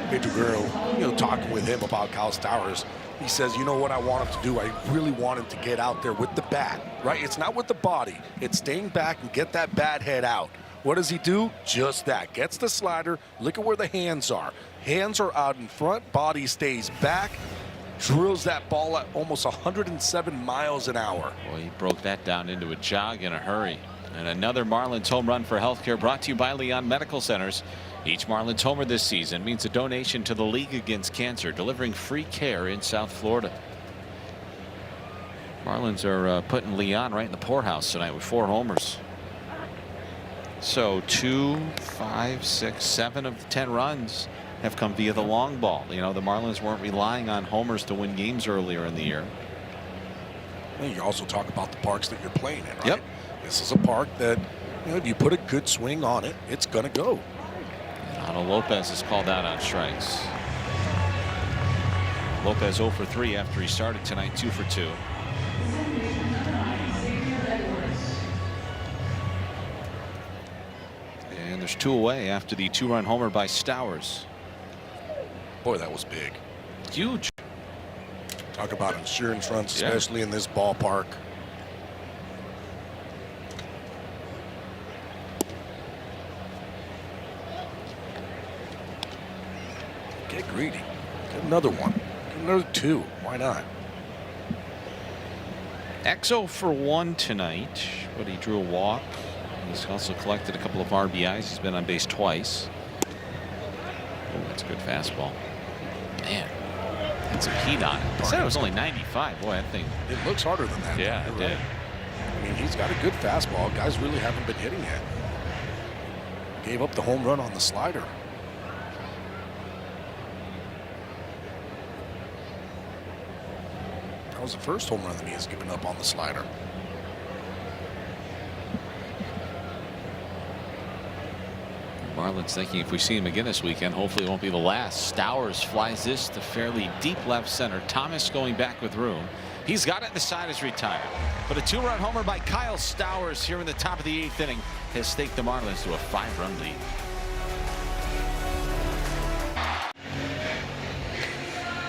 Speaker 3: Pedro Guerrero, you know, talking with him about Kyle Stowers, he says, you know what I want him to do? I really want him to get out there with the bat, right? It's not with the body. It's staying back and get that bat head out. What does he do? Just that. Gets the slider. Look at where the hands are. Hands are out in front. Body stays back. Drills that ball at almost 107 miles an hour.
Speaker 2: Boy, he broke that down into a jog in a hurry. And another Marlins home run for healthcare brought to you by Leon Medical Centers. Each Marlins homer this season means a donation to the League Against Cancer, delivering free care in South Florida. Marlins are putting Leon right in the poorhouse tonight with 4 homers. So 2, 5, 6, 7 of the 10 runs have come via the long ball. You know, the Marlins weren't relying on homers to win games earlier in the year.
Speaker 3: And you also talk about the parks that you're playing in, right?
Speaker 2: Yep.
Speaker 3: This is a park that, you know, if you put a good swing on it, it's going to go.
Speaker 2: Otto Lopez is called out on strikes. Lopez 0 for 3 after he started tonight, 2 for 2. And there's 2 away after the 2-run homer by Stowers.
Speaker 3: Boy, that was big.
Speaker 2: Huge.
Speaker 3: Talk about insurance runs, especially in this ballpark. Get greedy. Get another one. Get another 2. Why not?
Speaker 2: XO for 1 tonight, but he drew a walk. He's also collected a couple of RBIs. He's been on base twice. Oh, that's a good fastball. Man, had some heat on it. I said it was only 95. Boy, that thing.
Speaker 3: It looks harder than that.
Speaker 2: Yeah, it did.
Speaker 3: mean, he's got a good fastball. Guys really haven't been hitting it. Gave up the home run on the slider. That was the first home run that he has given up on the slider.
Speaker 2: Marlins thinking if we see him again this weekend, hopefully it won't be the last. Stowers flies this to fairly deep left center. Thomas going back with room. He's got it, and the side is retired. But a 2-run homer by Kyle Stowers here in the top of the 8th inning has staked the Marlins to a 5-run lead.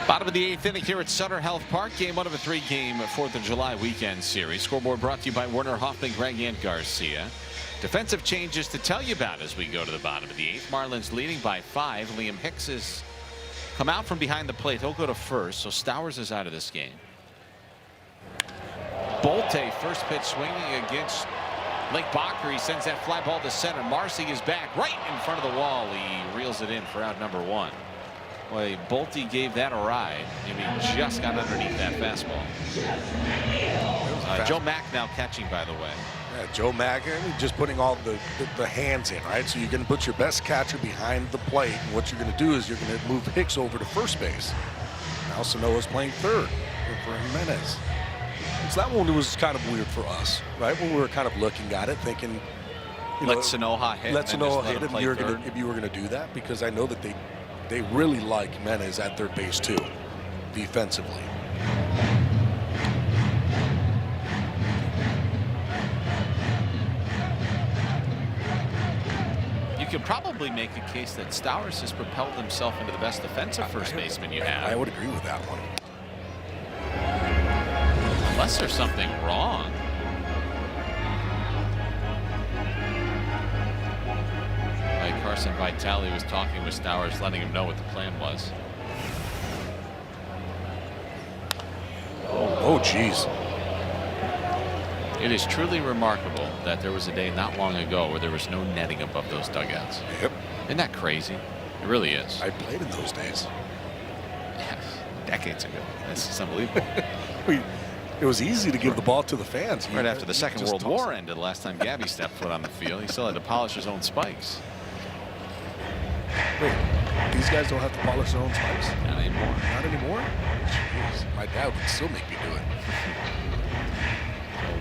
Speaker 2: Bottom of the 8th inning here at Sutter Health Park. Game 1 of a 3-game 4th of July weekend series. Scoreboard brought to you by Werner Hoffman, Greg, and Garcia. Defensive changes to tell you about as we go to the bottom of the 8th. Marlins leading by 5. Liam Hicks has come out from behind the plate. He'll go to first, so Stowers is out of this game. Bolte, first pitch swinging against Blake Bacher. He sends that fly ball to center. Marcy is back right in front of the wall. He reels it in for out number 1. Boy, Bolte gave that a ride. I mean, just got underneath that fastball. Joe Mack now catching, by the way.
Speaker 3: Yeah, Joe Mack just putting all the hands in, right? So you're going to put your best catcher behind the plate. And what you're going to do is you're going to move Hicks over to first base. Now Sanoa's playing third for Jimenez. So that one was kind of weird for us, right? When we were kind of looking at it, thinking,
Speaker 2: let Sanoa hit.
Speaker 3: Let Sanoa hit, and if you were going to do that, because I know that they really like Jimenez at third base too, defensively.
Speaker 2: You could probably make a case that Stowers has propelled himself into the best defensive first baseman you have.
Speaker 3: I would agree with that one.
Speaker 2: Unless there's something wrong. Like Carson Vitale was talking with Stowers, letting him know what the plan was.
Speaker 3: Oh, geez.
Speaker 2: It is truly remarkable that there was a day not long ago where there was no netting above those dugouts.
Speaker 3: Yep.
Speaker 2: Isn't that crazy? It really is.
Speaker 3: I played in those days.
Speaker 2: Yes, decades ago. That's just unbelievable.
Speaker 3: It was easy to give the ball to the fans.
Speaker 2: Right after the Second World War ended, the last time Gabby stepped foot on the field, he still had to polish his own spikes.
Speaker 3: Wait, these guys don't have to polish their own spikes?
Speaker 2: Not anymore.
Speaker 3: Not anymore? Jeez, my dad would still make me do it.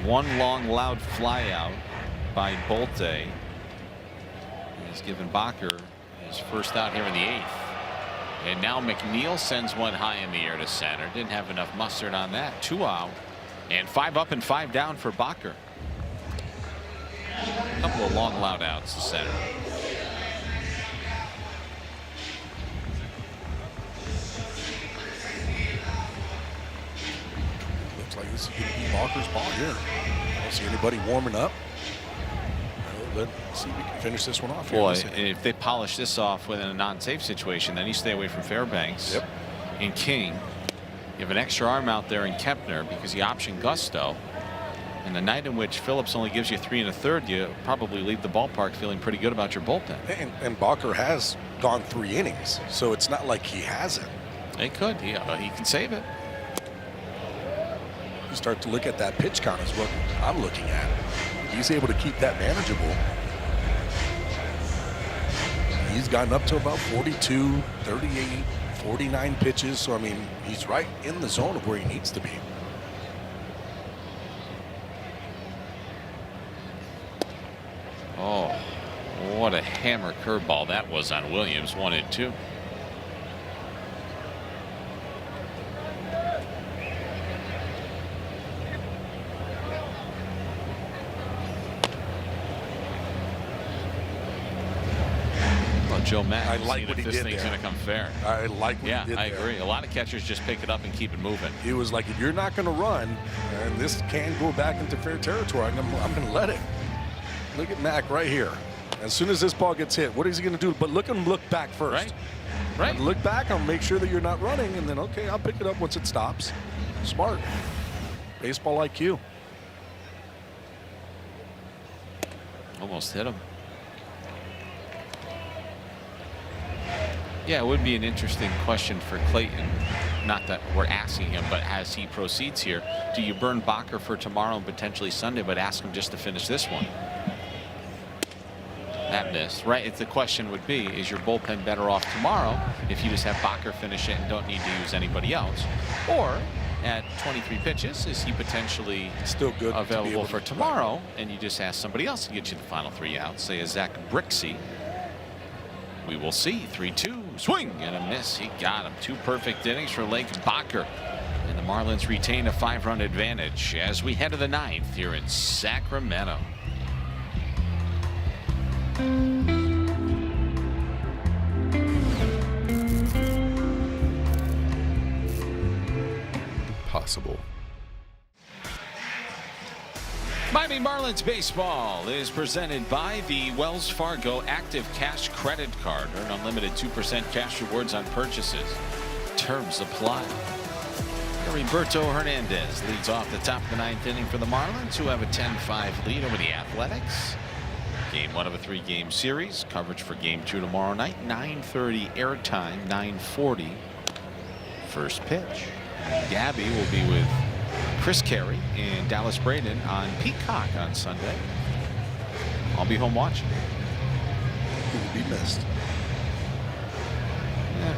Speaker 2: One long, loud fly out by Bolte has given Bacher his first out here in the 8th. And now McNeil sends one high in the air to center. Didn't have enough mustard on that. 2 out. And 5 up and 5 down for Bacher. A couple of long, loud outs to center.
Speaker 3: Looks like this is going to be Bacher's ball here. I don't see anybody warming up. Let's see if we can finish this one off here.
Speaker 2: Boy, if they polish this off within a non-safe situation, then you stay away from Fairbanks.
Speaker 3: Yep.
Speaker 2: And King. You have an extra arm out there in Kepner because he optioned Gusto. And the night in which Phillips only gives you 3 1/3, you probably leave the ballpark feeling pretty good about your bullpen.
Speaker 3: And Bacher has gone 3 innings, so it's not like he hasn't.
Speaker 2: He could. He can save it.
Speaker 3: You start to look at that pitch count is what I'm looking at. He's able to keep that manageable. He's gotten up to about 42, 38, 49 pitches. So, I mean, he's right in the zone of where he needs to be.
Speaker 2: Oh, what a hammer curveball that was on Williams. 1-2. Joe Mack.
Speaker 3: I like what he
Speaker 2: this
Speaker 3: did
Speaker 2: thing's
Speaker 3: there.
Speaker 2: going to come fair.
Speaker 3: I like what he did
Speaker 2: I
Speaker 3: there.
Speaker 2: agree. A lot of catchers just pick it up and keep it moving.
Speaker 3: He was like, if you're not going to run, and this can go back into fair territory, I'm going to let it. Look at Mack right here. As soon as this ball gets hit, what is he going to do? But look back first.
Speaker 2: Right.
Speaker 3: Look back. I'll make sure that you're not running, and then, okay, I'll pick it up once it stops. Smart. Baseball IQ.
Speaker 2: Almost hit him. Yeah, it would be an interesting question for Clayton not that we're asking him, but as he proceeds here, do you burn Bakker for tomorrow and potentially Sunday, but ask him just to finish this one? That missed, right? If the question would be, is your bullpen better off tomorrow if you just have Bakker finish it and don't need to use anybody else? Or at 23 pitches, is he potentially
Speaker 3: still good
Speaker 2: available for tomorrow and you just ask somebody else to get you the final 3 outs, say a Zach Brixey? We will see. 3-2, swing and a miss. He got him. 2 perfect innings for Lake Bakker. And the Marlins retain a 5-run advantage as we head to the 9th here in Sacramento.
Speaker 3: Possible.
Speaker 2: Miami Marlins baseball is presented by the Wells Fargo Active Cash Credit Card. Earn unlimited 2% cash rewards on purchases. Terms apply. Heriberto Hernandez leads off the top of the 9th inning for the Marlins, who have a 10-5 lead over the Athletics. Game 1 of a 3-game series. Coverage for Game 2 tomorrow night. 9:30 airtime. 9:40 first pitch. Gabby will be with Chris Carey and Dallas Braden on Peacock on Sunday. I'll be home watching.
Speaker 3: Who will be missed?
Speaker 2: Yeah.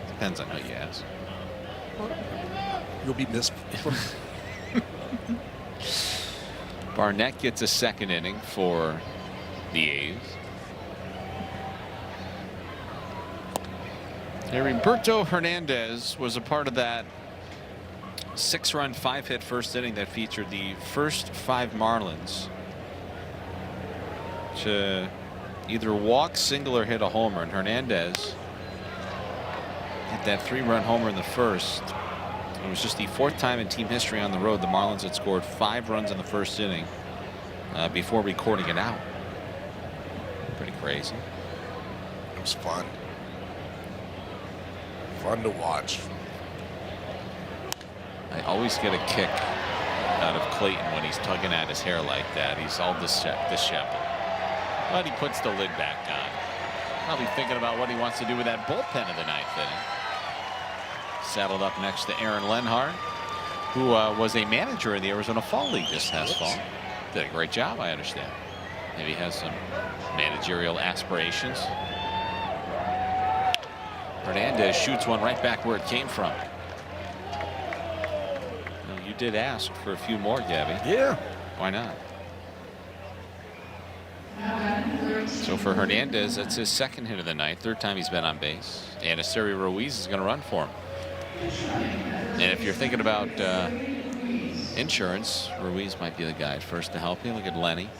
Speaker 2: Depends on who you ask.
Speaker 3: You'll be missed from.
Speaker 2: Barnett gets a 2nd inning for the A's. Heriberto Hernandez was a part of that 6-run, 5-hit first inning that featured the first 5 Marlins to either walk, single, or hit a homer. And Hernandez hit that 3-run homer in the first. It was just the 4th time in team history on the road the Marlins had scored 5 runs in the first inning before recording it out. Pretty crazy.
Speaker 3: It was fun. Fun to watch.
Speaker 2: I always get a kick out of Clayton when he's tugging at his hair like that. He's all disheveled. But he puts the lid back on. Probably thinking about what he wants to do with that bullpen in the 9th inning. Saddled up next to Aaron Lenhart, who was a manager in the Arizona Fall League this past fall. Did a great job, I understand. Maybe has some managerial aspirations. Hernandez shoots one right back where it came from. Well, you did ask for a few more, Gabby.
Speaker 3: Yeah.
Speaker 2: Why not? So for Hernandez, that's his 2nd hit of the night, 3rd time he's been on base. And Esteury Ruiz is going to run for him. And if you're thinking about insurance, Ruiz might be the guy at first to help you. Look at Lenny.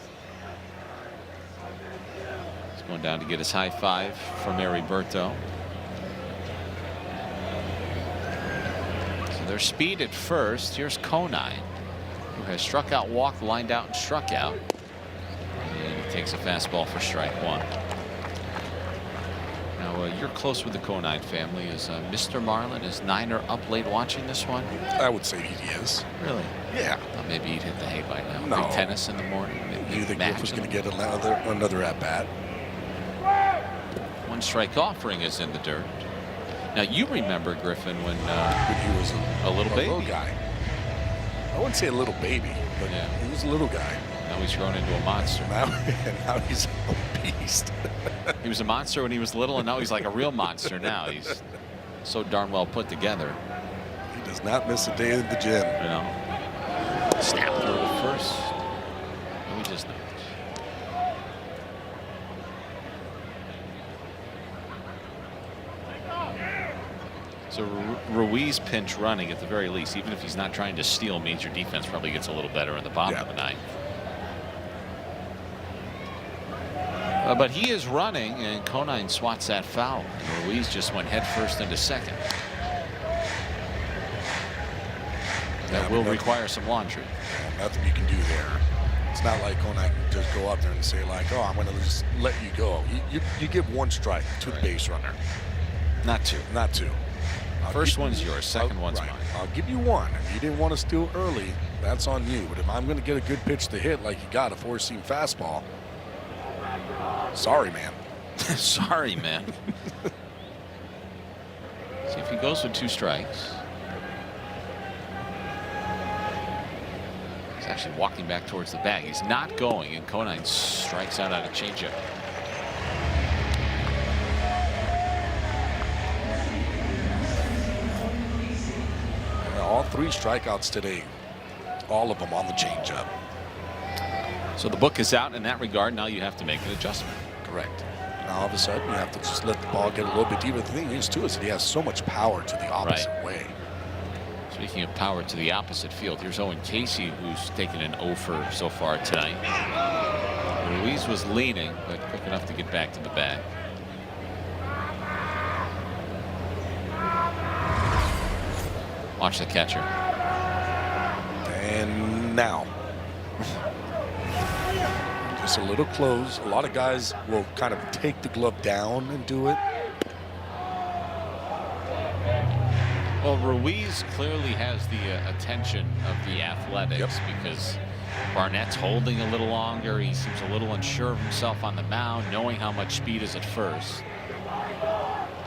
Speaker 2: He's going down to get his high 5 from Heriberto. So their speed at first. Here's Conine, who has struck out, walked, lined out, and struck out. And he takes a fastball for strike 1. Now, you're close with the Conine family. Is Mr. Marlin, is Niner up late watching this one?
Speaker 3: I would say he is.
Speaker 2: Really?
Speaker 3: Yeah.
Speaker 2: Maybe he'd hit the hay by now.
Speaker 3: No.
Speaker 2: Big tennis in the morning.
Speaker 3: Do you think Griff was going to get another at-bat?
Speaker 2: 1 strike offering is in the dirt. Now, you remember Griffin when
Speaker 3: he was
Speaker 2: a little baby.
Speaker 3: Little guy. I wouldn't say a little baby, but
Speaker 2: yeah,
Speaker 3: he was a little guy.
Speaker 2: Now he's grown into a monster.
Speaker 3: Now he's a beast.
Speaker 2: He was a monster when he was little, and now he's like a real monster now. He's so darn well put together.
Speaker 3: He does not miss a day at the gym.
Speaker 2: You know. Snap through the first. And we just know. So Ruiz pinch running at the very least, even if he's not trying to steal, means your defense probably gets a little better in the bottom of the 9th. But he is running, and Conine swats that foul. And Ruiz just went headfirst into 2nd. That will require some laundry.
Speaker 3: Nothing you can do there. It's not like Conine can just go up there and say like, "Oh, I'm going to just let you go." You give 1 strike to the base runner.
Speaker 2: Not 2.
Speaker 3: Not 2.
Speaker 2: First one's yours. Second one's mine.
Speaker 3: I'll give you 1. If you didn't want to steal early, that's on you. But if I'm going to get a good pitch to hit like you got, a 4-seam fastball, sorry, man.
Speaker 2: Sorry, man. See if he goes with 2 strikes. He's actually walking back towards the bag. He's not going, and Conine strikes out on a changeup.
Speaker 3: All 3 strikeouts today, all of them on the changeup.
Speaker 2: So the book is out in that regard. Now you have to make an adjustment.
Speaker 3: Correct. Now all of a sudden you have to just let the ball get a little bit deeper. The thing is too is that he has so much power to the opposite way.
Speaker 2: Speaking of power to the opposite field, here's Owen Casey, who's taken an 0 for so far tonight. Ruiz was leaning, but quick enough to get back to the bag. Watch the catcher.
Speaker 3: And now. Just a little close. A lot of guys will kind of take the glove down and do it.
Speaker 2: Well, Ruiz clearly has the attention of the Athletics because Barnett's holding a little longer. He seems a little unsure of himself on the mound, knowing how much speed is at first.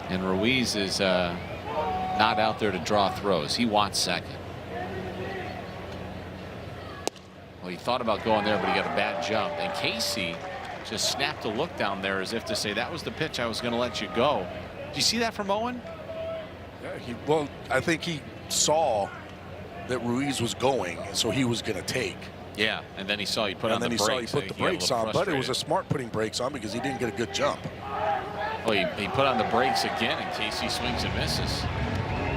Speaker 2: And Ruiz is not out there to draw throws. He wants second. Well, he thought about going there, but he got a bad jump. And Casey just snapped a look down there as if to say, that was the pitch I was going to let you go. Did you see that from Owen?
Speaker 3: Yeah, well, I think he saw that Ruiz was going, so he was going to take.
Speaker 2: Yeah, and then he saw you put on the brakes.
Speaker 3: And then he saw he put the brakes on, but it was a smart putting brakes on because he didn't get a good jump.
Speaker 2: Well, he put on the brakes again, and Casey swings and misses.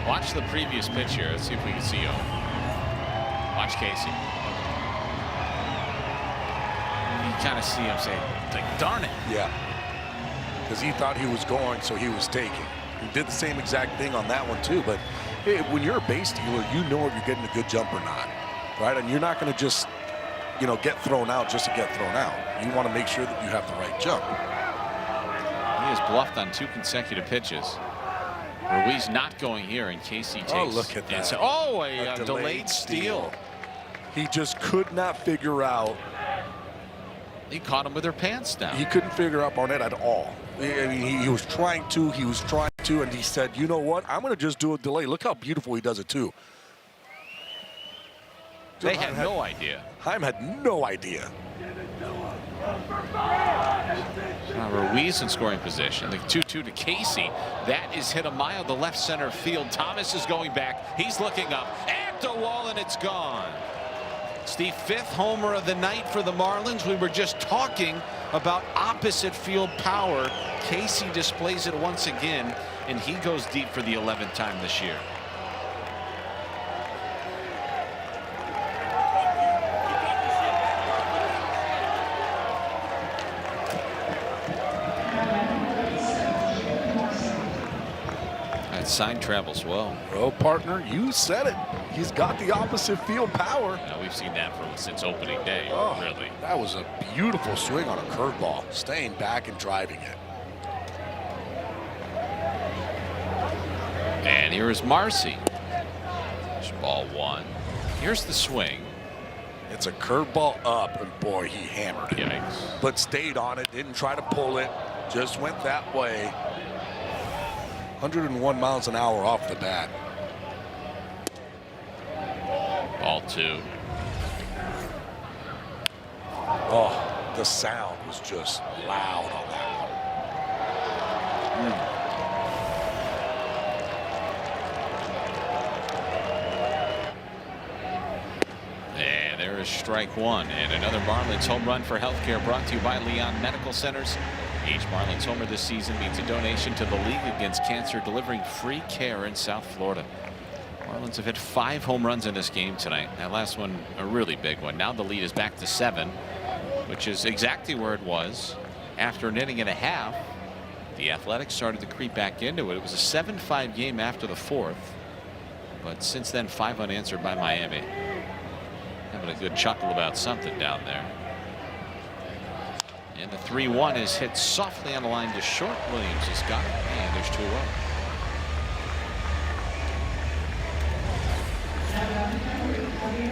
Speaker 2: Watch the previous pitch here. Let's see if we can see Owen. Watch Casey. You kind of see him say, like, darn it.
Speaker 3: Yeah, because he thought he was going, so he was taking. He did the same exact thing on that one too, but hey, when you're a base stealer, you know if you're getting a good jump or not, right? And you're not going to just, you know, get thrown out just to get thrown out. You want to make sure that you have the right jump.
Speaker 2: He has bluffed on 2 consecutive pitches. Ruiz not going here, and Casey takes.
Speaker 3: Oh, look at that.
Speaker 2: A delayed steal.
Speaker 3: He just could not figure out.
Speaker 2: He caught him with their pants down.
Speaker 3: He couldn't figure out Barnett at all. I mean, he was trying to, and he said, you know what? I'm going to just do a delay. Look how beautiful he does it, too.
Speaker 2: They had no idea.
Speaker 3: Chaim had no idea.
Speaker 2: Ruiz in scoring position. The 2-2 to Casey. That is hit a mile to left center field. Thomas is going back. He's looking up at the wall, and it's gone. It's the 5th homer of the night for the Marlins. We were just talking about opposite field power. Casey displays it once again, and he goes deep for the 11th time this year. That sign travels well.
Speaker 3: Well, partner, you said it. He's got the opposite field power.
Speaker 2: Now, we've seen that since opening day, really.
Speaker 3: That was a beautiful swing on a curveball, staying back and driving it.
Speaker 2: And here is Marcy. Ball 1. Here's the swing.
Speaker 3: It's a curveball up, and boy, he hammered it.
Speaker 2: Yikes.
Speaker 3: But stayed on it, didn't try to pull it, just went that way. 101 miles an hour off the bat.
Speaker 2: Ball 2.
Speaker 3: Oh, the sound was just loud on that one.
Speaker 2: And there is strike 1, and another Marlins home run for healthcare brought to you by Leon Medical Centers. Each Marlins homer this season means a donation to the League Against Cancer, delivering free care in South Florida. Marlins have hit 5 home runs in this game tonight. That last one, a really big one. Now the lead is back to 7, which is exactly where it was after an inning and a half. The Athletics started to creep back into it. It was a 7-5 game after the 4th, but since then 5 unanswered by Miami. Having a good chuckle about something down there. And the 3-1 is hit softly on the line to short. Williams has got it, and there's 2 away.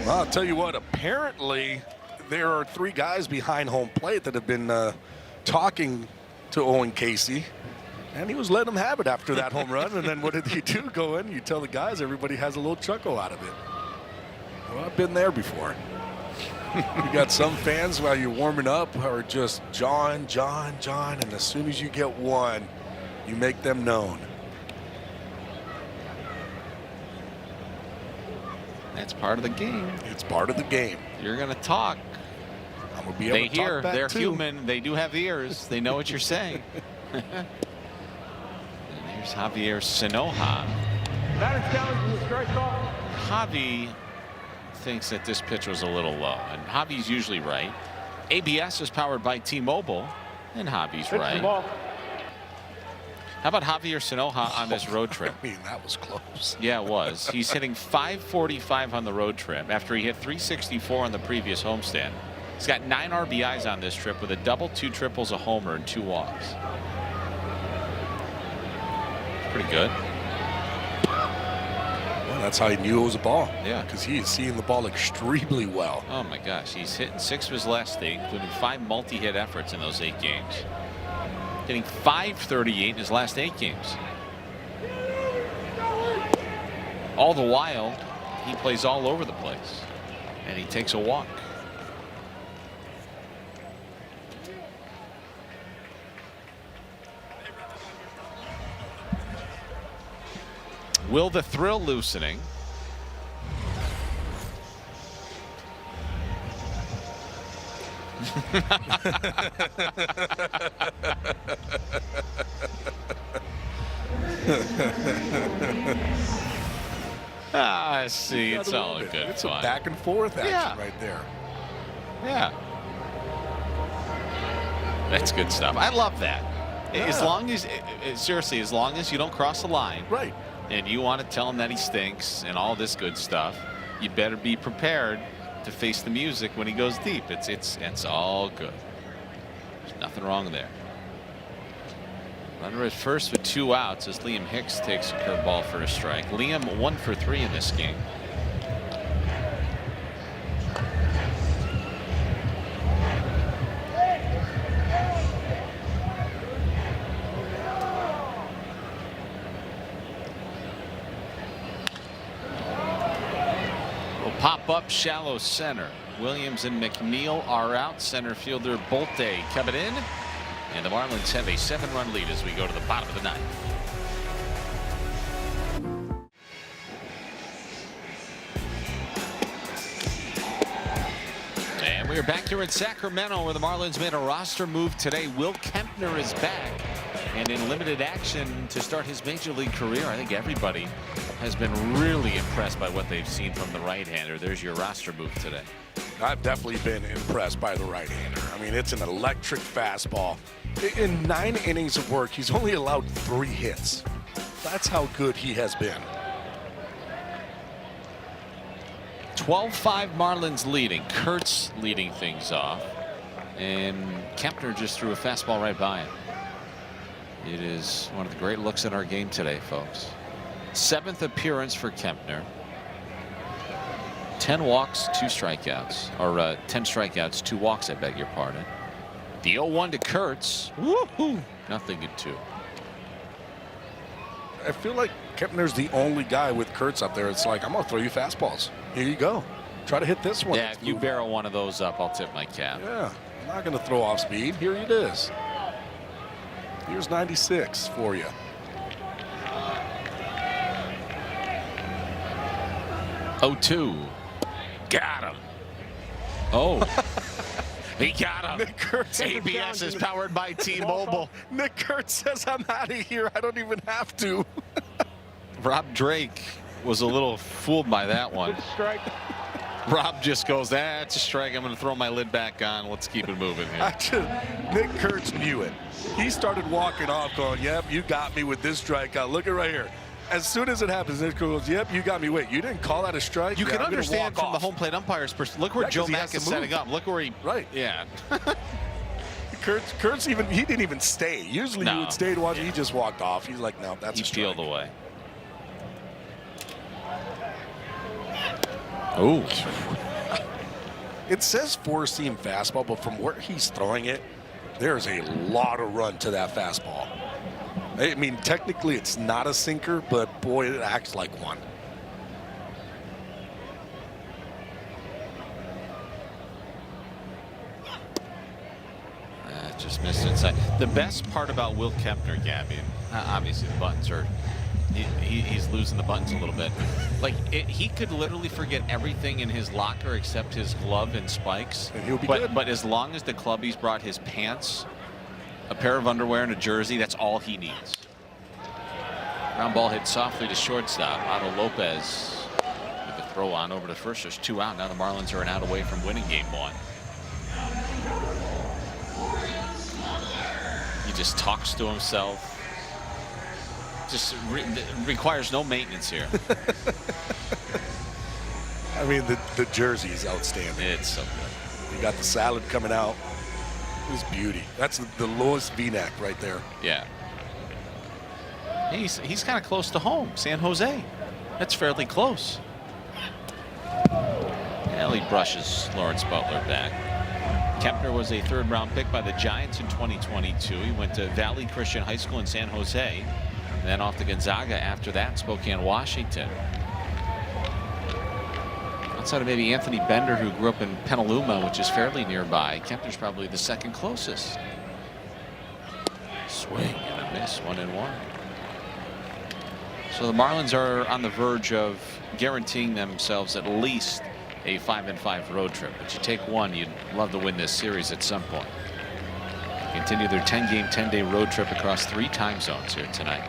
Speaker 3: Well, I'll tell you what, apparently there are 3 guys behind home plate that have been talking to Owen Casey. And he was letting them have it after that home run. And then what did he do? Go in, you tell the guys, everybody has a little chuckle out of it. Well, I've been there before. You got some fans while you're warming up who are just John, and as soon as you get one, you make them known.
Speaker 2: That's part of the game.
Speaker 3: It's part of the game.
Speaker 2: You're going to talk.
Speaker 3: I'm going to be able
Speaker 2: They
Speaker 3: to
Speaker 2: hear.
Speaker 3: talk back
Speaker 2: They're
Speaker 3: too.
Speaker 2: human. They do have ears. They know what you're saying. And here's Javier Sinoja. Javi thinks that this pitch was a little low, and Javi's usually right. ABS is powered by T-Mobile, and Javi's right. How about Javier Sinoja on this road trip?
Speaker 3: I mean, that was close.
Speaker 2: Yeah, it was. He's hitting .545 on the road trip after he hit .364 on the previous homestand. He's got 9 RBIs on this trip with a double, 2 triples, a homer, and 2 walks. Pretty good.
Speaker 3: Well, that's how he knew it was a ball.
Speaker 2: Yeah.
Speaker 3: Because he is seeing the ball extremely well.
Speaker 2: Oh, my gosh. He's hitting 6 of his last 8, including 5 multi-hit efforts in those 8 games. Hitting .538 in his last 8 games. All the while, he plays all over the place. And he takes a walk. Will the thrill loosening? I see. It's all good.
Speaker 3: It's
Speaker 2: fun.
Speaker 3: a back and forth action right there.
Speaker 2: Yeah. That's good stuff. I love that. As long as, seriously, as long as you don't cross the line.
Speaker 3: Right.
Speaker 2: And you want to tell him that he stinks and all this good stuff, you better be prepared to face the music when he goes deep. It's all good. There's nothing wrong there. Runner at first with 2 outs as Liam Hicks takes a curveball for a strike. Liam 1 for 3 in this game. Pop up shallow center. Williams and McNeil are out. Center fielder Bolte coming in. And the Marlins have a 7-run lead as we go to the bottom of the 9th. And we are back here in Sacramento where the Marlins made a roster move today. Will Kempner is back and in limited action to start his major league career. I think everybody has been really impressed by what they've seen from the right-hander. There's your roster move today.
Speaker 3: I've definitely been impressed by the right-hander. I mean, it's an electric fastball. In 9 innings of work, he's only allowed 3 hits. That's how good he has been.
Speaker 2: 12-5 Marlins leading. Kurtz leading things off. And Kempner just threw a fastball right by him. It is one of the great looks in our game today, folks. 7th appearance for Kempner. 10 walks, 2 strikeouts. Or 10 strikeouts, 2 walks, I beg your pardon. The 0-1 to Kurtz. Woohoo! Nothing at 2.
Speaker 3: I feel like Kempner's the only guy with Kurtz up there. It's like, I'm going to throw you fastballs. Here you go. Try to hit this one.
Speaker 2: Yeah, if you barrel one of those up, I'll tip my cap.
Speaker 3: Yeah, I'm not going to throw off speed. Here it is. Here's 96 for you.
Speaker 2: Oh, 2. Got him. Oh. He got him.
Speaker 3: Nick Kurtz
Speaker 2: ABS is powered by T-Mobile.
Speaker 3: Nick Kurtz says, I'm out of here. I don't even have to.
Speaker 2: Rob Drake was a little fooled by that one.
Speaker 11: Good strike.
Speaker 2: Rob just goes, it's a strike. I'm going to throw my lid back on. Let's keep it moving here.
Speaker 3: Nick Kurtz knew it. He started walking off going, yep, you got me with this strikeout. Look at right here. As soon as it happens, Nick Kurtz goes, yep, you got me. Wait, you didn't call that a strike?
Speaker 2: You
Speaker 3: yeah,
Speaker 2: can understand from the home plate umpire's perspective. Look where Joe Mack is setting up. Look where he.
Speaker 3: Right.
Speaker 2: Yeah.
Speaker 3: Kurtz even, he didn't even stay. Usually he would stay to watch. Yeah. He just walked off. He's like, no, that's a strike.
Speaker 2: He peeled away. Oh.
Speaker 3: It says 4-seam fastball, but from where he's throwing it, there's a lot of run to that fastball. I mean, technically it's not a sinker, but boy, it acts like one.
Speaker 2: Just missed inside. The best part about Will Kempner, Gabby, obviously the buttons are, he's losing the buttons a little bit. Like, he could literally forget everything in his locker except his glove and spikes.
Speaker 3: And he'll be good.
Speaker 2: But as long as the club he's brought his pants, a pair of underwear, and a jersey, that's all he needs. Ground ball hit softly to shortstop. Otto Lopez with the throw on over to first. There's 2 out. Now the Marlins are an out away from winning game 1. He just talks to himself. Just requires no maintenance here.
Speaker 3: I mean, the jersey is outstanding.
Speaker 2: It's so good.
Speaker 3: You got the salad coming out. It's beauty. That's the lowest V-neck right there.
Speaker 2: Yeah. He's kind of close to home, San Jose. That's fairly close. Well, he brushes Lawrence Butler back. Kempner was a 3rd-round pick by the Giants in 2022. He went to Valley Christian High School in San Jose, and then off to Gonzaga after that, Spokane, Washington. Outside of maybe Anthony Bender, who grew up in Petaluma, which is fairly nearby, Kempner's probably the 2nd closest. Swing and a miss, 1-1. So the Marlins are on the verge of guaranteeing themselves at least a 5-5 road trip. But you take one, you'd love to win this series at some point. Continue their 10-game, 10-day road trip across 3 time zones here tonight.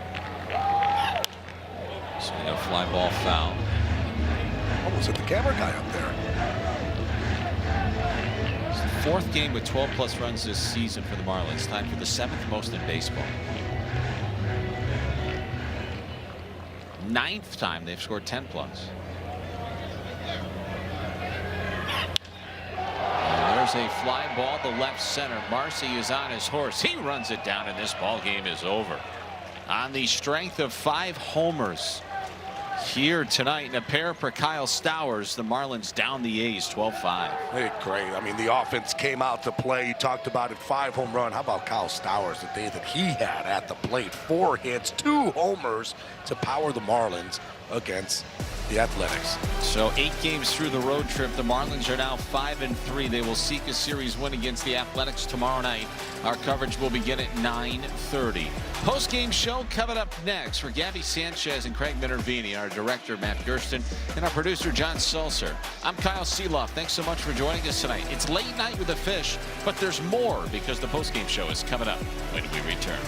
Speaker 2: Swing a fly ball foul.
Speaker 3: Almost hit the camera guy up there.
Speaker 2: It's the 4th game with 12+ runs this season for the Marlins. Time for the 7th most in baseball. 9th time they've scored 10+. There's a fly ball to left center. Marcy is on his horse. He runs it down, and this ball game is over. On the strength of 5 homers here tonight, and a pair for Kyle Stowers, the Marlins down the A's 12-5.
Speaker 3: Hey, great. I mean, the offense came out to play. You talked about it, 5 home run. How about Kyle Stowers, the day that he had at the plate? 4 hits, 2 homers to power the Marlins against the Athletics.
Speaker 2: So 8 games through the road trip. The Marlins are now 5-3. They will seek a series win against the Athletics tomorrow night. Our coverage will begin at 9:30. Post-game show coming up next for Gabby Sanchez and Craig Minervini, our director Matt Gersten, and our producer John Sulser. I'm Kyle Seeloff. Thanks so much for joining us tonight. It's late night with the Fish, but there's more because the post-game show is coming up when we return.